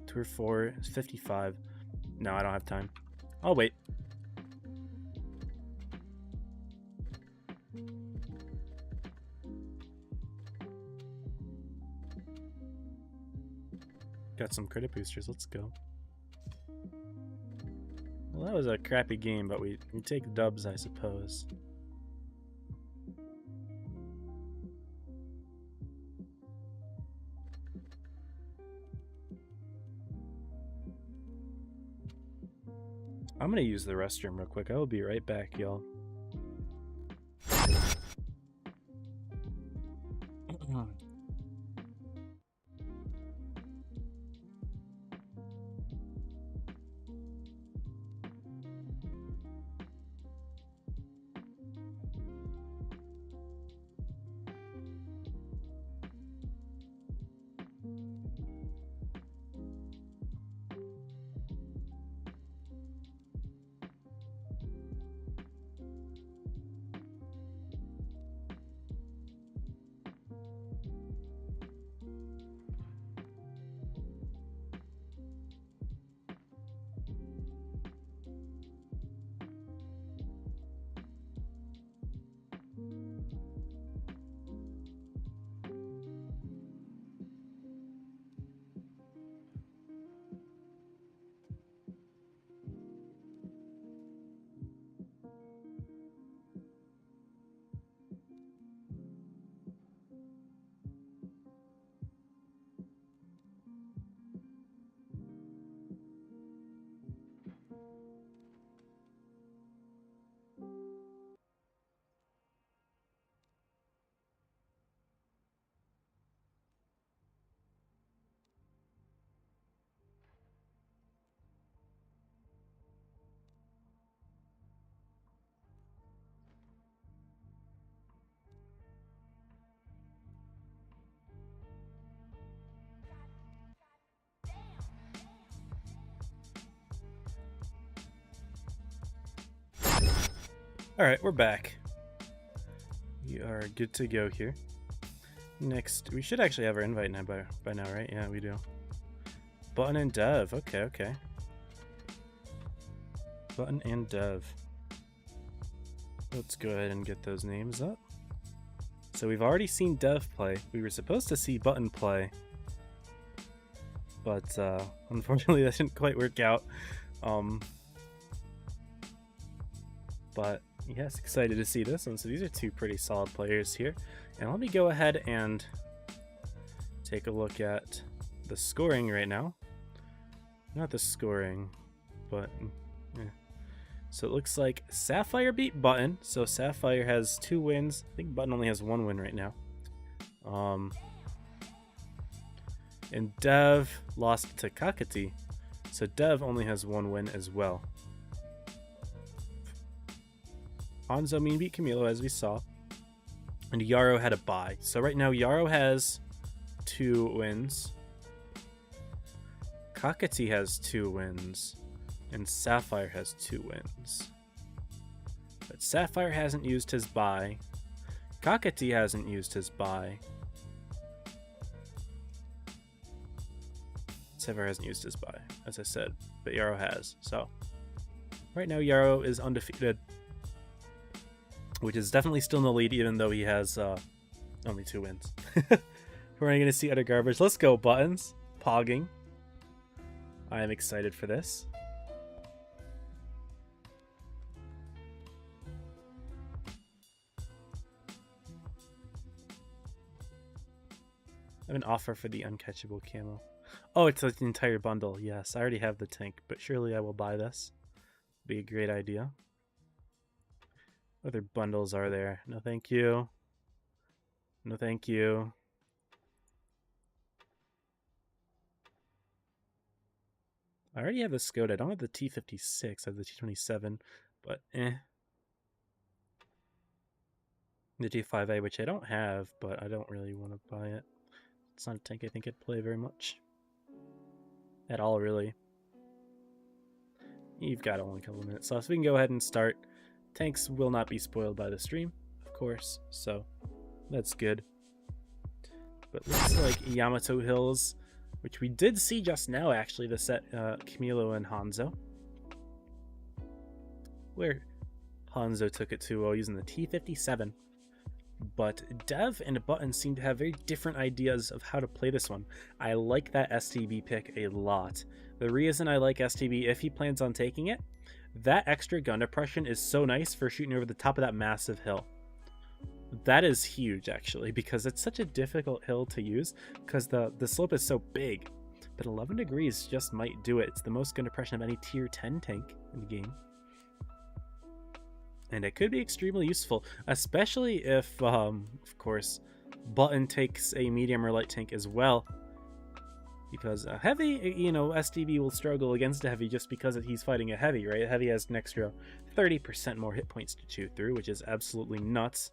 Two or four. It's 55. No, I don't have time. I'll wait. Got some credit boosters. Let's go. Well, that was a crappy game, but we take dubs, I suppose. I'm gonna use the restroom real quick. I will be right back, y'all. Alright, we're back. We are good to go here. Next, we should actually have our invite now by now, right? Yeah, we do. Button and Dev. Okay, okay. Button and Dev. Let's go ahead and get those names up. So we've already seen Dev play. We were supposed to see Button play, but unfortunately that didn't quite work out. But yes, excited to see this one. So these are two pretty solid players here. And let me go ahead and take a look at the scoring right now. Not the scoring, but yeah. So it looks like Sapphire beat Button. So Sapphire has 2 wins. I think Button only has 1 win right now. And Dev lost to Kakati. So Dev only has 1 win as well. Hanzo beat Camilo, as we saw. And Yarrow had a bye. So right now Yarrow has 2 wins. Kakati has 2 wins. And Sapphire has 2 wins. But Sapphire hasn't used his bye. Kakati hasn't used his bye. Sapphire hasn't used his bye, as I said, but Yarrow has. So right now Yarrow is undefeated, which is definitely still in the lead, even though he has only 2 wins. We're going to see utter garbage. Let's go, Buttons. Pogging. I am excited for this. I have an offer for the uncatchable camo. Oh, it's an entire bundle. Yes, I already have the tank, but surely I will buy this. Be a great idea. What other bundles are there? No, thank you. No, thank you. I already have the Skoda. I don't have the T56. I have the T27, but eh. The T5A, which I don't have, but I don't really want to buy it. It's not a tank I think I'd play very much. At all, really. You've got only a couple of minutes left, so we can go ahead and start. Tanks will not be spoiled by the stream, of course, so that's good. But looks like Yamato Hills, which we did see just now, actually, the set Camilo and Hanzo. Where Hanzo took it to while using the T57. But Dev and Button seem to have very different ideas of how to play this one. I like that STB pick a lot. The reason I like STB, if he plans on taking it, that extra gun depression is so nice for shooting over the top of that massive hill. That is huge, actually, because it's such a difficult hill to use because the slope is so big. But 11 degrees just might do it. It's the most gun depression of any tier 10 tank in the game. And it could be extremely useful, especially if, of course, Button takes a medium or light tank as well. Because a heavy, you know, STB will struggle against a heavy just because he's fighting a heavy, right? A heavy has an extra 30% more hit points to chew through, which is absolutely nuts.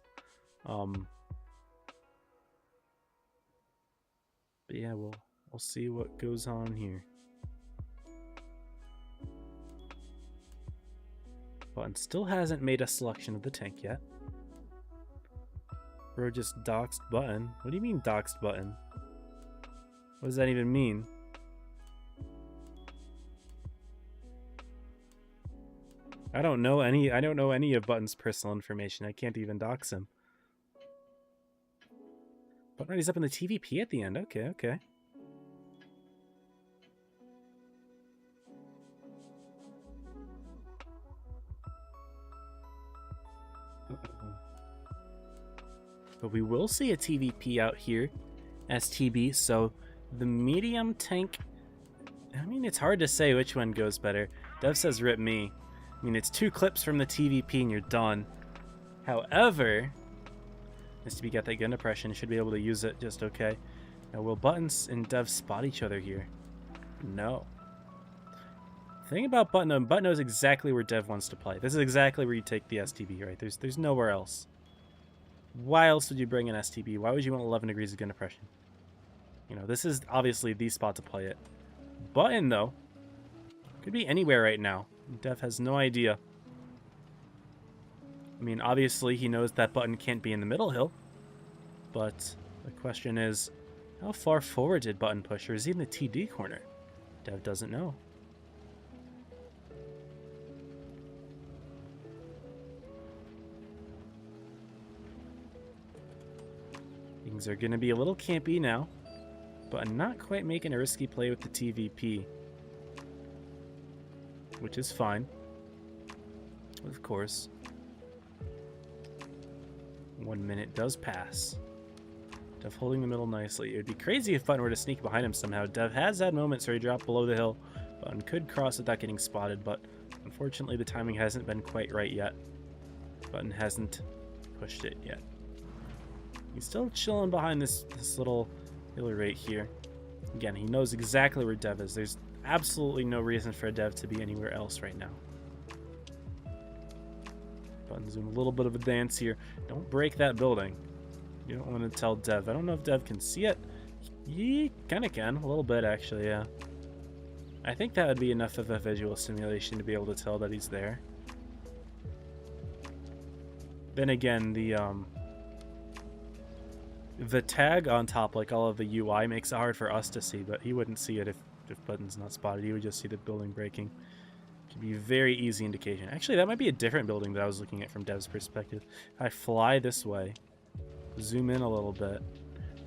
But yeah, we'll see what goes on here. Button still hasn't made a selection of the tank yet. Bro just doxed Button. What do you mean doxed Button? What does that even mean? I don't know any of Button's personal information. I can't even dox him. Button is up in the TVP at the end. Okay, okay. But we will see a TVP out here, STB, so the medium tank, I mean, it's hard to say which one goes better. Dev says rip me. I mean, it's 2 clips from the TVP and you're done. However, STB got that gun depression, should be able to use it just okay. Now, will Buttons and Dev spot each other here? No. The thing about Button knows exactly where Dev wants to play. This is exactly where you take the STB, right? There's nowhere else. Why else would you bring an STB? Why would you want 11 degrees of gun depression? You know, this is obviously the spot to play it. Button, though, could be anywhere right now. Dev has no idea. I mean, obviously, he knows that Button can't be in the middle hill. But The question is, how far forward did Button push, or is he in the TD corner? Dev doesn't know. Things are going to be a little campy now, but I'm not quite making a risky play with the TVP, which is fine, of course. 1 minute does pass. Dev holding the middle nicely. It would be crazy if Button were to sneak behind him somehow. Dev has had moments where he dropped below the hill. Button could cross without getting spotted, but unfortunately the timing hasn't been quite right yet. Button hasn't pushed it yet. He's still chilling behind this little pillar right here. Again, he knows exactly where Dev is. There's absolutely no reason for Dev to be anywhere else right now. Button's doing a little bit of a dance here. Don't break that building. You don't want to tell Dev. I don't know if Dev can see it. He kind of can. A little bit, actually, yeah. I think that would be enough of a visual simulation to be able to tell that he's there. Then again, the tag on top, like all of the UI, makes it hard for us to see, but he wouldn't see it if Button's not spotted. He would just see the building breaking. Could be a very easy indication. Actually, that might be a different building that I was looking at from Dev's perspective. If I fly this way, zoom in a little bit.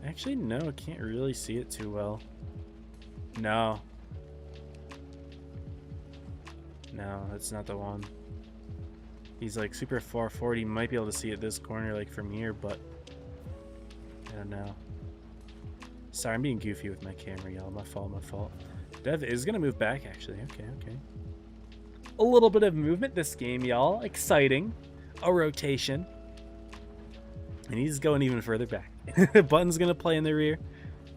Actually, no, I can't really see it too well. No. No, that's not the one. He's like super far forward. He might be able to see it this corner, like from here, but I don't know. Sorry, I'm being goofy with my camera, y'all. My fault. Dev is gonna move back, actually. Okay. A little bit of movement this game, y'all. Exciting. A rotation. And he's going even further back. Button's gonna play in the rear.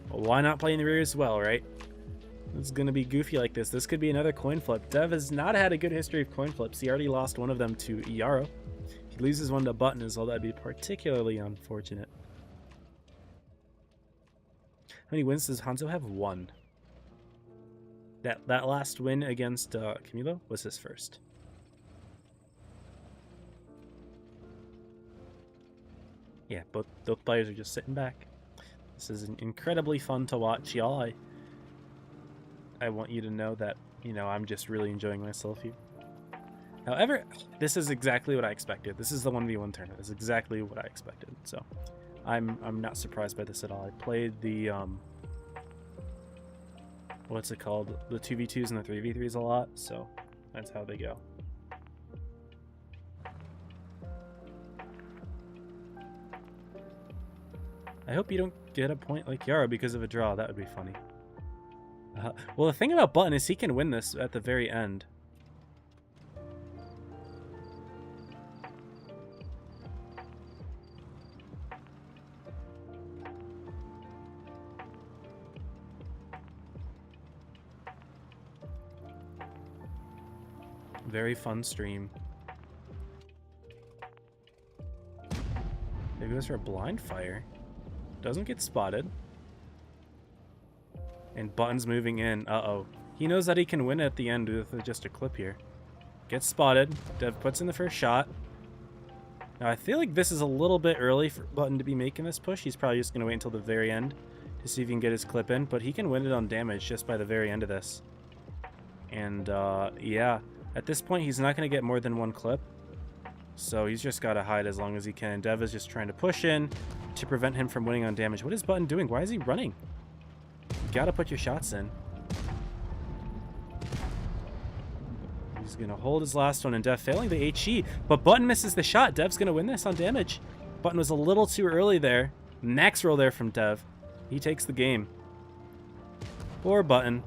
Well, why not play in the rear as well, right? It's gonna be goofy like this. This could be another coin flip. Dev has not had a good history of coin flips. He already lost one of them to Yarrow. He loses one to Button as well. That'd be particularly unfortunate. How many wins does Hanzo have? 1. That last win against Camilo was his first. Yeah, both players are just sitting back. This is incredibly fun to watch, y'all. I want you to know that, you know, I'm just really enjoying myself here. However, this is exactly what I expected. This is the 1v1 tournament. This is exactly what I expected. So, I'm not surprised by this at all. I played the what's it called? The 2v2s and the 3v3s a lot, so that's how they go. I hope you don't get a point like Yarrow because of a draw. That would be funny. Well, the thing about Button is he can win this at the very end. Very fun stream. Maybe goes for a blind fire. Doesn't get spotted. And Button's moving in. Uh-oh. He knows that he can win at the end with just a clip here. Gets spotted. Dev puts in the first shot. Now, I feel like this is a little bit early for Button to be making this push. He's probably just going to wait until the very end to see if he can get his clip in. But he can win it on damage just by the very end of this. And, yeah. At this point, he's not going to get more than 1 clip. So he's just got to hide as long as he can. Dev is just trying to push in to prevent him from winning on damage. What is Button doing? Why is he running? You got to put your shots in. He's going to hold his last one, and Dev failing the HE. But Button misses the shot. Dev's going to win this on damage. Button was a little too early there. Max roll there from Dev. He takes the game. Poor Button.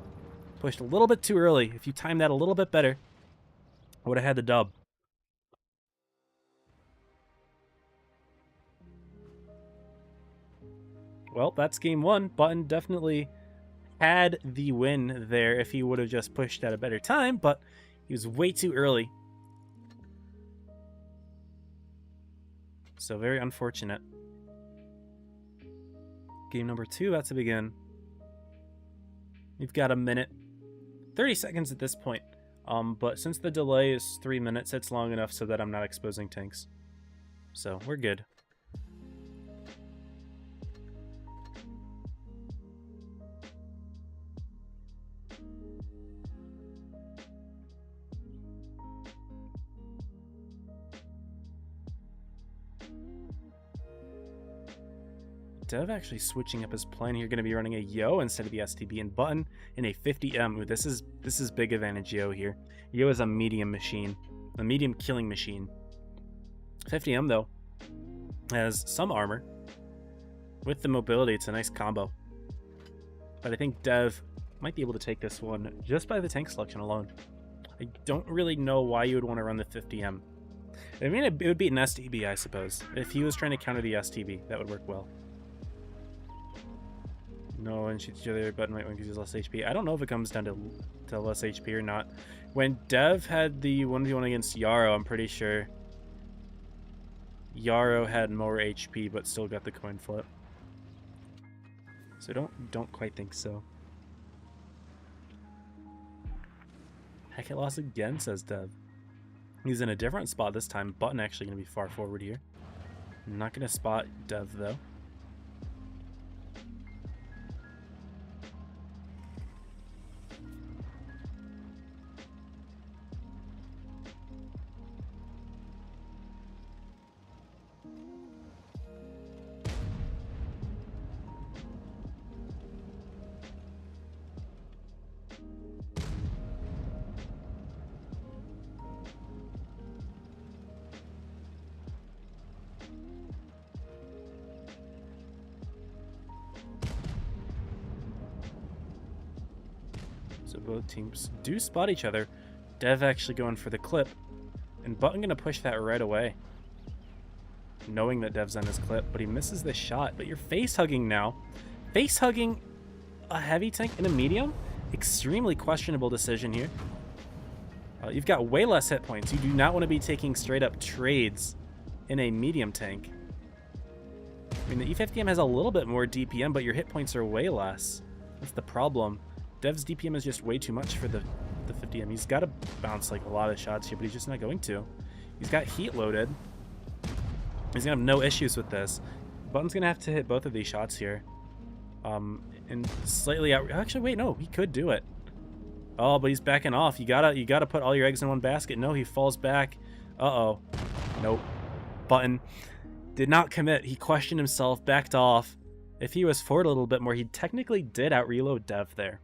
Pushed a little bit too early. If you timed that a little bit better, I would have had the dub. Well, that's game 1. Button definitely had the win there if he would have just pushed at a better time, but he was way too early. So very unfortunate. Game number 2 about to begin. You've got a minute. 30 seconds at this point. But since the delay is 3 minutes, it's long enough so that I'm not exposing tanks. So, we're good. Dev actually switching up his plan here. Going to be running a Yo instead of the STB, and Button in a 50M. Ooh, this is big advantage Yo here. Yo is a medium machine, a medium killing machine. 50M though has some armor. With the mobility, it's a nice combo. But I think Dev might be able to take this one just by the tank selection alone. I don't really know why you would want to run the 50M. I mean, it would be an STB, I suppose. If he was trying to counter the STB, that would work well. No one shoots each other, Button might win because he's less HP. I don't know if it comes down to less HP or not. When Dev had the 1v1 against Yarrow, I'm pretty sure Yarrow had more HP, but still got the coin flip. So don't quite think so. Heck, it lost again, says Dev. He's in a different spot this time. Button actually going to be far forward here. Not going to spot Dev though. So both teams do spot each other. Dev actually going for the clip, and Button gonna push that right away, knowing that Dev's on his clip, but he misses the shot. But you're face hugging now. Face hugging a heavy tank and a medium? Extremely questionable decision here. You've got way less hit points. You do not want to be taking straight up trades in a medium tank. I mean, the E50M has a little bit more DPM, but your hit points are way less. That's the problem. Dev's DPM is just way too much for the 50M. He's got to bounce like a lot of shots here, but he's just not going to. He's got heat loaded. He's going to have no issues with this. Button's going to have to hit both of these shots here. And slightly out. Actually, wait, no, he could do it. Oh, but he's backing off. You gotta put all your eggs in one basket. No, he falls back. Uh-oh. Nope. Button did not commit. He questioned himself, backed off. If he was forward a little bit more, he technically did out-reload Dev there.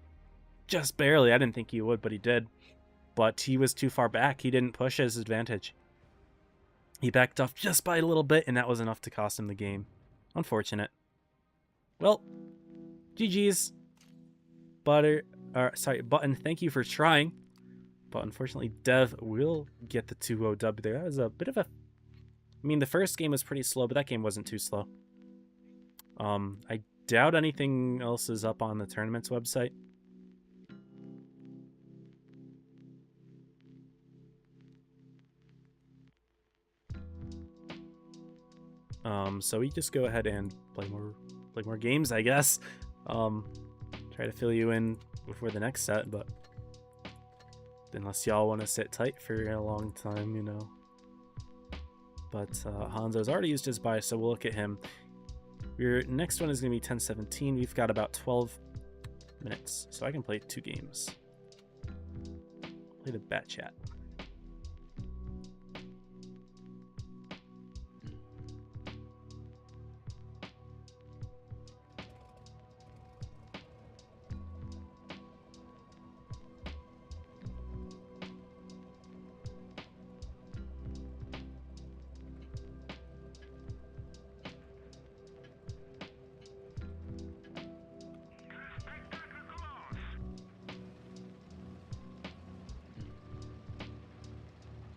Just barely. I didn't think he would, but he did. But he was too far back. He didn't push his advantage. He backed off just by a little bit, and that was enough to cost him the game. Unfortunate. Well, GG's. Button, thank you for trying. But unfortunately, Dev will get the 2-0 dub there. That was a bit of a... I mean, the first game was pretty slow, but that game wasn't too slow. I doubt anything else is up on the tournament's website. So we just go ahead and play more games, I guess. Try to fill you in before the next set, but unless y'all want to sit tight for a long time, you know. But Hanzo's already used his buy, so we'll look at him. Your next one is going to be 10-17. We've got about 12 minutes, so I can play 2 games. Play the bat chat.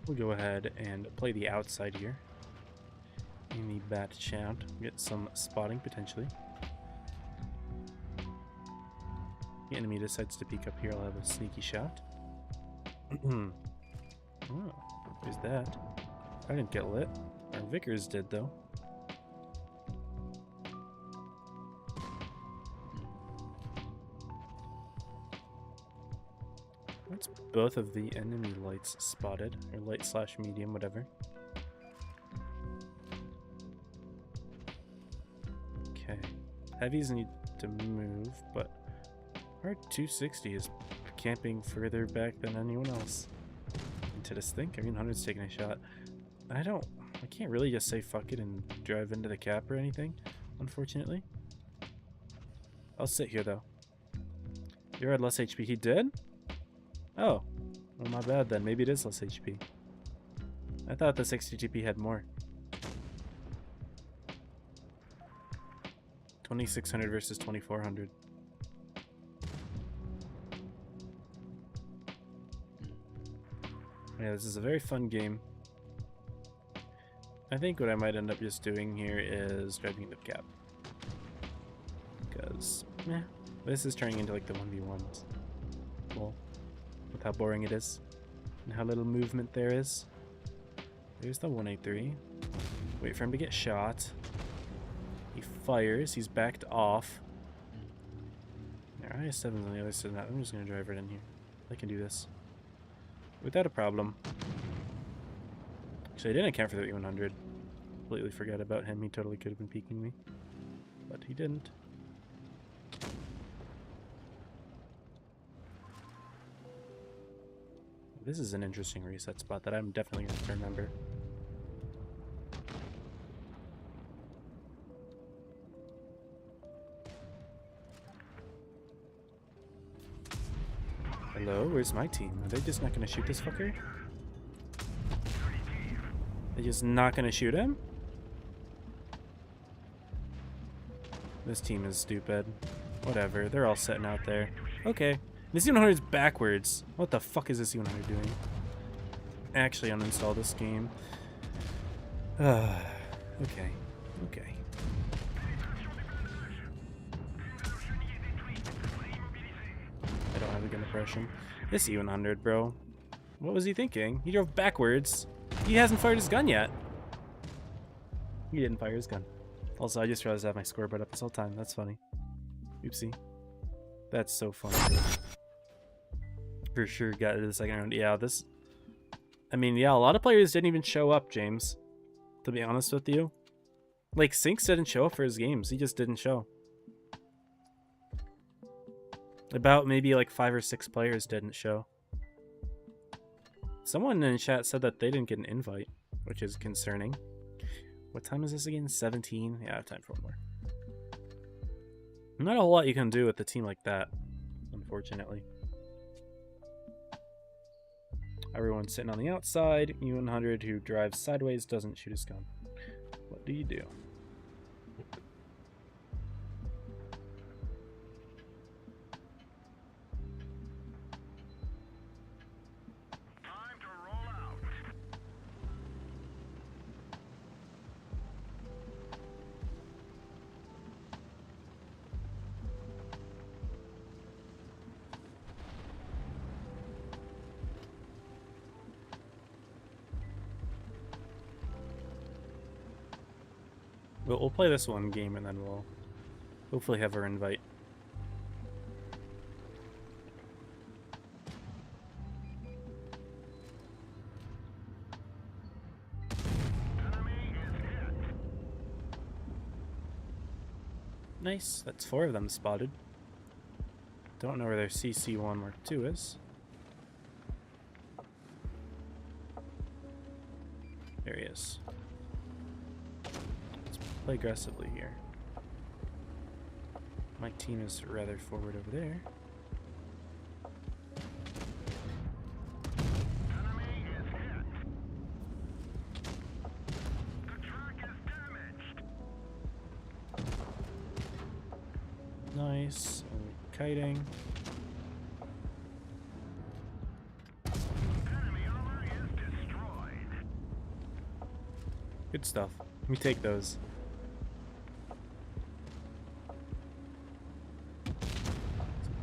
We'll go ahead and play the outside here in the bat chat. Get some spotting potentially. The enemy decides to peek up here. I'll have a sneaky shot. Oh, there's that. I didn't get lit. Our Vickers did though. That's both of the enemy lights spotted, or light slash medium, whatever. Okay, heavies need to move, but our 260 is camping further back than anyone else. Into this thing, I mean, 100's taking a shot. I can't really just say fuck it and drive into the cap or anything, unfortunately. I'll sit here though. You're at less HP. He did? Oh. Well, my bad then. Maybe it is less HP. I thought the 60 GP had more. 2600 versus 2400. Yeah, this is a very fun game. I think what I might end up just doing here is driving the cap. Because, this is turning into like the 1v1s. Well, with how boring it is. And how little movement there is. There's the 183. Wait for him to get shot. He fires. He's backed off. There, IS-7's on the other side of that. I'm just going to drive right in here. I can do this. Without a problem. Actually, I didn't account for the 100. Completely forgot about him. He totally could have been peeking me. But he didn't. This is an interesting reset spot that I'm definitely going to remember. Hello, where's my team? Are they just not going to shoot this fucker? They're just not going to shoot him? This team is stupid. Whatever, they're all sitting out there. Okay. This U100 is backwards. What the fuck is this U100 doing? Actually uninstall this game. Okay. Okay. I don't have a good impression. This E100, bro. What was he thinking? He drove backwards. He hasn't fired his gun yet. He didn't fire his gun. Also, I just realized I have my scoreboard up this whole time. That's funny. Oopsie. That's so funny. For sure got to the second round. Yeah, this... I mean, yeah, a lot of players didn't even show up, James. To be honest with you. Like, Sinks didn't show up for his games. He just didn't show. About maybe like 5 or 6 players didn't show. Someone in chat said that they didn't get an invite, which is concerning. What time is this again? 17? Yeah, I have time for one more. Not a whole lot you can do with a team like that, unfortunately. Everyone's sitting on the outside. U100 who drives sideways doesn't shoot his gun. What do you do? We'll play this one game and then we'll hopefully have our invite. Nice, that's 4 of them spotted. Don't know where their CC1 Mark II is. There he is. Play aggressively here. My team is rather forward over there. Enemy is hit. The track is damaged. Nice. Kiting. Enemy armor is destroyed. Good stuff. Let me take those.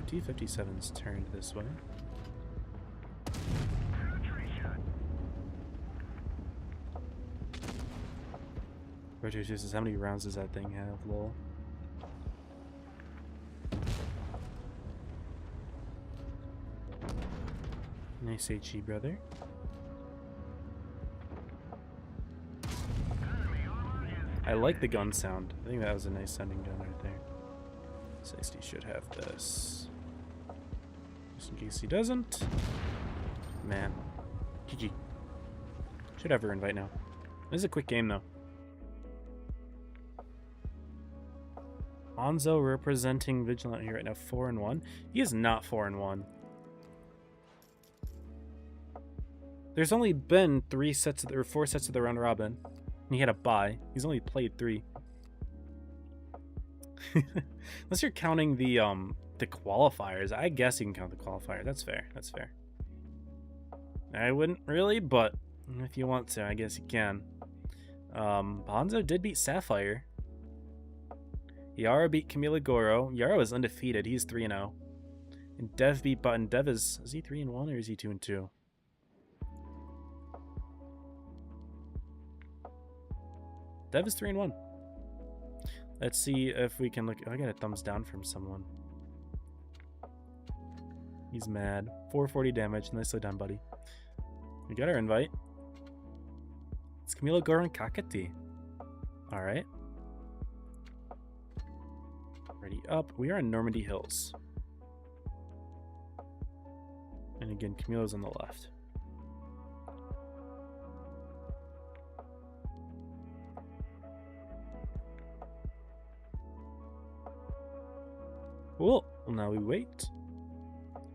T-57's turned this way. Roger says, how many rounds does that thing have, lol? Nice HE, brother. I like the gun sound. I think that was a nice sounding gun right there. 60 should have this. Just in case he doesn't. Man. GG. Should have her invite now. This is a quick game though. Hanzo representing Vigilant here right now, 4-1. He is not 4-1. There's only been 4 sets of the round robin. He had a bye. He's only played 3. Unless you're counting the qualifiers. I guess you can count the qualifier. That's fair. That's fair. I wouldn't really, but if you want to, I guess you can. Hanzo did beat Sapphire. Yarrow beat Camilo Goro. Yarrow is undefeated. He's 3-0. And Dev beat Button. Dev is he 3-1 or is he 2-2? Dev is 3-1. Let's see if we can look. Oh, I got a thumbs down from someone. He's mad. 440 damage. Nicely done, buddy. We got our invite. It's Camilo, Goro, and Kakati. Alright. Ready up. We are in Normandy Hills. And again, Camilo's on the left. Cool. Well, now we wait.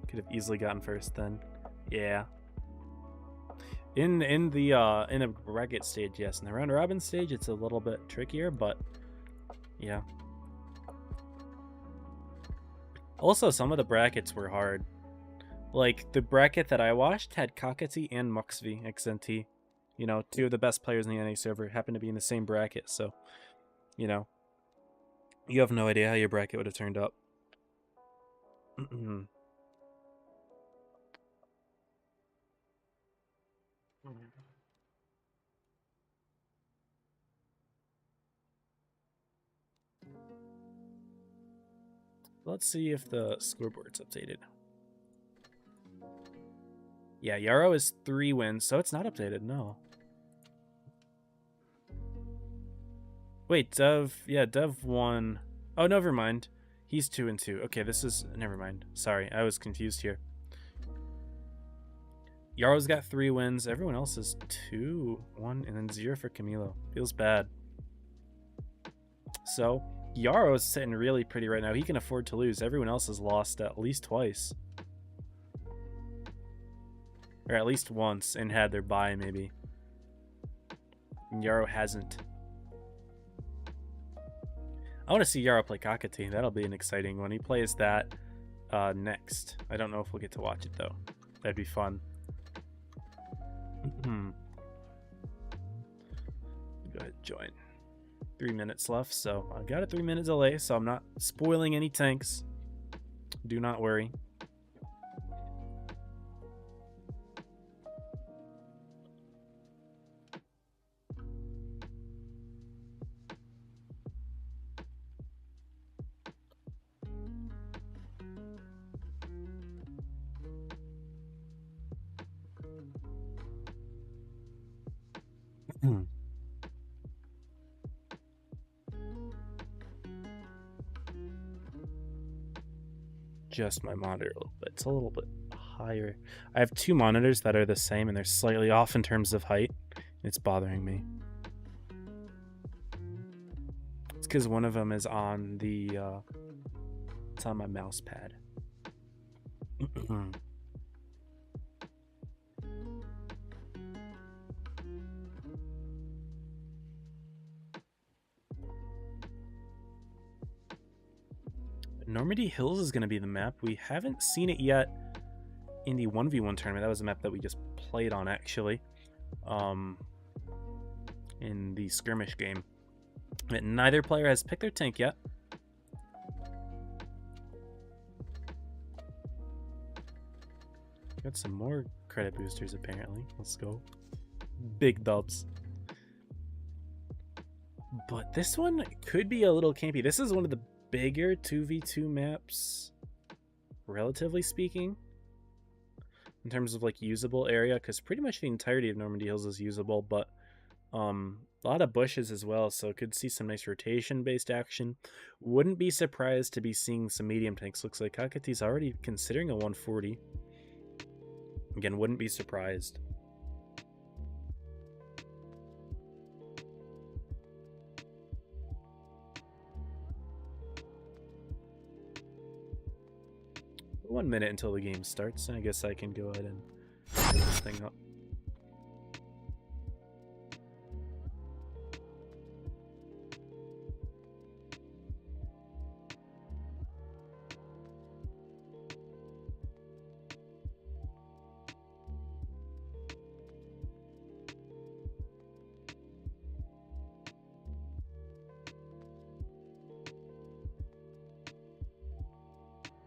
Could have easily gotten first then. Yeah. In a bracket stage, yes. In the round robin stage, it's a little bit trickier, but yeah. Also, some of the brackets were hard. Like the bracket that I watched had Kakati and Muxvi XNT. You know, 2 of the best players in the NA server happened to be in the same bracket, so you know, you have no idea how your bracket would have turned up. Let's see if the scoreboard's updated. Yeah, Yarrow is 3 wins, so it's not updated, no. Wait, Dev won. Oh, never mind. He's 2-2. Okay, this is... Never mind. Sorry, I was confused here. Yarrow's got 3 wins. Everyone else is 2, 1, and then 0 for Camilo. Feels bad. So, Yarrow's sitting really pretty right now. He can afford to lose. Everyone else has lost at least twice. Or at least once, and had their bye, maybe. And Yarrow hasn't. I want to see Yarrow play Kakati. That'll be an exciting one. He plays that next. I don't know if we'll get to watch it, though. That'd be fun. Go ahead, join. 3 minutes left, so I've got a 3-minute delay, so I'm not spoiling any tanks. Do not worry. Just my monitor a little bit. It's a little bit higher. I have 2 monitors that are the same and they're slightly off in terms of height. It's bothering me. It's because one of them is on the it's on my mouse pad. Normandy Hills is going to be the map. We haven't seen it yet in the 1v1 tournament. That was a map that we just played on, actually, in the skirmish game. But neither player has picked their tank yet. Got some more credit boosters, apparently. Let's go. Big dubs. But this one could be a little campy. This is one of the bigger 2v2 maps, relatively speaking, in terms of like usable area, because pretty much the entirety of Normandy Hills is usable, but a lot of bushes as well, so could see some nice rotation based action. Wouldn't be surprised to be seeing some medium tanks. Looks like Kakati's already considering a 140. Again, wouldn't be surprised. minute until the game starts. I guess I can go ahead and set this thing up.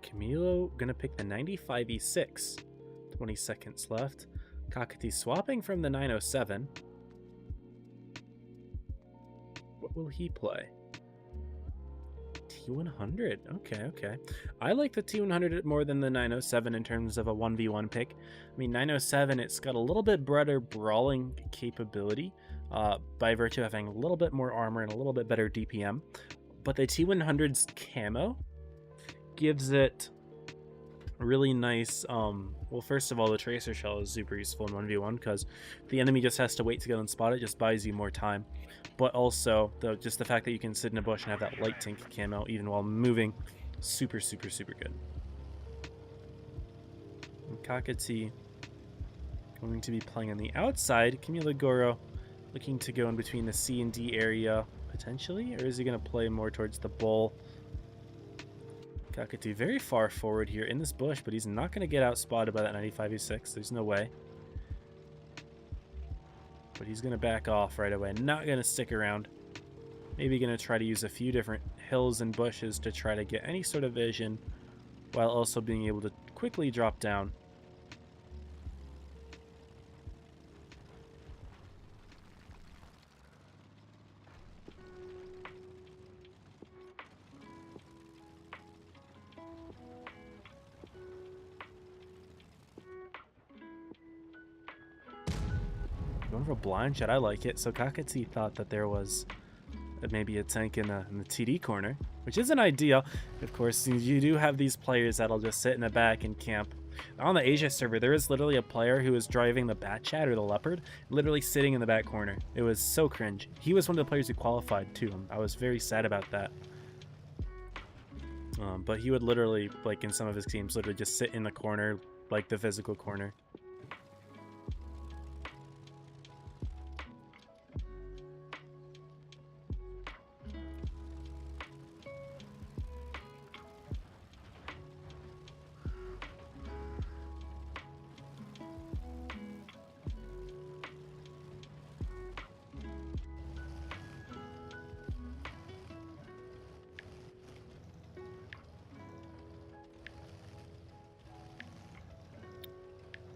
Camilo gonna pick the 95E6. 20 seconds left. Kakati swapping from the 907. What will he play? T100. Okay. I like the T100 more than the 907 in terms of a 1v1 pick. I mean, 907, it's got a little bit better brawling capability by virtue of having a little bit more armor and a little bit better DPM. But the T100's camo gives it really nice, well, first of all, the tracer shell is super useful in 1v1 because the enemy just has to wait to get unspotted. It just buys you more time. But also, just the fact that you can sit in a bush and have that light tank camo even while moving, super good. And Kakati going to be playing on the outside. Camilo Goro looking to go in between the C and D area, potentially, or is he going to play more towards the bowl? Kakati very far forward here in this bush, but he's not going to get out spotted by that 95E6. There's no way. But he's going to back off right away. Not going to stick around. Maybe going to try to use a few different hills and bushes to try to get any sort of vision while also being able to quickly drop down. Going for a blind shot, I like it. So Kakati thought that there was maybe a tank in the TD corner, which isn't ideal. Of course, you do have these players that'll just sit in the back and camp. On the Asia server, there is literally a player who was driving the Bat Chat or the Leopard, literally sitting in the back corner. It was so cringe. He was one of the players who qualified too. I was very sad about that. But he would literally, like in some of his teams, literally just sit in the corner, like the physical corner.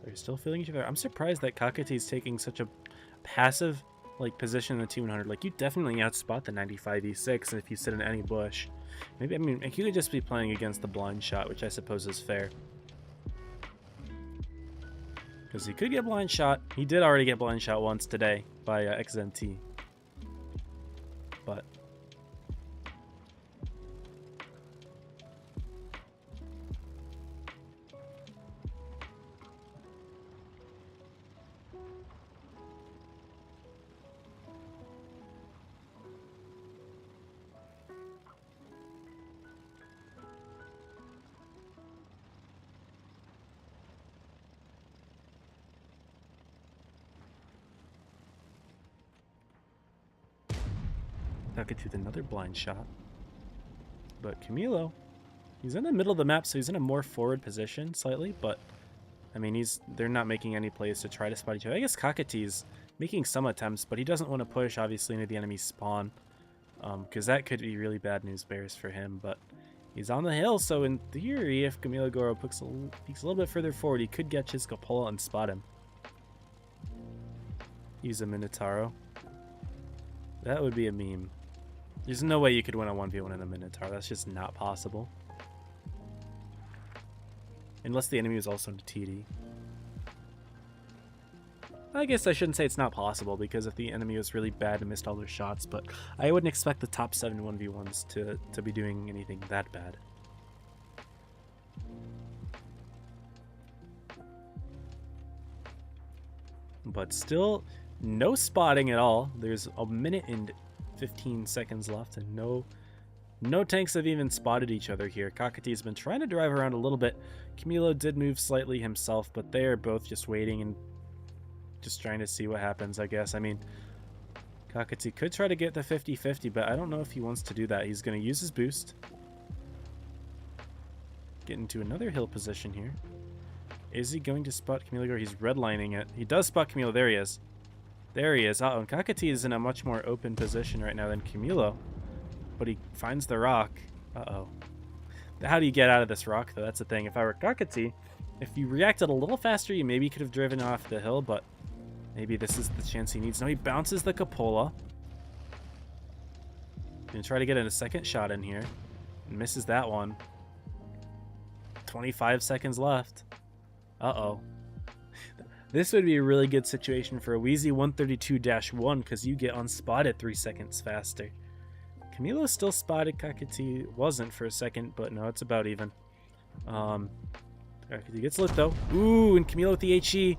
They're still feeling each other. I'm surprised that Kakati is taking such a passive position in the T100. Like, you definitely outspot the 95E6 if you sit in any bush. Maybe, I mean, he could just be playing against the blind shot, which I suppose is fair. Because he could get blind shot. He did already get blind shot once today by XMT. But Kakati with another blind shot. But Camilo, he's in the middle of the map, so he's in a more forward position slightly, but I mean, they're not making any plays to try to spot each other. I guess Kakati's making some attempts, but he doesn't want to push, obviously, into the enemy spawn, because that could be really bad news bears for him, but he's on the hill, so in theory, if Camilo Goro peeks a little bit further forward, he could get his Cupola and spot him. Use a Minotauro. That would be a meme. There's no way you could win a 1v1 in a Minotaur. That's just not possible. Unless the enemy was also into TD. I guess I shouldn't say it's not possible, because if the enemy was really bad and missed all their shots, but I wouldn't expect the top 7 1v1s to be doing anything that bad. But still, no spotting at all. There's a minute and 15 seconds left and no No tanks have even spotted each other here. Kakati's been trying to drive around a little bit. Camilo did move slightly himself, but they are both just waiting and just trying to see what happens, I guess. I mean, Kakati could try to get the 50-50, but I don't know if he wants to do that. He's going to use his boost. Get into another hill position here. Is he going to spot Camilo? Or he's redlining it. He does spot Camilo. There he is. There he is. Uh-oh, and Kakati is in a much more open position right now than Camilo. But he finds the rock. Uh-oh. How do you get out of this rock, though? That's the thing. If I were Kakati, if you reacted a little faster, you maybe could have driven off the hill, but maybe this is the chance he needs. No, he bounces the cupola. Gonna try to get in a second shot in here. And misses that one. 25 seconds left. Uh-oh. This would be a really good situation for a Wheezy 132-1 because you get unspotted 3 seconds faster. Camilo still spotted. Kakati wasn't for a second, but no, it's about even. Kakati gets lit though. Ooh, and Camilo with the HE.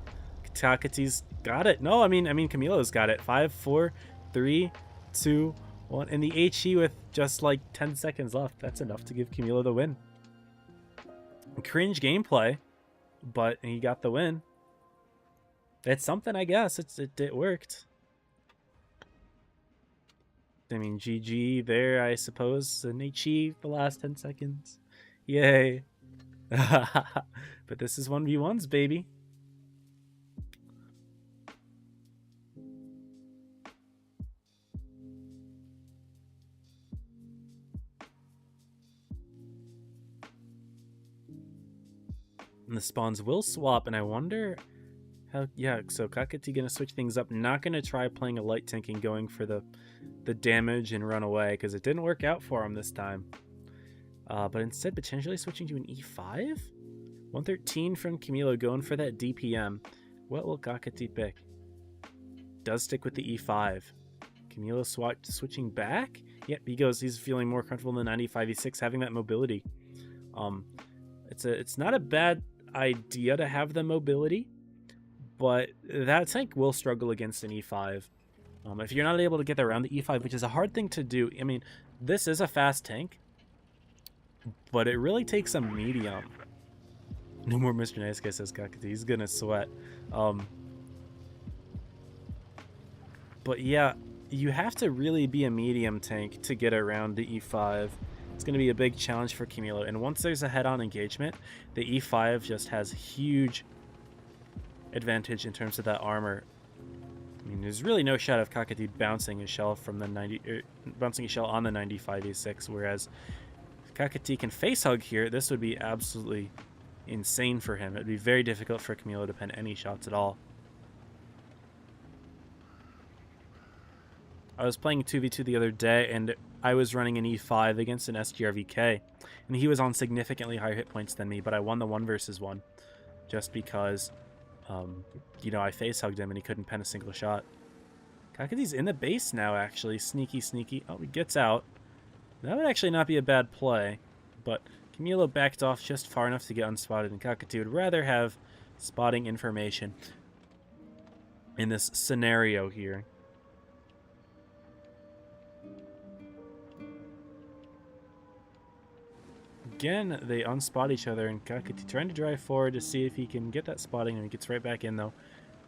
Kakati's got it. No, I mean Camilo's got it. 5, 4, 3, 2, 1. And the HE with just like 10 seconds left. That's enough to give Camilo the win. Cringe gameplay, but he got the win. It's something, I guess. It worked. I mean, GG there, I suppose. An HE the last 10 seconds. Yay. But this is 1v1s, baby. And the spawns will swap, and I wonder how... Yeah, so Kakati gonna switch things up. Not gonna try playing a light tank and going for the damage and run away, because it didn't work out for him this time. But instead, potentially switching to an E5? 113 from Camilo, going for that DPM. What will Kakati pick? Does stick with the E5. Camilo switching back? Yep, he's feeling more comfortable in the 95E6, having that mobility. It's not a bad idea to have the mobility, but that tank will struggle against an E5. If you're not able to get around the E5, which is a hard thing to do. I mean, this is a fast tank, but it really takes a medium. No more Mr. Nice Guy, says Kakati. He's gonna sweat. But yeah, you have to really be a medium tank to get around the E5. It's going to be a big challenge for Camilo. And once there's a head-on engagement, the E5 just has huge advantage in terms of that armor. I mean, there's really no shot of Kakati bouncing a shell from the bouncing a shell on the 95A6, whereas if Kakati can face hug here, this would be absolutely insane for him. It'd be very difficult for Camilo to pen any shots at all. I was playing 2v2 the other day, and I was running an E5 against an SGRVK, and he was on significantly higher hit points than me, but I won the 1 versus 1 just because, you know, I face hugged him and he couldn't pen a single shot. Kakati's in the base now, actually. Sneaky, sneaky. Oh, he gets out. That would actually not be a bad play, but Camilo backed off just far enough to get unspotted, and Kakati would rather have spotting information in this scenario here. Again, they unspot each other, and Kakati trying to drive forward to see if he can get that spotting, and he gets right back in, though.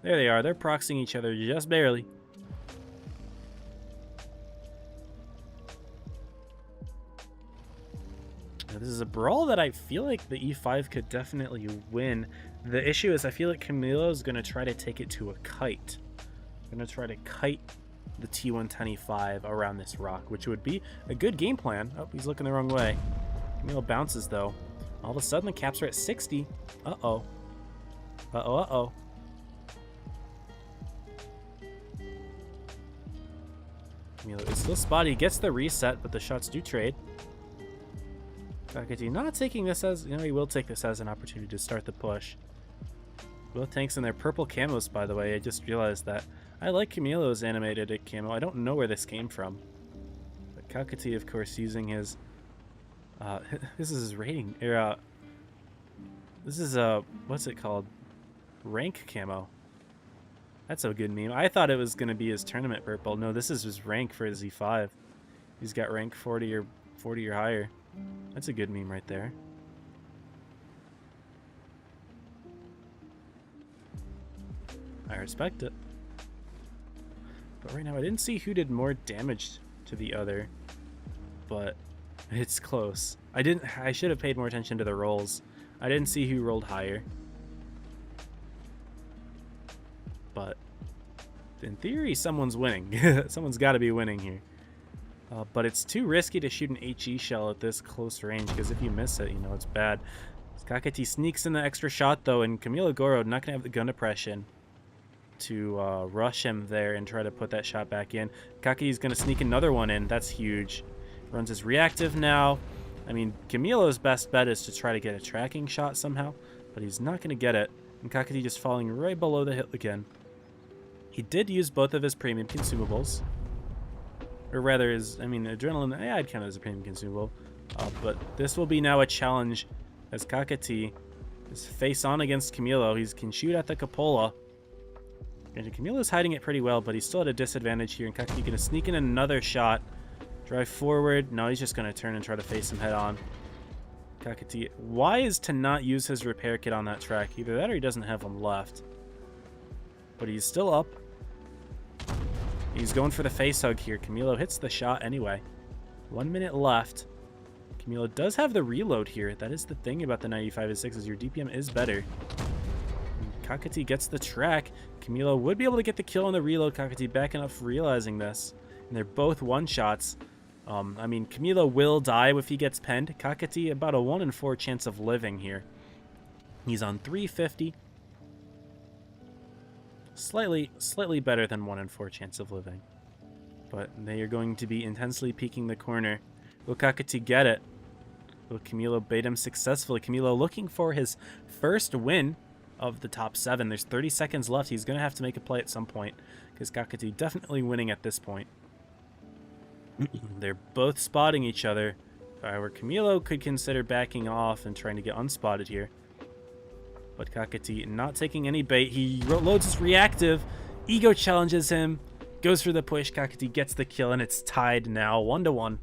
There they are. They're proxying each other just barely. Now, this is a brawl that I feel like the E5 could definitely win. The issue is I feel like Camilo is going to try to take it to a kite. Going to try to kite the T110E5 around this rock, which would be a good game plan. Oh, he's looking the wrong way. Camilo bounces, though. All of a sudden, the caps are at 60. Uh-oh. Uh-oh, uh-oh. Camilo is still spotty. He gets the reset, but the shots do trade. Kakati not taking this as... You know, he will take this as an opportunity to start the push. Both tanks in their purple camos, by the way. I just realized that. I like Camilo's animated camo. I don't know where this came from. But Kakati, of course, using his... this is his rating. This is what's it called? Rank camo. That's a good meme. I thought it was going to be his tournament purple. No, this is his rank for his E5. He's got rank 40 or 40 or higher. That's a good meme right there. I respect it. But right now, I didn't see who did more damage to the other. But it's close. I should have paid more attention to the rolls. I didn't see who rolled higher. But in theory, someone's winning. Someone's got to be winning here. But it's too risky to shoot an HE shell at this close range, because if you miss it, you know, it's bad. Kakati sneaks in the extra shot, though, and Camilo Goro not going to have the gun depression to rush him there and try to put that shot back in. Kakati's going to sneak another one in. That's huge. Runs his reactive now. I mean, Camilo's best bet is to try to get a tracking shot somehow, but he's not going to get it. And Kakati just falling right below the hit again. He did use both of his premium consumables. Or rather, adrenaline, yeah, I'd count it as a premium consumable. But this will be now a challenge as Kakati is face on against Camilo. He can shoot at the cupola. And Camilo's hiding it pretty well, but he's still at a disadvantage here. And Kakati going to sneak in another shot. Drive forward. No, he's just going to turn and try to face him head on. Kakati, wise to not use his repair kit on that track. Either that or he doesn't have one left. But he's still up. He's going for the face hug here. Camilo hits the shot anyway. 1 minute left. Camilo does have the reload here. That is the thing about the 95-6 is your DPM is better. Kakati gets the track. Camilo would be able to get the kill on the reload. Kakati backing up, realizing this. And they're both one-shots. Camilo will die if he gets penned. Kakati, about a 1 in 4 chance of living here. He's on 350. Slightly better than 1 in 4 chance of living. But they are going to be intensely peeking the corner. Will Kakati get it? Will Camilo bait him successfully? Camilo looking for his first win of the top 7. There's 30 seconds left. He's going to have to make a play at some point, because Kakati definitely winning at this point. They're both spotting each other, where Camilo could consider backing off and trying to get unspotted here. But Kakati not taking any bait. He loads his reactive. Ego challenges him. Goes for the push. Kakati gets the kill, and it's tied now 1-1.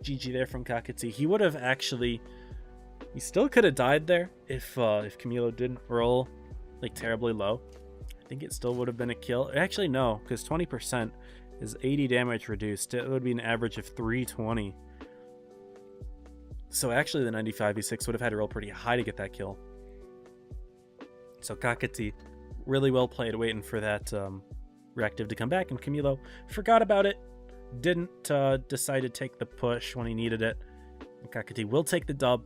GG there from Kakati. He would have actually... He still could have died there if Camilo didn't roll like terribly low. I think it still would have been a kill. Actually, no, because 20% is 80 damage reduced. It would be an average of 320. So actually the 95v6 would have had to roll pretty high to get that kill. So Kakati, really well played, waiting for that reactive to come back, and Camilo forgot about it. Didn't decide to take the push when he needed it. And Kakati will take the dub.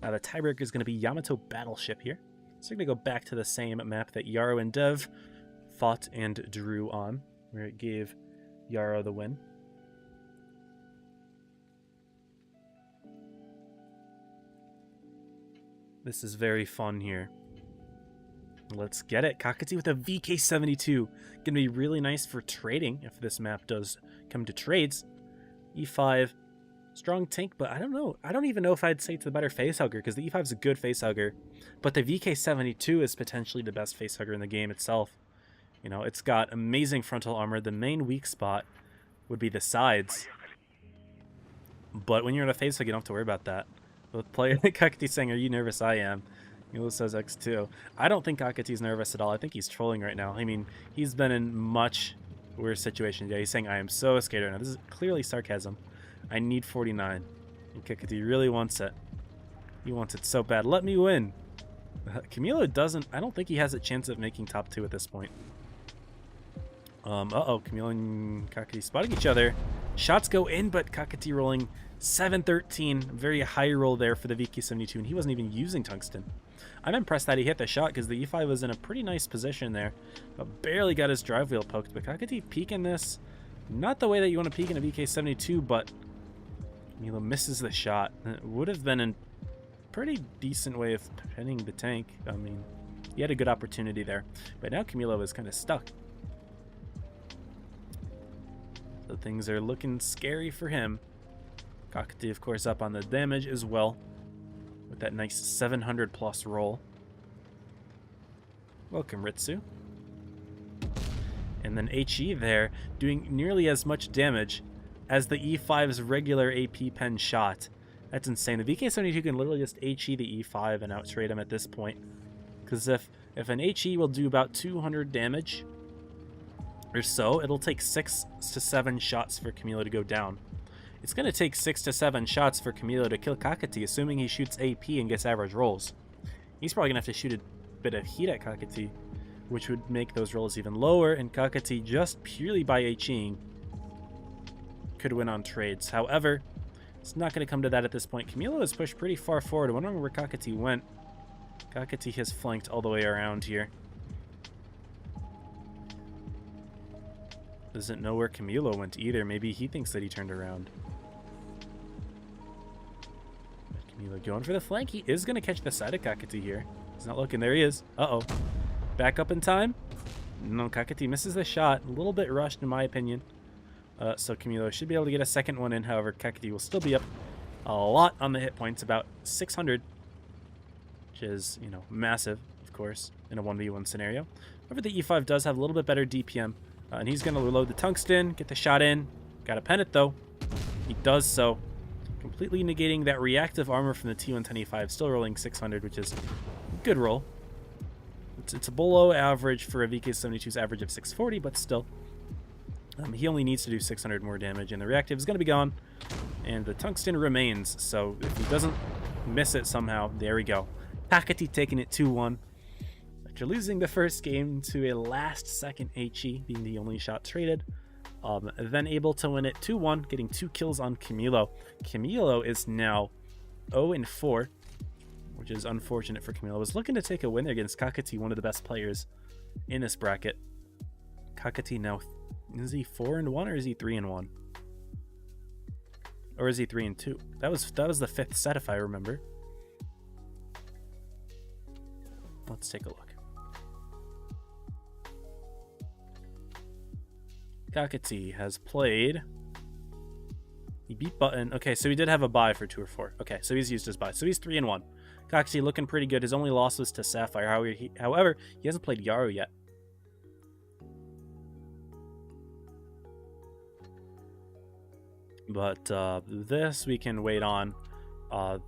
The tiebreaker is going to be Yamato Battleship here. So we're going to go back to the same map that Yarrow and Dev fought and drew on, where it gave Yarrow the win. This is very fun here. Let's get it. Kakati with a VK72. Gonna be really nice for trading if this map does come to trades. E5, strong tank, but I don't know. I don't even know if I'd say it's the better facehugger, because the E5 is a good facehugger, but the VK72 is potentially the best facehugger in the game itself. You know, it's got amazing frontal armor. The main weak spot would be the sides, but when you're in a facehug, you don't have to worry about that. With player Kakati saying, "Are you nervous?" I am. Camilo says X2. I don't think Kakati's nervous at all. I think he's trolling right now. I mean, he's been in much worse situations. Yeah, he's saying, "I am so scared right now." This is clearly sarcasm. I need 49. And Kakati really wants it. He wants it so bad. Let me win. Camilo doesn't... I don't think he has a chance of making top 2 at this point. Uh-oh. Camilo and Kakati spotting each other. Shots go in, but Kakati rolling 713. Very high roll there for the VK72, and he wasn't even using tungsten. I'm impressed that he hit the shot, because the E5 was in a pretty nice position there, but barely got his drive wheel poked. But Kakati peeking this, not the way that you want to peek in a VK72, but Camilo misses the shot. It would have been a pretty decent way of pinning the tank. I mean, he had a good opportunity there, but now Camilo is kind of stuck. So things are looking scary for him. Kakati, of course, up on the damage as well, with that nice 700 plus roll. Welcome, Ritsu. And then HE there, doing nearly as much damage as the E5's regular AP pen shot. That's insane. The VK72 can literally just HE the E5 and outtrade him at this point. Because if an HE will do about 200 damage or so, it'll take 6 to 7 shots for Camilo to go down. It's going to take 6 to 7 shots for Camilo to kill Kakati, assuming he shoots AP and gets average rolls. He's probably going to have to shoot a bit of heat at Kakati, which would make those rolls even lower, and Kakati, just purely by HEing, could win on trades. However, it's not going to come to that at this point. Camilo is pushed pretty far forward. I'm wondering where Kakati went. Kakati has flanked all the way around here. Doesn't know where Camilo went either. Maybe he thinks that he turned around. Camilo going for the flank. He is going to catch the side of Kakati here. He's not looking. There he is. Uh-oh. Back up in time. No, Kakati misses the shot. A little bit rushed in my opinion. So Camilo should be able to get a second one in. However, Kakati will still be up a lot on the hit points, about 600. Which is, you know, massive, of course, in a 1v1 scenario. However, the E5 does have a little bit better DPM. And he's going to reload the tungsten, get the shot in. Got to pen it, though. He does so. Completely negating that reactive armor from the T110E5. Still rolling 600, which is a good roll. It's below average for a VK72's average of 640, but still. He only needs to do 600 more damage, and the reactive is going to be gone. And the tungsten remains, so if he doesn't miss it somehow, there we go. Kakati taking it 2-1. After losing the first game to a last-second HE, being the only shot traded. Then able to win it 2-1, getting 2 kills on Camilo. Camilo is now 0-4, which is unfortunate for Camilo. Was looking to take a win against Kakati, one of the best players in this bracket. Kakati now, is he 4-1 or is he 3-1? Or is he 3-2? That was the 5th set if I remember. Let's take a look. Kakati has played. He beat Button. Okay, so he did have a bye for 2 or 4. Okay, so he's used his bye. So he's 3-1. Kakati looking pretty good. His only loss was to Sapphire. However, he hasn't played Yarrow yet. But this we can wait on.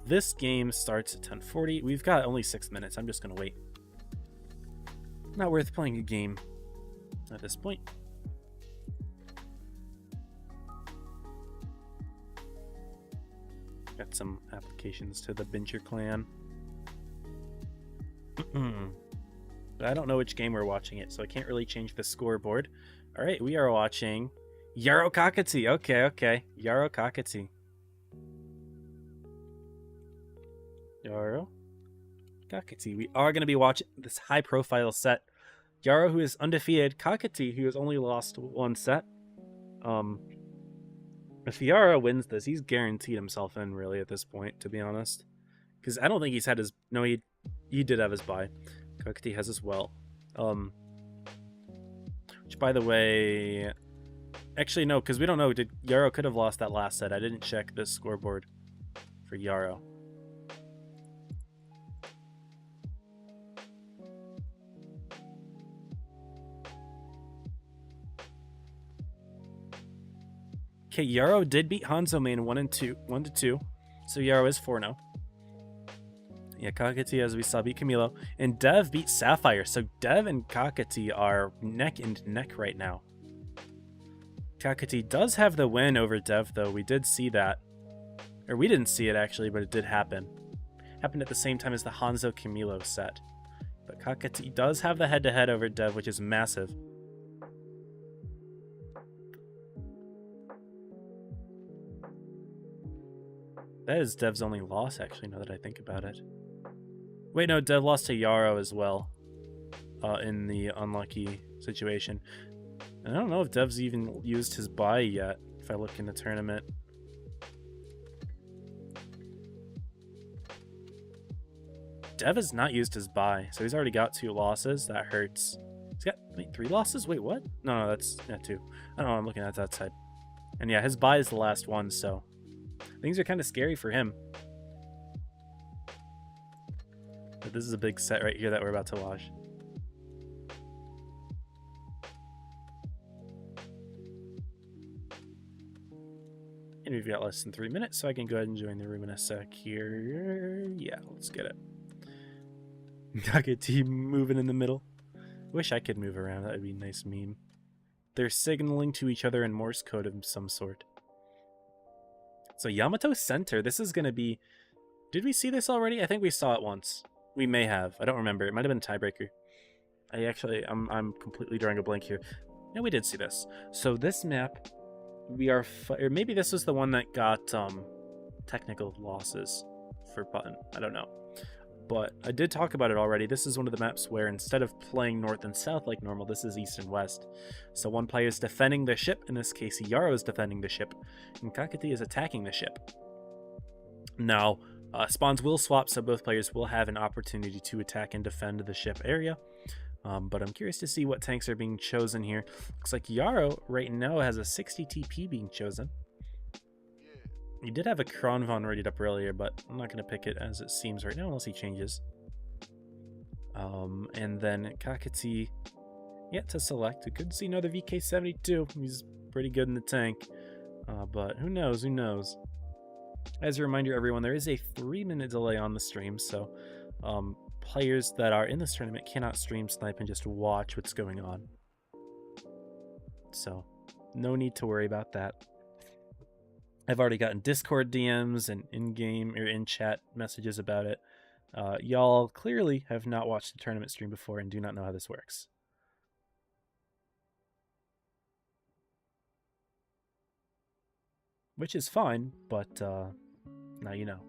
This game starts at 10:40. We've got only 6 minutes. I'm just going to wait. Not worth playing a game at this point. Got some applications to the Bincher clan. I don't know which game we're watching it, so I can't really change the scoreboard. Alright, we are watching Yarrow Kakati. Okay. Yarrow Kakati. Yarrow Kakati. We are going to be watching this high-profile set. Yarrow, who is undefeated. Kakati, who has only lost 1 set. If Yarrow wins this, he's guaranteed himself in, really, at this point, to be honest. Because I don't think he's had his... No, he did have his bye. Kakati has as well. Which, by the way... Actually, no, because we don't know. Yarrow could have lost that last set. I didn't check this scoreboard for Yarrow. Okay, Yarrow did beat Hanzo main 1-2. So Yarrow is 4-0. Yeah, Kakati, as we saw, beat Camilo. And Dev beat Sapphire. So Dev and Kakati are neck and neck right now. Kakati does have the win over Dev, though. We did see that. Or we didn't see it, actually, but it did happen. Happened at the same time as the Hanzo Camilo set. But Kakati does have the head-to-head over Dev, which is massive. That is Dev's only loss, actually, now that I think about it. Wait, no, Dev lost to Yarrow as well. In the unlucky situation. I don't know if Dev's even used his bye yet, if I look in the tournament. Dev has not used his bye, so he's already got 2 losses. That hurts. He's got, wait, 3 losses? Wait, what? No, that's, yeah, 2. I don't know, I'm looking at that side. And yeah, his bye is the last one, so things are kind of scary for him. But this is a big set right here that we're about to watch. And we've got less than 3 minutes, so I can go ahead and join the room in a sec here. Yeah, let's get it. Kakati moving in the middle. Wish I could move around, that would be a nice meme. They're signaling to each other in Morse code of some sort. So Yamato Center, this is going to be... Did we see this already? I think we saw it once. We may have. I don't remember. It might have been a tiebreaker. I'm completely drawing a blank here. No, we did see this. So this map, we are... Or maybe this was the one that got technical losses for button. I don't know. But I did talk about it already. This is one of the maps where instead of playing north and south like normal, this is east and west. So one player is defending the ship. In this case, Yarrow is defending the ship. And Kakati is attacking the ship. Now... spawns will swap, so both players will have an opportunity to attack and defend the ship area. But I'm curious to see what tanks are being chosen here. Looks like Yarrow right now has a 60 TP being chosen. He did have a Kronvon readied up earlier, but I'm not going to pick it as it seems right now unless he changes. And then Kakati yet to select. We could see another VK72. He's pretty good in the tank. But who knows? Who knows? As a reminder, everyone, there is a 3-minute delay on the stream, so players that are in this tournament cannot stream snipe and just watch what's going on. So, no need to worry about that. I've already gotten Discord DMs and in-game or in-chat messages about it. Y'all clearly have not watched the tournament stream before and do not know how this works. Which is fine, but now you know.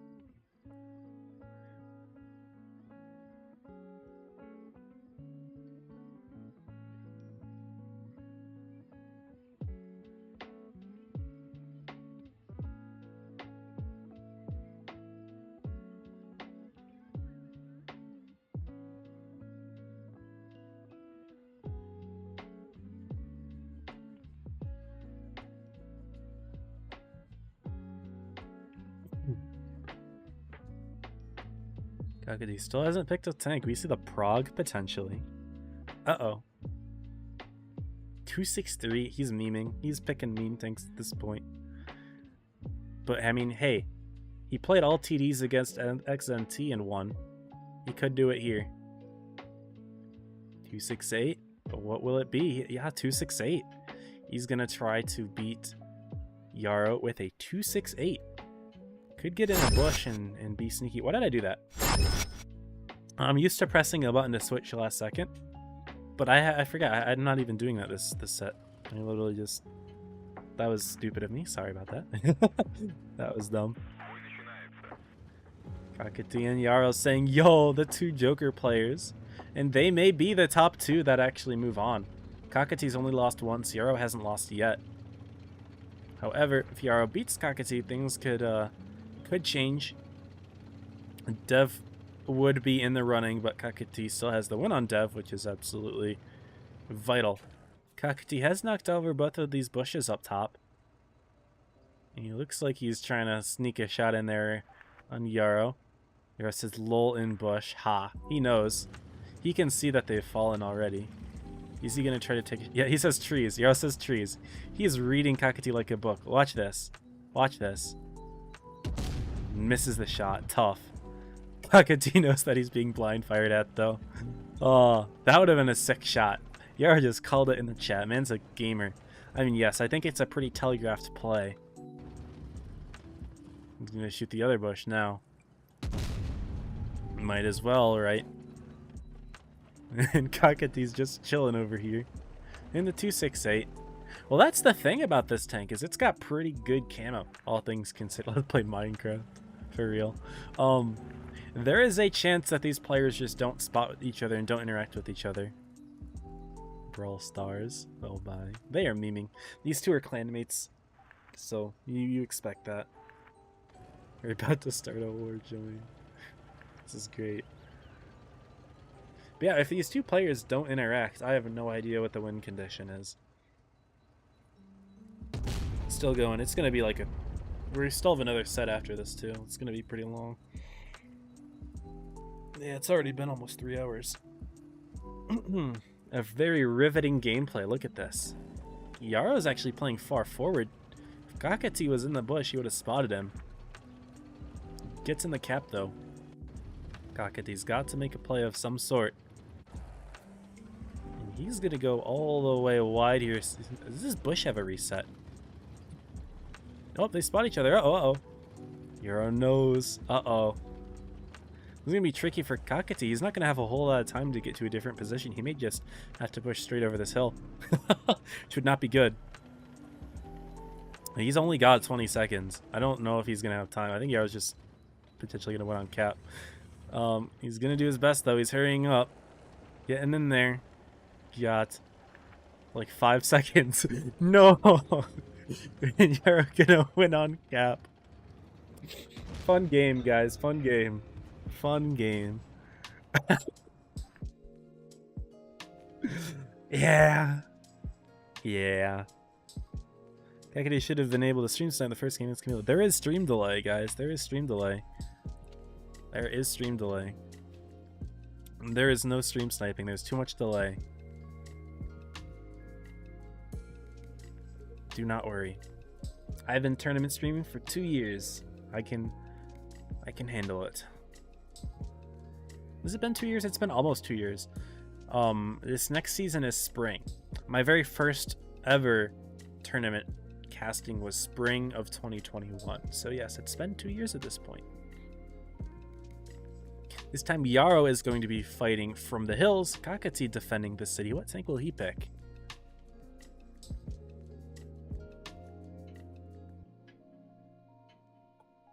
Kakati still hasn't picked a tank. We see the Prague potentially. Uh-oh. 263. He's memeing. He's picking meme tanks at this point. But, I mean, hey. He played all TDs against XNT and won. He could do it here. 268. But what will it be? Yeah, 268. He's going to try to beat Yarrow with a 268. Could get in a bush and be sneaky. Why did I do that? I'm used to pressing a button to switch last second, but I forgot. I'm not even doing that this set. I literally just... That was stupid of me. Sorry about that. That was dumb. Kakati and Yarrow saying, yo, the two Joker players. And they may be the top two that actually move on. Kakati's only lost once. Yarrow hasn't lost yet. However, if Yarrow beats Kakati, things could change. Dev would be in the running, but Kakati still has the win on Dev, which is absolutely vital. Kakati has knocked over both of these bushes up top. And he looks like he's trying to sneak a shot in there on Yarrow. Yarrow says lol in bush. Ha. He knows. He can see that they've fallen already. Is he going to try to take... Yeah, he says trees. Yarrow says trees. He is reading Kakati like a book. Watch this. Watch this. Misses the shot. Tough. Kakati knows that he's being blind fired at, though. Oh, that would have been a sick shot. Yarrow just called it in the chat. Man's a gamer. I mean, yes, I think it's a pretty telegraphed play. He's going to shoot the other bush now. Might as well, right? And Kakati's just chilling over here. In the 268. Well, that's the thing about this tank, is it's got pretty good camo, all things considered. Let's play Minecraft. For real. There is a chance that these players just don't spot with each other and don't interact with each other. Brawl Stars. Oh my. They are memeing. These two are clanmates. So, you expect that. We're about to start a war, Joey. This is great. But yeah, if these two players don't interact, I have no idea what the win condition is. Still going. It's going to be like a... We still have another set after this, too. It's going to be pretty long. Yeah, it's already been almost 3 hours. A very riveting gameplay. Look at this. Yarrow's actually playing far forward. Kakati was in the bush, he would have spotted him. Gets in the cap though. Kakati's got to make a play of some sort. And he's gonna go all the way wide here. Does this bush have a reset? Oh, they spot each other. Uh-oh, uh-oh. Yarrow knows. Uh-oh. It's gonna be tricky for Kakati. He's not gonna have a whole lot of time to get to a different position. He may just have to push straight over this hill. Which would not be good. He's only got 20 seconds. I don't know if he's gonna have time. I think Yarrow's just potentially gonna win on cap. He's gonna do his best though. He's hurrying up. Getting in there. Got like 5 seconds. No! Yarrow gonna win on cap. Fun game, guys. Fun game. Fun game. Yeah. Yeah. Kakati should have been able to stream snipe the first game against Camilo. There is stream delay, guys. There is stream delay. There is stream delay. There is no stream sniping. There's too much delay. Do not worry. I've been tournament streaming for 2 years. I can handle it. Has it been 2 years? It's been almost 2 years. This next season is spring. My very first ever tournament casting was spring of 2021. So yes, it's been 2 years at this point. This time Yarrow is going to be fighting from the hills. Kakati defending the city. What tank will he pick?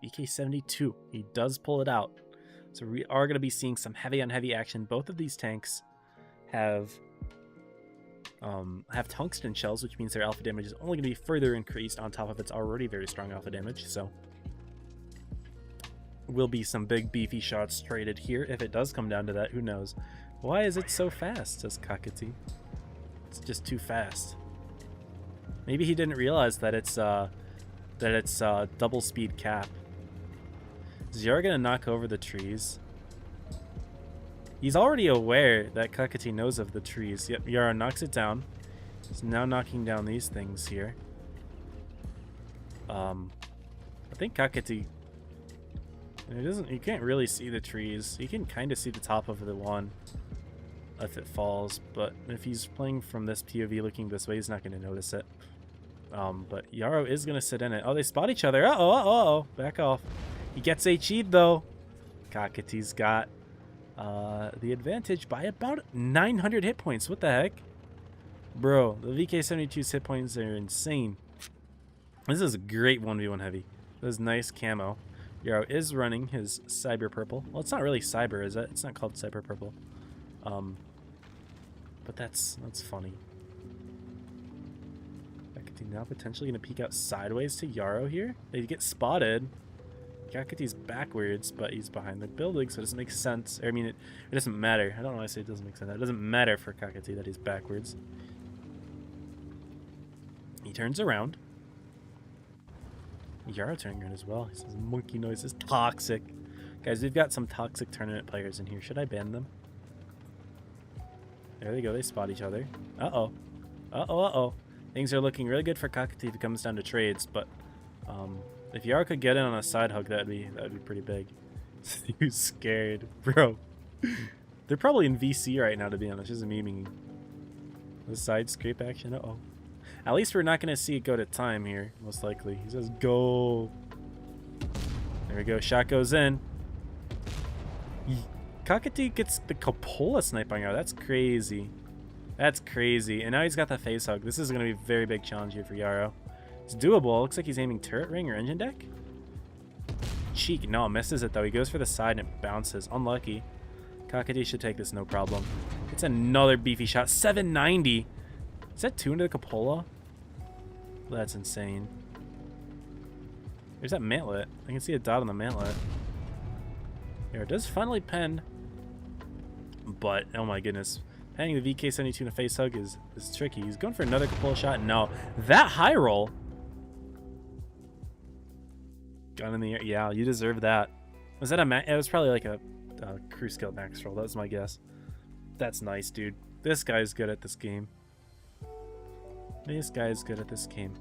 VK72. He does pull it out. So we are going to be seeing some heavy on heavy action. Both of these tanks have tungsten shells, which means their alpha damage is only going to be further increased on top of its already very strong alpha damage. So will be some big beefy shots traded here. If it does come down to that, who knows? Why is it so fast, says Kakati. It's just too fast. Maybe he didn't realize that it's double speed cap. Is Yarrow gonna knock over the trees? He's already aware that Kakati knows of the trees. Yep, Yarrow knocks it down. He's now knocking down these things here. I think Kakati... You can't really see the trees. You can kind of see the top of the one if it falls, but if he's playing from this POV looking this way, he's not going to notice it. But Yarrow is going to sit in it. Oh, they spot each other. Uh-oh, uh-oh. Back off. He gets HE'd, though. Kakati's got the advantage by about 900 hit points. What the heck? Bro, the VK72's hit points are insane. This is a great 1v1 heavy. This is nice camo. Yarrow is running his cyber purple. Well, it's not really cyber, is it? It's not called cyber purple. But that's funny. Kakati now potentially going to peek out sideways to Yarrow here. They get spotted. Kakati's backwards, but he's behind the building, so it doesn't make sense. I mean, it doesn't matter. I don't know why I say it doesn't make sense. It doesn't matter for Kakati that he's backwards. He turns around. Yarrow turning around as well. He says monkey noise is toxic. Guys, we've got some toxic tournament players in here. Should I ban them? There they go. They spot each other. Uh-oh. Uh-oh, uh-oh. Things are looking really good for Kakati if it comes down to trades, but if Yarrow could get in on a side hug, that'd be pretty big. He's scared. Bro. They're probably in VC right now, to be honest. Just memeing. The side scrape action. Uh-oh. At least we're not going to see it go to time here, most likely. He says, go. There we go. Shot goes in. Kakati gets the Cupola snipe on Yarrow. That's crazy. That's crazy. And now he's got the face hug. This is going to be a very big challenge here for Yarrow. It's doable. Looks like he's aiming turret ring or engine deck. Cheek. No, misses it, though. He goes for the side and it bounces. Unlucky. Kakati should take this no problem. It's another beefy shot. 790. Is that 2 into the Cupola? That's insane. There's that mantlet. I can see a dot on the mantlet. There, it does finally pen. But, oh my goodness. Penning the VK72 in a face hug is tricky. He's going for another Cupola shot. No. That high roll. Gun in the air. Yeah, you deserve that. Was that a it was probably like a crew skill max roll. That was my guess. That's nice, dude. This guy's good at this game. This guy is good at this game.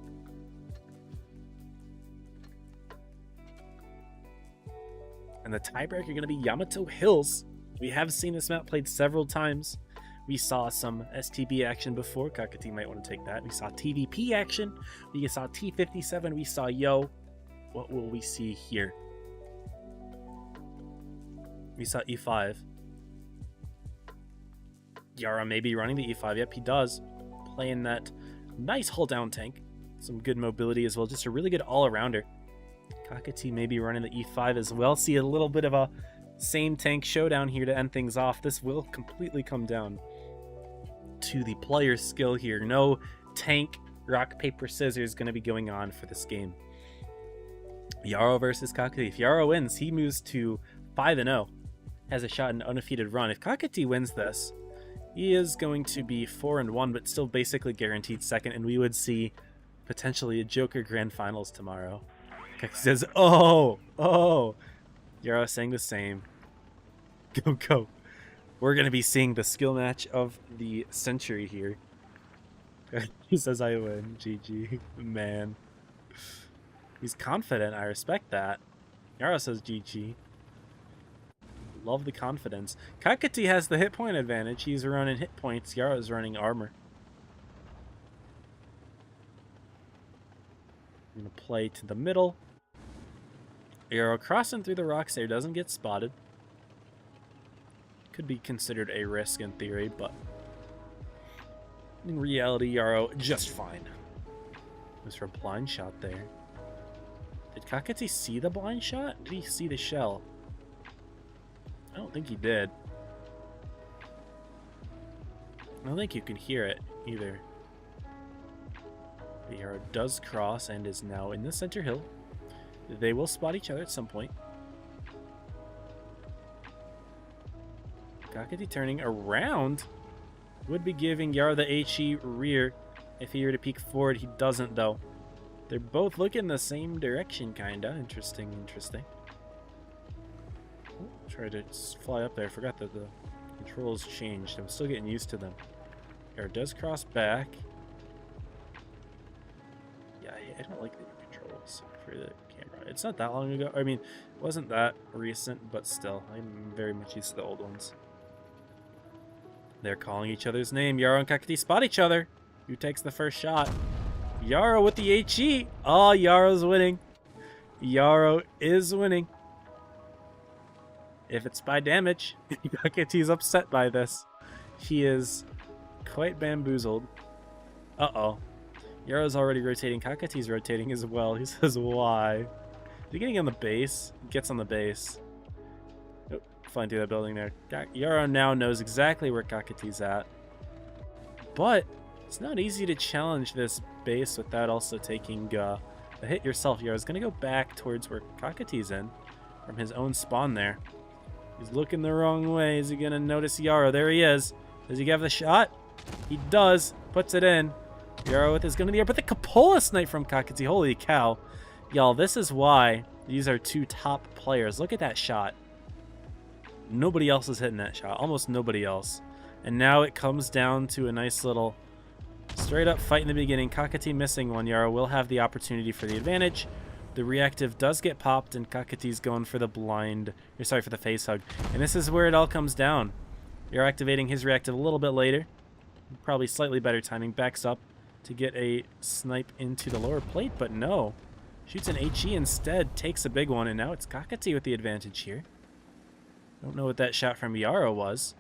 And the tiebreaker going to be Yamato Hills. We have seen this map played several times. We saw some STB action before. Kakati might want to take that. We saw TVP action. We saw T57. We saw Yo. What will we see here? We saw E5. Yarrow may be running the E5. Yep, he does. Playing that nice hull down tank. Some good mobility as well. Just a really good all-arounder. Kakati may be running the E5 as well. See a little bit of a same tank showdown here to end things off. This will completely come down to the player's skill here. No tank, rock, paper, scissors going to be going on for this game. Yarrow versus Kakati. If Yarrow wins, he moves to 5-0. Has a shot at an undefeated run. If Kakati wins this, he is going to be 4-1, but still basically guaranteed second, and we would see potentially a Joker Grand Finals tomorrow. Kakati says, oh. Yarrow saying the same. Go. We're going to be seeing the skill match of the century here. He says I win. GG. Man. He's confident. I respect that. Yarrow says GG. Love the confidence. Kakati has the hit point advantage. He's running hit points. Yarrow's running armor. I'm going to play to the middle. Yarrow crossing through the rocks there. Doesn't get spotted. Could be considered a risk in theory, but in reality, Yarrow just fine. Was for a blind shot there. Did Kakati see the blind shot? Did he see the shell? I don't think he did. I don't think you can hear it either. The Yarrow does cross and is now in the center hill. They will spot each other at some point. Kakati turning around would be giving Yarrow the HE rear if he were to peek forward. He doesn't, though. They're both looking the same direction, kinda. Interesting. Oh, tried to fly up there. I forgot that the controls changed. I'm still getting used to them. Yarrow does cross back. Yeah, I don't like the new controls for the camera. It's not that long ago. I mean, it wasn't that recent, but still. I'm very much used to the old ones. They're calling each other's name. Yarrow and Kakati spot each other. Who takes the first shot? Yarrow with the HE. Oh, Yarrow's winning. Yarrow is winning. If it's by damage, Kakati's upset by this. He is quite bamboozled. Uh-oh. Yarrow's already rotating. Kakati's rotating as well. He says, why? Is he getting on the base? He gets on the base. Flying through that building there. Yarrow now knows exactly where Kakati's at. But it's not easy to challenge this base without also taking a hit yourself. Yarrow's going to go back towards where Kakati's in from his own spawn there. He's looking the wrong way. Is he going to notice Yarrow? There he is. Does he have the shot? He does. Puts it in. Yarrow with his gun in the air. But the Cupola snipe from Kakati. Holy cow. Y'all, this is why these are two top players. Look at that shot. Nobody else is hitting that shot. Almost nobody else. And now it comes down to a nice little straight up fight in the beginning. Kakati missing one. Yarrow will have the opportunity for the advantage. The reactive does get popped, and Kakati's going for the for the face hug. And this is where it all comes down. Yarrow activating his reactive a little bit later. Probably slightly better timing. Backs up to get a snipe into the lower plate, but no. Shoots an HE instead. Takes a big one, and now it's Kakati with the advantage here. Don't know what that shot from Yarrow was.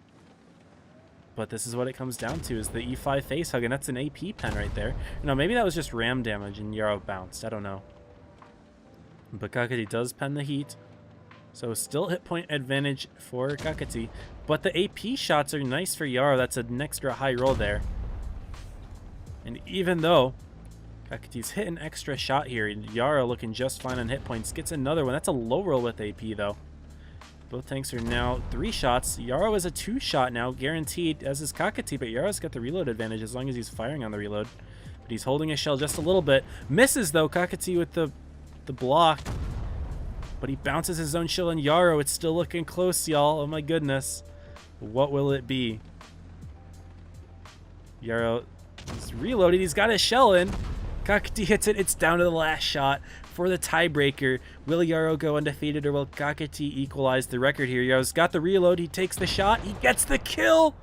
But this is what it comes down to, is the E5 face hug, and that's an AP pen right there. No, maybe that was just ram damage and Yarrow bounced. I don't know. But Kakati does pen the heat. So still hit point advantage for Kakati. But the AP shots are nice for Yarrow. That's an extra high roll there. And even though Kakati's hit an extra shot here, Yarrow looking just fine on hit points. Gets another one. That's a low roll with AP, though. Both tanks are now 3 shots. Yarrow is a 2-shot now, guaranteed, as is Kakati, but Yarrow's got the reload advantage as long as he's firing on the reload. But he's holding his shell just a little bit. Misses, though, Kakati with the block. But he bounces his own shell, and Yarrow, it's still looking close, y'all. Oh my goodness. What will it be? Yarrow is reloaded. He's got his shell in. Kakati hits it. It's down to the last shot for the tiebreaker. Will Yarrow go undefeated, or will Kakati equalize the record here? Yarrow's got the reload. He takes the shot. He gets the kill.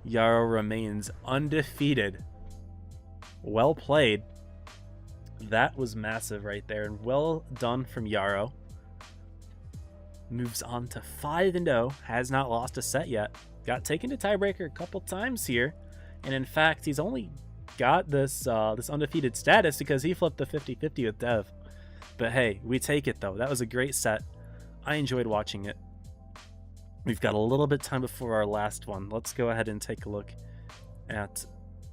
Yarrow remains undefeated. Well played. That was massive right there, and well done from Yarrow. Moves on to 5-0. Has not lost a set yet. Got taken to tiebreaker a couple times here, and in fact, he's only got this this undefeated status because he flipped the 50-50 with Dev. But hey, we take it though. That was a great set. I enjoyed watching it. We've got a little bit of time before our last one. Let's go ahead and take a look at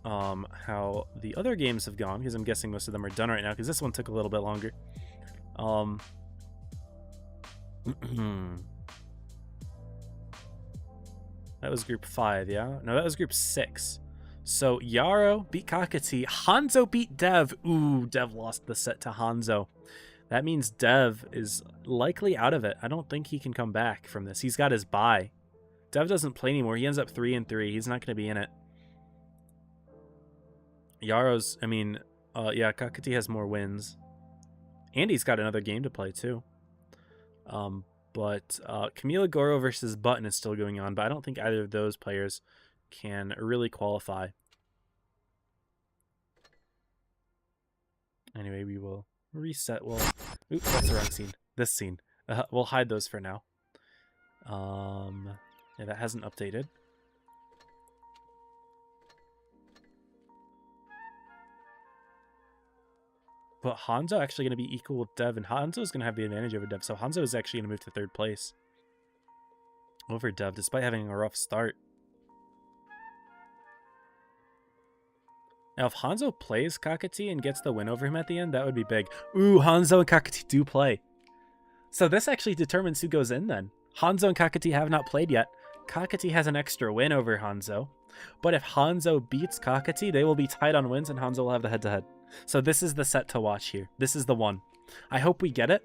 how the other games have gone, because I'm guessing most of them are done right now, because this one took a little bit longer. That was group 5, yeah? No, that was group 6. So Yarrow beat Kakati. Hanzo beat Dev. Ooh, Dev lost the set to Hanzo. That means Dev is likely out of it. I don't think he can come back from this. He's got his bye. Dev doesn't play anymore. He ends up 3-3. He's not going to be in it. Yarrow's, yeah, Kakati has more wins. And he's got another game to play too. But Camilo, Goro versus Button is still going on, but I don't think either of those players can really qualify. Anyway, we will reset. Well, oops, that's the wrong scene. This scene. We'll hide those for now. Yeah, that hasn't updated. But Hanzo actually going to be equal with Dev, and Hanzo is going to have the advantage over Dev. So Hanzo is actually going to move to 3rd place over Dev, despite having a rough start. Now, if Hanzo plays Kakati and gets the win over him at the end, that would be big. Ooh, Hanzo and Kakati do play. So this actually determines who goes in then. Hanzo and Kakati have not played yet. Kakati has an extra win over Hanzo. But if Hanzo beats Kakati, they will be tied on wins, and Hanzo will have the head-to-head. So this is the set to watch here. This is the one. I hope we get it.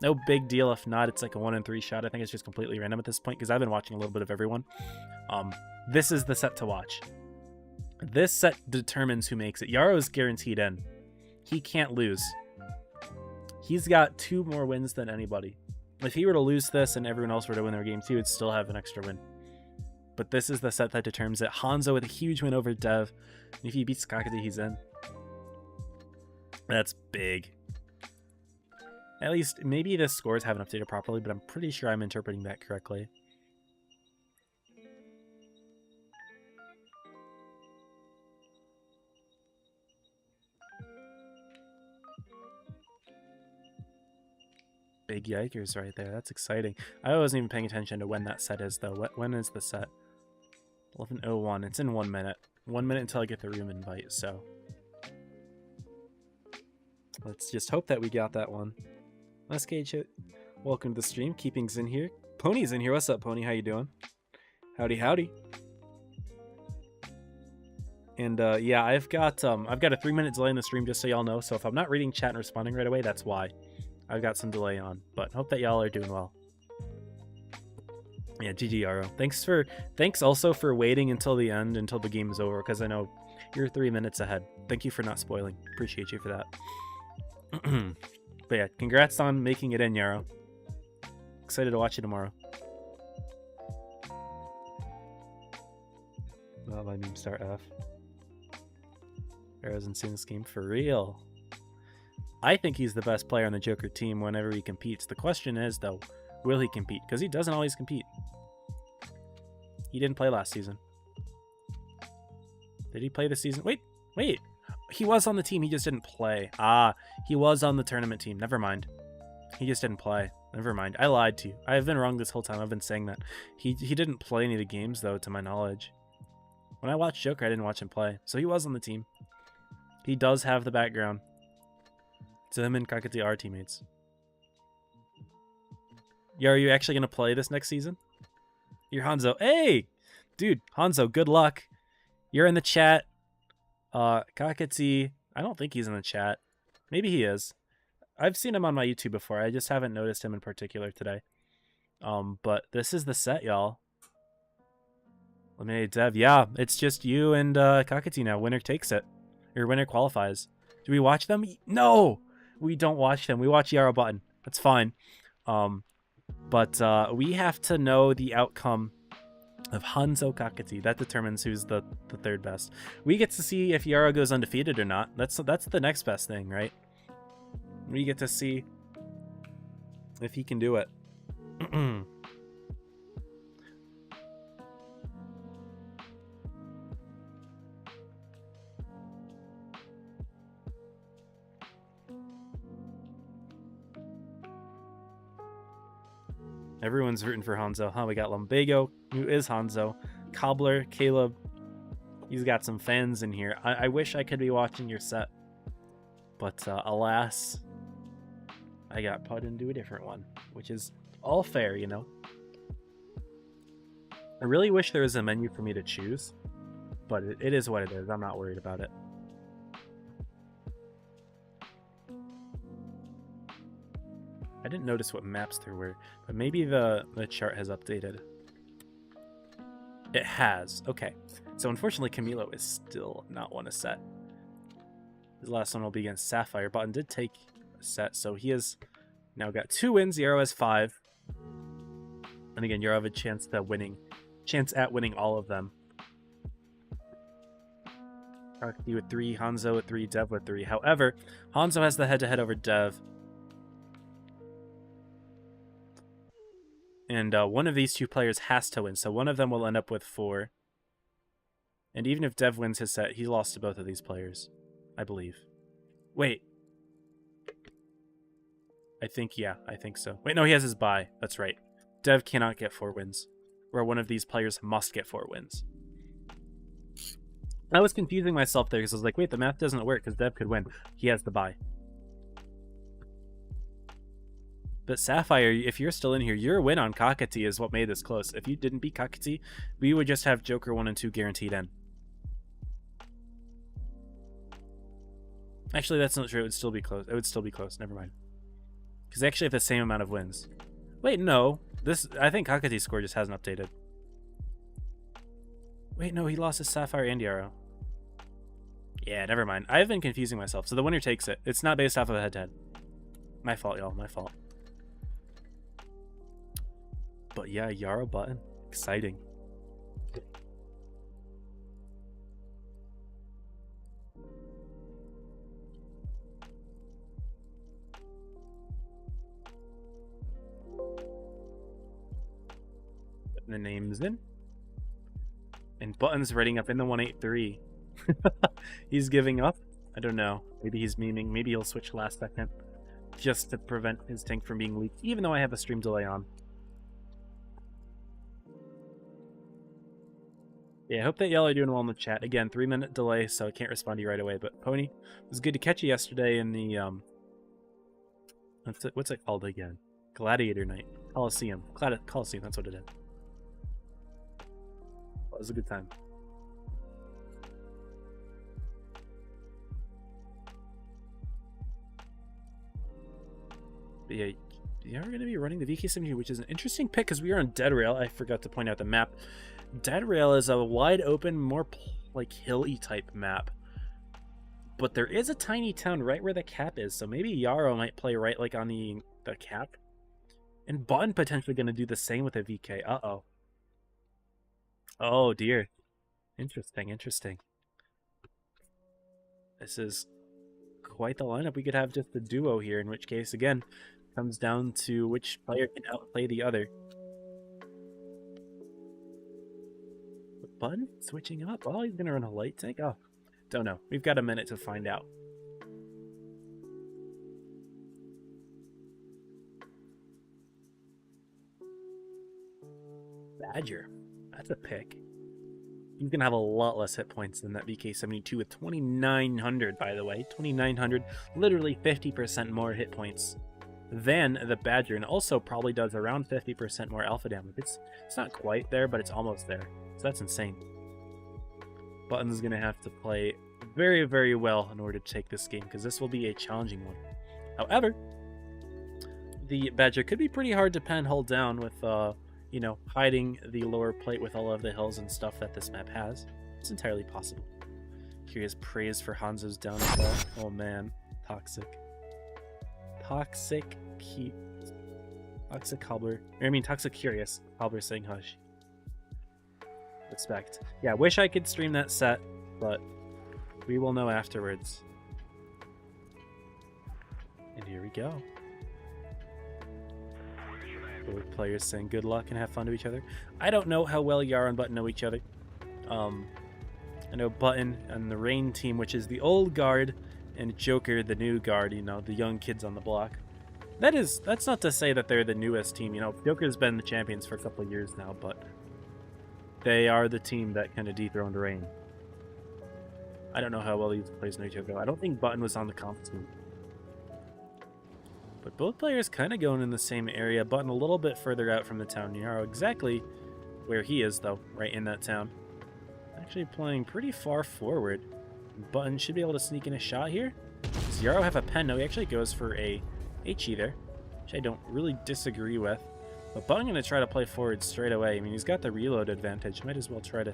No big deal if not. It's like a 1-in-3 shot. I think it's just completely random at this point because I've been watching a little bit of everyone. This is the set to watch. This set determines who makes it. Yarrow is guaranteed in. He can't lose. He's got 2 more wins than anybody. If he were to lose this and everyone else were to win their games, he would still have an extra win. But this is the set that determines it. Hanzo with a huge win over Dev. And if he beats Kakati, he's in. That's big. At least, maybe the scores haven't updated properly, but I'm pretty sure I'm interpreting that correctly. Big yikers right there. That's exciting. I wasn't even paying attention to when that set is, though. When is the set? 11:01. It's in 1 minute. 1 minute until I get the room invite, so... let's just hope that we got that one. Let's gauge it. Welcome to the stream. Keeping's in here. Pony's in here. What's up, Pony? How you doing? Howdy, howdy. And yeah, I've got a 3-minute delay in the stream, just so y'all know. So if I'm not reading chat and responding right away, that's why. I've got some delay on, but hope that y'all are doing well. Yeah, GG Yarrow. Thanks also for waiting until the end, until the game is over, because I know you're 3 minutes ahead. Thank you for not spoiling. Appreciate you for that. But yeah, congrats on making it in, Yarrow. Excited to watch you tomorrow. Well, my meme star F. Yarrow hasn't seen this game for real. I think he's the best player on the Joker team whenever he competes. The question is, though, will he compete? Because he doesn't always compete. He didn't play last season. Did he play this season? Wait. He was on the team, he just didn't play. Ah, he was on the tournament team. Never mind. He just didn't play. Never mind. I lied to you. I've been wrong this whole time. I've been saying that. He didn't play any of the games, though, to my knowledge. When I watched Joker, I didn't watch him play. So he was on the team. He does have the background. So him and Kakati are teammates. Yeah, are you actually going to play this next season? You're Hanzo. Hey! Dude, Hanzo, good luck. You're in the chat. Kakati, I don't think he's in the chat. Maybe he is. I've seen him on my YouTube before. I just haven't noticed him in particular today. But this is the set, y'all. Eliminated Dev. Yeah, it's just you and Kakati now. Winner takes it. Or winner qualifies. Do we watch them? No! We don't watch them. We watch Yarrow Button. That's fine. But we have to know the outcome of Hanzo Kakati. That determines who's the third best. We get to see if Yarrow goes undefeated or not. That's the next best thing, right? We get to see if he can do it. Everyone's rooting for Hanzo. Huh, we got Lumbago, who is Hanzo. Cobbler, Caleb. He's got some fans in here. I wish I could be watching your set. But alas, I got put into a different one, which is all fair, you know? I really wish there was a menu for me to choose, but it is what it is. I'm not worried about it. I didn't notice what maps there were, but maybe the chart has updated. It has. Okay. So unfortunately, Camilo is still not won a set. His last one will be against Sapphire. Button did take a set, so he has now got 2 wins. Yarrow has 5. And again, Yarrow have a chance at winning all of them. Kakati with 3, Hanzo with 3, Dev with 3. However, Hanzo has the head-to-head over Dev. And one of these two players has to win, so one of them will end up with 4. And even if Dev wins his set, he lost to both of these players, I believe. Wait. I think so. Wait, no, he has his bye. That's right. Dev cannot get 4 wins, where one of these players must get 4 wins. I was confusing myself there because I was like, wait, the math doesn't work because Dev could win. He has the bye. But Sapphire, if you're still in here, your win on Kakati is what made this close. If you didn't beat Kakati, we would just have Joker 1 and 2 guaranteed in. Actually, that's not true. It would still be close. It would still be close. Never mind. Because they actually have the same amount of wins. Wait, no. I think Kakati's score just hasn't updated. Wait, no. He lost his Sapphire and Yarrow. Yeah, never mind. I've been confusing myself. So the winner takes it. It's not based off of a head-to-head. My fault, y'all. My fault. But yeah, Yarrow Button. Exciting. Putting the names in. And Button's rating up in the 183. He's giving up? I don't know. Maybe he's memeing. Maybe he'll switch last second. Just to prevent his tank from being leaked. Even though I have a stream delay on. Yeah, I hope that y'all are doing well in the chat. Again, 3-minute delay, so I can't respond to you right away. But Pony, it was good to catch you yesterday in the what's it called again? Gladiator Night, Coliseum, Coliseum. That's what it is. Well, it was a good time. But yeah, we're gonna be running the VK-72, which is an interesting pick because we are on Dead Rail. I forgot to point out the map. Dead Rail is a wide open, more like hilly type map. But there is a tiny town right where the cap is, so maybe Yarrow might play right like on the cap. And Button potentially going to do the same with a VK. Uh-oh. Oh, dear. Interesting, interesting. This is quite the lineup. We could have just a duo here, in which case, again, comes down to which player can outplay the other. Button switching up. Oh, he's gonna run a light tank. Oh, don't know. We've got a minute to find out. Badger. That's a pick. He's gonna have a lot less hit points than that VK-72 with 2,900, by the way. 2,900, literally 50% more hit points than the Badger, and also probably does around 50% more alpha damage. It's not quite there, but it's almost there. So that's insane. Button's going to have to play very, very well in order to take this game, because this will be a challenging one. However, the Badger could be pretty hard to hold down with, you know, hiding the lower plate with all of the hills and stuff that this map has. It's entirely possible. Curious praise for Hanzo's downfall. Oh man, toxic. Toxic Halber. I mean, Toxic Curious. Halber saying hush. Respect. Yeah, wish I could stream that set, but we will know afterwards. And here we go. Both players saying good luck and have fun to each other. I don't know how well Yarrow and Button know each other. I know Button and the Rain team, which is the old guard, and Joker, the new guard, you know, the young kids on the block. That's not to say that they're the newest team, you know. Joker's been the champions for a couple of years now, but they are the team that kind of dethroned Rain. I don't know how well these players know each other. I don't think Button was on the comp team. But both players kind of going in the same area. Button a little bit further out from the town. Yarrow exactly where he is, though, right in that town. Actually playing pretty far forward. Button should be able to sneak in a shot here. Does Yarrow have a pen? No, he actually goes for a HE there, which I don't really disagree with. But Button going to try to play forward straight away. I mean, he's got the reload advantage. Might as well try to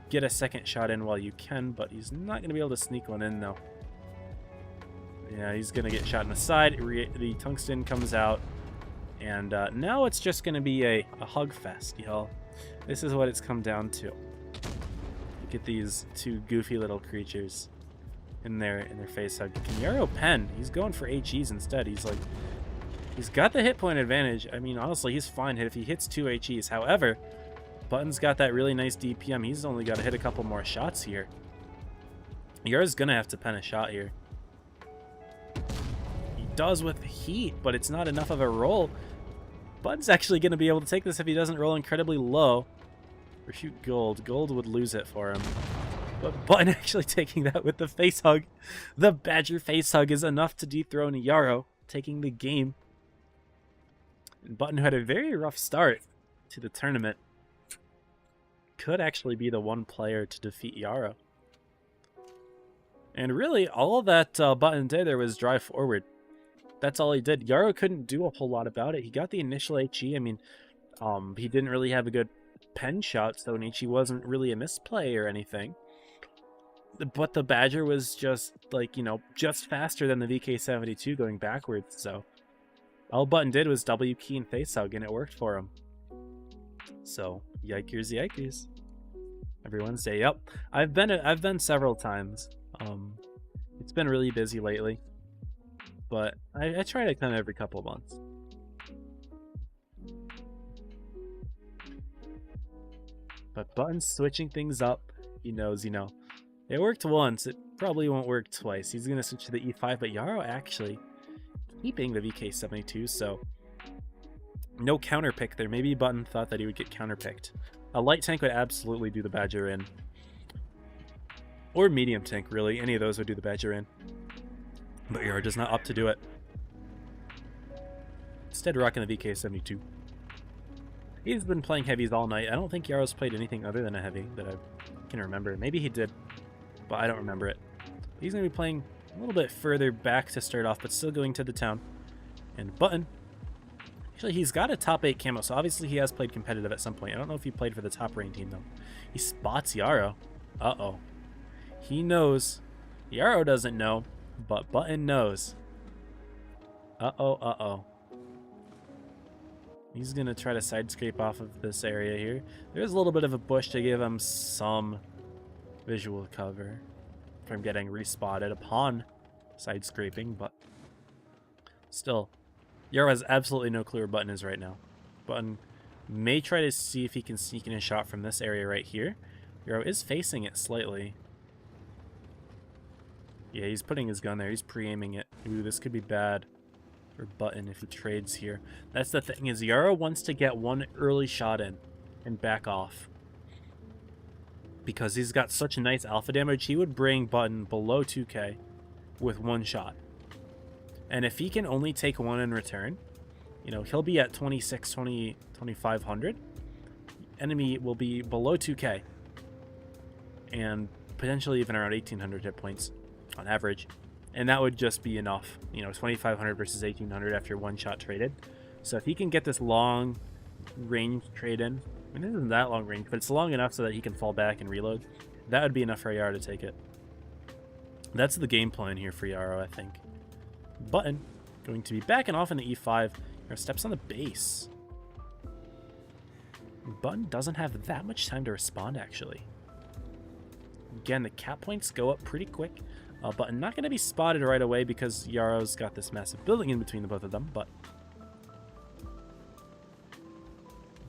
get a second shot in while you can, but he's not going to be able to sneak one in, though. Yeah, he's going to get shot in the side. The tungsten comes out. And now it's just going to be a hug fest, y'all. This is what it's come down to. Look at these two goofy little creatures in their face hug. Can Yarrow pen? He's going for HEs instead. He's got the hit point advantage. I mean, honestly, he's fine if he hits 2 HEs. However, Button's got that really nice DPM. He's only got to hit a couple more shots here. Yarrow's going to have to pen a shot here. He does with heat, but it's not enough of a roll. Button's actually going to be able to take this if he doesn't roll incredibly low. Or shoot gold. Gold would lose it for him. But Button actually taking that with the face hug. The Badger face hug is enough to dethrone Yarrow, taking the game. And Button, who had a very rough start to the tournament, could actually be the one player to defeat Yarrow. And really, all that Button did there was drive forward. That's all he did. Yarrow couldn't do a whole lot about it. He got the initial HE. I mean, he didn't really have a good pen shot, so HE wasn't really a misplay or anything. But the Badger was just, like, you know, just faster than the VK72 going backwards, so all Button did was W key and face hug, and it worked for him. So, yikers, yikers. Every Wednesday, yep. I've been several times. It's been really busy lately, but I try to come every couple of months. But Button's switching things up. He knows, you know, it worked once, it probably won't work twice. He's going to switch to the E5, but Yarrow actually keeping the VK72, so no counter pick there. Maybe Button thought that he would get counter picked. A light tank would absolutely do the Badger in. Or medium tank, really. Any of those would do the Badger in. But Yarrow just not up to do it. Instead, rocking the VK72. He's been playing heavies all night. I don't think Yarrow's played anything other than a heavy that I can remember. Maybe he did, but I don't remember it. He's going to be playing a little bit further back to start off, but still going to the town. And Button, actually, he's got a top 8 camo, so obviously he has played competitive at some point. I don't know if he played for the top Rain team, though. He spots Yarrow. Uh-oh. He knows. Yarrow doesn't know, but Button knows. Uh-oh, uh-oh. He's going to try to side scrape off of this area here. There's a little bit of a bush to give him some visual cover from getting respotted upon side scraping, but still, Yarrow has absolutely no clue where Button is right now. Button may try to see if he can sneak in a shot from this area right here. Yarrow is facing it slightly. Yeah, he's putting his gun there. He's pre-aiming it. Ooh, this could be bad for Button if he trades here. That's the thing, is Yarrow wants to get one early shot in and back off. Because he's got such nice alpha damage, he would bring Button below 2k with one shot. And if he can only take one in return, you know, he'll be at 2500. Enemy will be below 2k. And potentially even around 1800 hit points on average. And that would just be enough. You know, 2500 versus 1800 after one shot traded. So if he can get this long range trade in, I mean, it isn't that long range, but it's long enough so that he can fall back and reload. That would be enough for Yarrow to take it. That's the game plan here for Yarrow, I think. Button going to be backing off in the E5. Yarrow steps on the base. Button doesn't have that much time to respond, actually. Again, the cap points go up pretty quick. Button not going to be spotted right away because Yarrow's got this massive building in between the both of them, but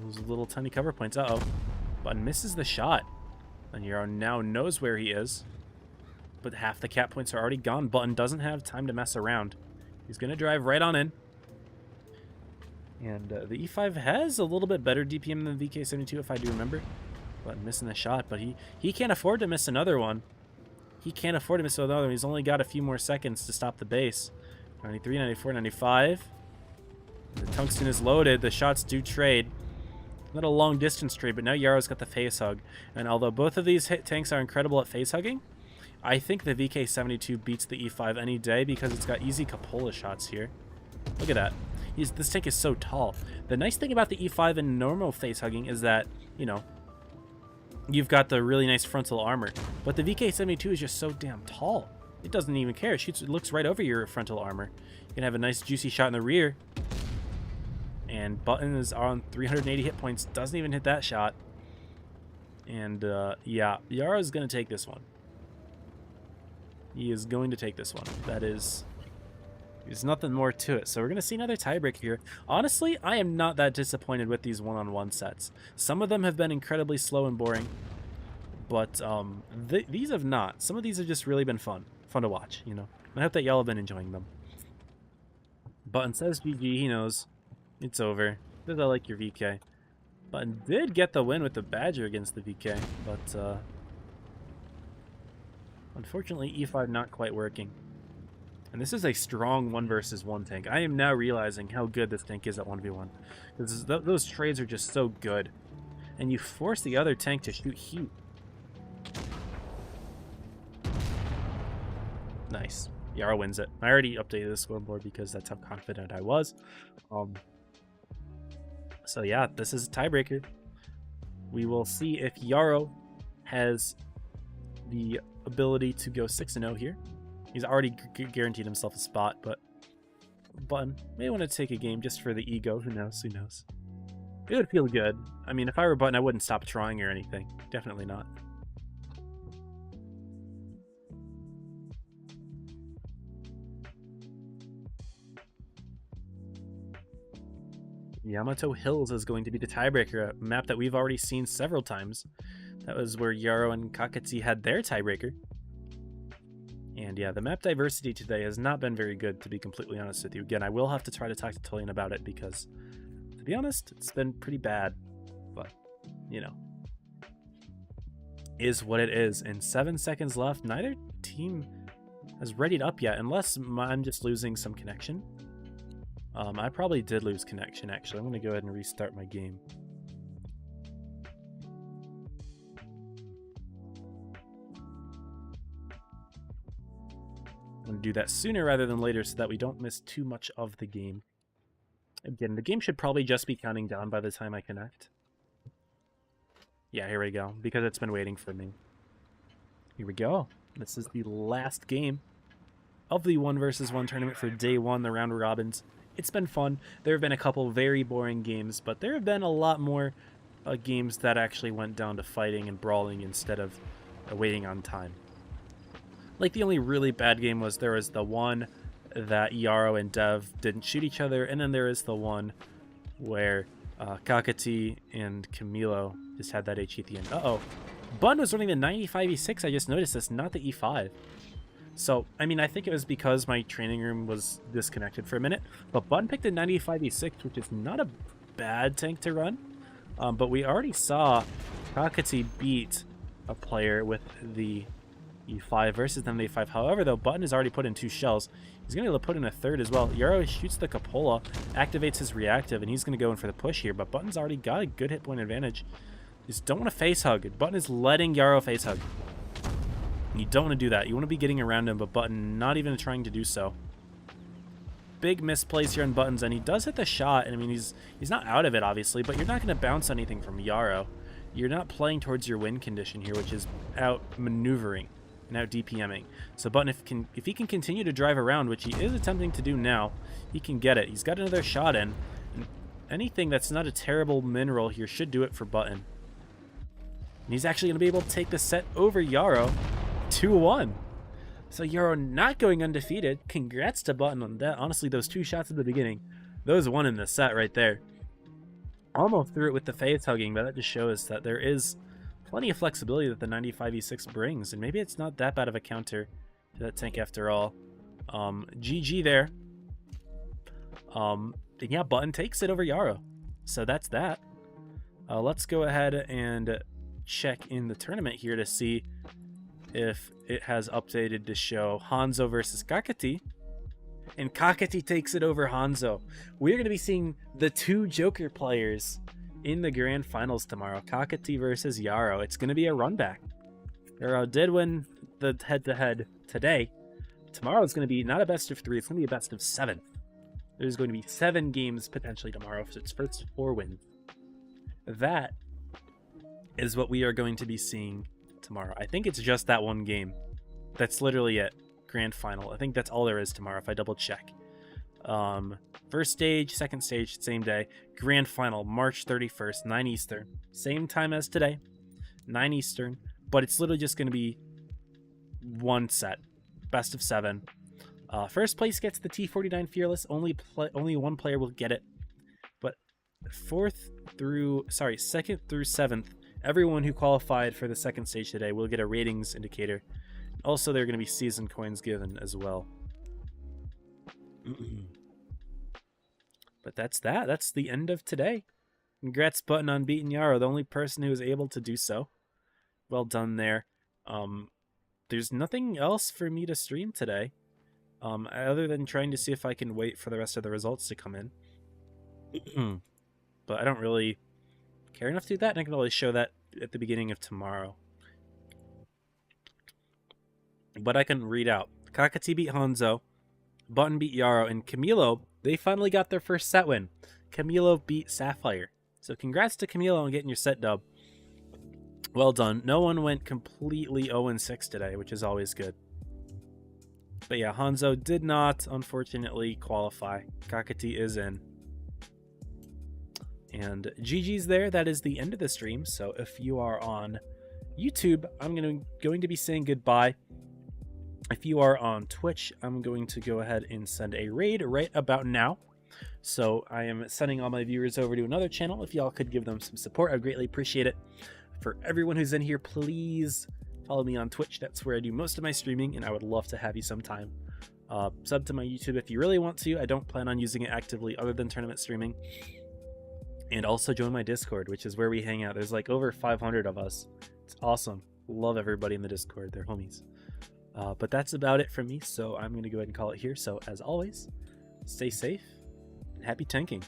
those little tiny cover points. Uh-oh. Button misses the shot. And Yarrow now knows where he is. But half the cap points are already gone. Button doesn't have time to mess around. He's going to drive right on in. And the E5 has a little bit better DPM than the VK72, if I do remember. Button missing the shot, but he can't afford to miss another one. He can't afford to miss another one. He's only got a few more seconds to stop the base. 93, 94, 95. The tungsten is loaded. The shots do trade. Not a long distance trade, but now Yarrow's got the face hug. And although both of these tanks are incredible at face hugging, I think the VK72 beats the E5 any day because it's got easy cupola shots here. Look at that. This tank is so tall. The nice thing about the E5 and normal face hugging is that, you know, you've got the really nice frontal armor. But the VK72 is just so damn tall. It doesn't even care. It looks right over your frontal armor. You can have a nice juicy shot in the rear. And Button is on 380 hit points. Doesn't even hit that shot. And, yeah, Yarrow is going to take this one. He is going to take this one. There's nothing more to it. So we're going to see another tiebreaker here. Honestly, I am not that disappointed with these one-on-one sets. Some of them have been incredibly slow and boring. But these have not. Some of these have just really been fun. Fun to watch, you know. And I hope that y'all have been enjoying them. Button says GG. He knows. It's over. Does I like your VK? Button did get the win with the Badger against the VK. But, unfortunately, E5 not quite working. And this is a strong 1 versus 1 tank. I am now realizing how good this tank is at 1v1. Because those trades are just so good. And you force the other tank to shoot heat. Nice. Yarrow wins it. I already updated the scoreboard because that's how confident I was. So yeah, this is a tiebreaker. We will see if Yarrow has the ability to go 6-0 here. He's already guaranteed himself a spot, but Button may want to take a game just for the ego. Who knows? Who knows? It would feel good. I mean, if I were Button, I wouldn't stop trying or anything. Definitely not. Yamato Hills is going to be the tiebreaker, a map that we've already seen several times. That was where Yarrow and Kakati had their tiebreaker. And yeah, the map diversity today has not been very good, to be completely honest with you. Again, I will have to try to talk to Tullian about it because, to be honest, it's been pretty bad. But, you know, is what it is. And 7 seconds left. Neither team has readied up yet, unless I'm just losing some connection. I probably did lose connection, actually. I'm going to go ahead and restart my game. I'm going to do that sooner rather than later so that we don't miss too much of the game. Again, the game should probably just be counting down by the time I connect. Yeah, here we go, because it's been waiting for me. Here we go. This is the last game of the 1 versus 1 tournament for day 1, the round robins. It's been fun. There have been a couple very boring games, but there have been a lot more games that actually went down to fighting and brawling instead of waiting on time. Like, the only really bad game was there was the one that Yarrow and Dev didn't shoot each other, and then there is the one where Kakati and Camilo just had that HE at the end. Uh-oh. Bun was running the 95E6, I just noticed this, not the E5. So, I mean, I think it was because my training room was disconnected for a minute, but Bun picked a 95E6, which is not a bad tank to run. But we already saw Kakati beat a player with the E5 versus them the E5. However, though, Button has already put in 2 shells. He's going to put in a 3rd as well. Yarrow shoots the cupola, activates his reactive, and he's going to go in for the push here. But Button's already got a good hit point advantage. You just don't want to face hug. Button is letting Yarrow face hug. You don't want to do that. You want to be getting around him, but Button not even trying to do so. Big misplays here on Button's end. He does hit the shot, and I mean, he's not out of it, obviously, but you're not going to bounce anything from Yarrow. You're not playing towards your win condition here, which is out maneuvering. and out DPMing. So Button, if he can continue to drive around, which he is attempting to do now, he can get it. He's got another shot in. And anything that's not a terrible mineral here should do it for Button. And he's actually going to be able to take the set over Yarrow 2-1. So Yarrow not going undefeated. Congrats to Button on that. Honestly, those 2 shots at the beginning, those won in the set right there. Almost threw it with the face hugging, but that just shows that there is plenty of flexibility that the 95E6 brings, and maybe it's not that bad of a counter to that tank after all. GG there. And yeah, Button takes it over Yarrow. So that's that. Let's go ahead and check in the tournament here to see if it has updated to show Hanzo versus Kakati. And Kakati takes it over Hanzo. We're going to be seeing the 2 Joker players in the grand finals tomorrow. Kakati versus Yarrow. It's going to be a run back. Yarrow did win the head-to-head today. Tomorrow is going to be not a best of 3. It's going to be a best of 7. There's going to be 7 games potentially tomorrow. So it's first 4 wins. That is what we are going to be seeing tomorrow. I think it's just that 1 game. That's literally it. Grand final. I think that's all there is tomorrow if I double check. First stage, second stage, same day. Grand final, March 31st, 9 Eastern. Same time as today, 9 Eastern. But it's literally just going to be 1 set. Best of 7. First place gets the T49 Fearless. Only 1 player will get it. But second through 7th, everyone who qualified for the second stage today will get a ratings indicator. Also, there are going to be season coins given as well. But that's that. That's the end of today. Congrats, Button, on beating Yarrow, the only person who was able to do so. Well done there. There's nothing else for me to stream today, other than trying to see if I can wait for the rest of the results to come in. But I don't really care enough to do that, and I can always show that at the beginning of tomorrow. But I can read out. Kakati beat Hanzo, Button beat Yarrow, and Camilo, they finally got their first set win. Camilo beat Sapphire. So congrats to Camilo on getting your set dub. Well done. No one went completely 0-6 today, which is always good. But yeah, Hanzo did not, unfortunately, qualify. Kakati is in. And GG's there. That is the end of the stream. So if you are on YouTube, I'm going to be saying goodbye. If you are on Twitch, I'm going to go ahead and send a raid right about now. So I am sending all my viewers over to another channel. If y'all could give them some support, I'd greatly appreciate it. For everyone who's in here, please follow me on Twitch. That's where I do most of my streaming, and I would love to have you sometime. Sub to my YouTube if you really want to. I don't plan on using it actively other than tournament streaming. And also join my Discord, which is where we hang out. There's like over 500 of us. It's awesome. Love everybody in the Discord. They're homies. But that's about it from me, so I'm going to go ahead and call it here. So, as always, stay safe and happy tanking.